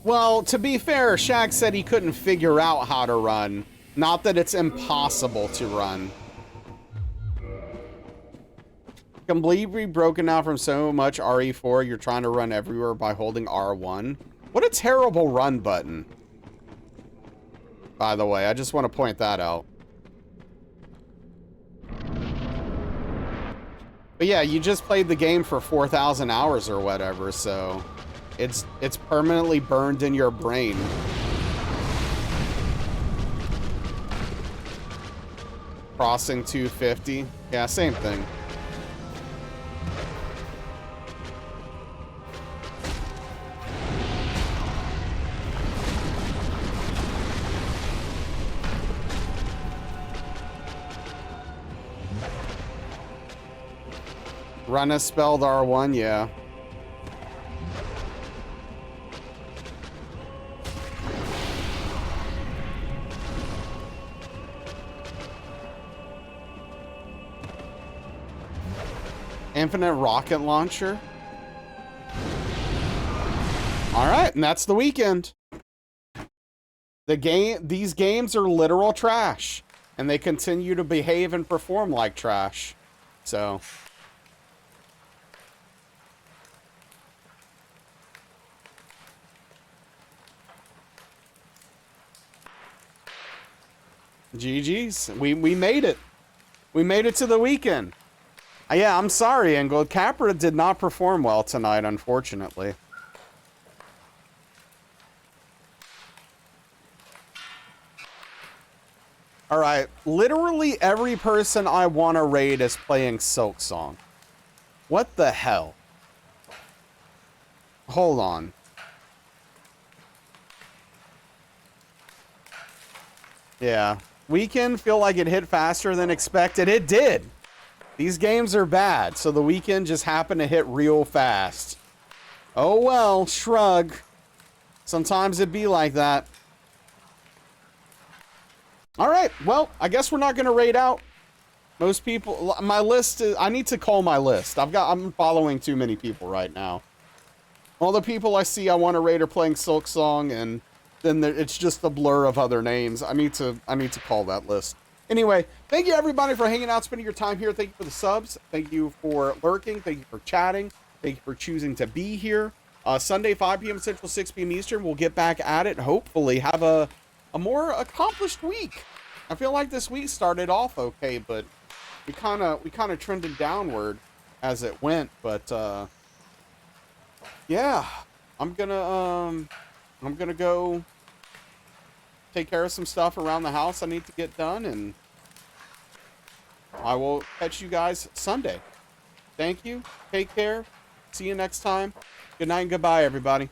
Well, to be fair, Shaq said he couldn't figure out how to run. Not that it's impossible to run. Completely broken out from so much RE4, you're trying to run everywhere by holding R1. What a terrible run button. By the way, I just want to point that out. But yeah, you just played the game for 4,000 hours or whatever, so it's permanently burned in your brain. Crossing 250. Yeah, same thing. Run is spelled R1, yeah. Infinite rocket launcher. All right, and that's the weekend. These games are literal trash, and they continue to behave and perform like trash. So, GG's. We made it. We made it to the weekend. Yeah, I'm sorry, Engel. Capra did not perform well tonight, unfortunately. Alright, literally every person I want to raid is playing Silk Song. What the hell? Hold on. Yeah. Weekend feel like it hit faster than expected. It did. These games are bad, so the weekend just happened to hit real fast. Oh well, shrug. Sometimes it be like that. Alright, well, I guess we're not going to raid out. Most people, my list is, I need to call my list. I'm following too many people right now. All the people I see I want to raid are playing Silk Song, and then it's just a blur of other names. I need to call that list. Anyway, thank you everybody for hanging out, spending your time here. Thank you for the subs. Thank you for lurking. Thank you for chatting. Thank you for choosing to be here. Sunday, 5 p.m. Central, 6 p.m. Eastern. We'll get back at it. Hopefully have a more accomplished week. I feel like this week started off okay, but we kind of trended downward as it went. But yeah, I'm gonna go take care of some stuff around the house I need to get done, and I will catch you guys Sunday. Thank you. Take care. See you next time. Good night and goodbye, everybody.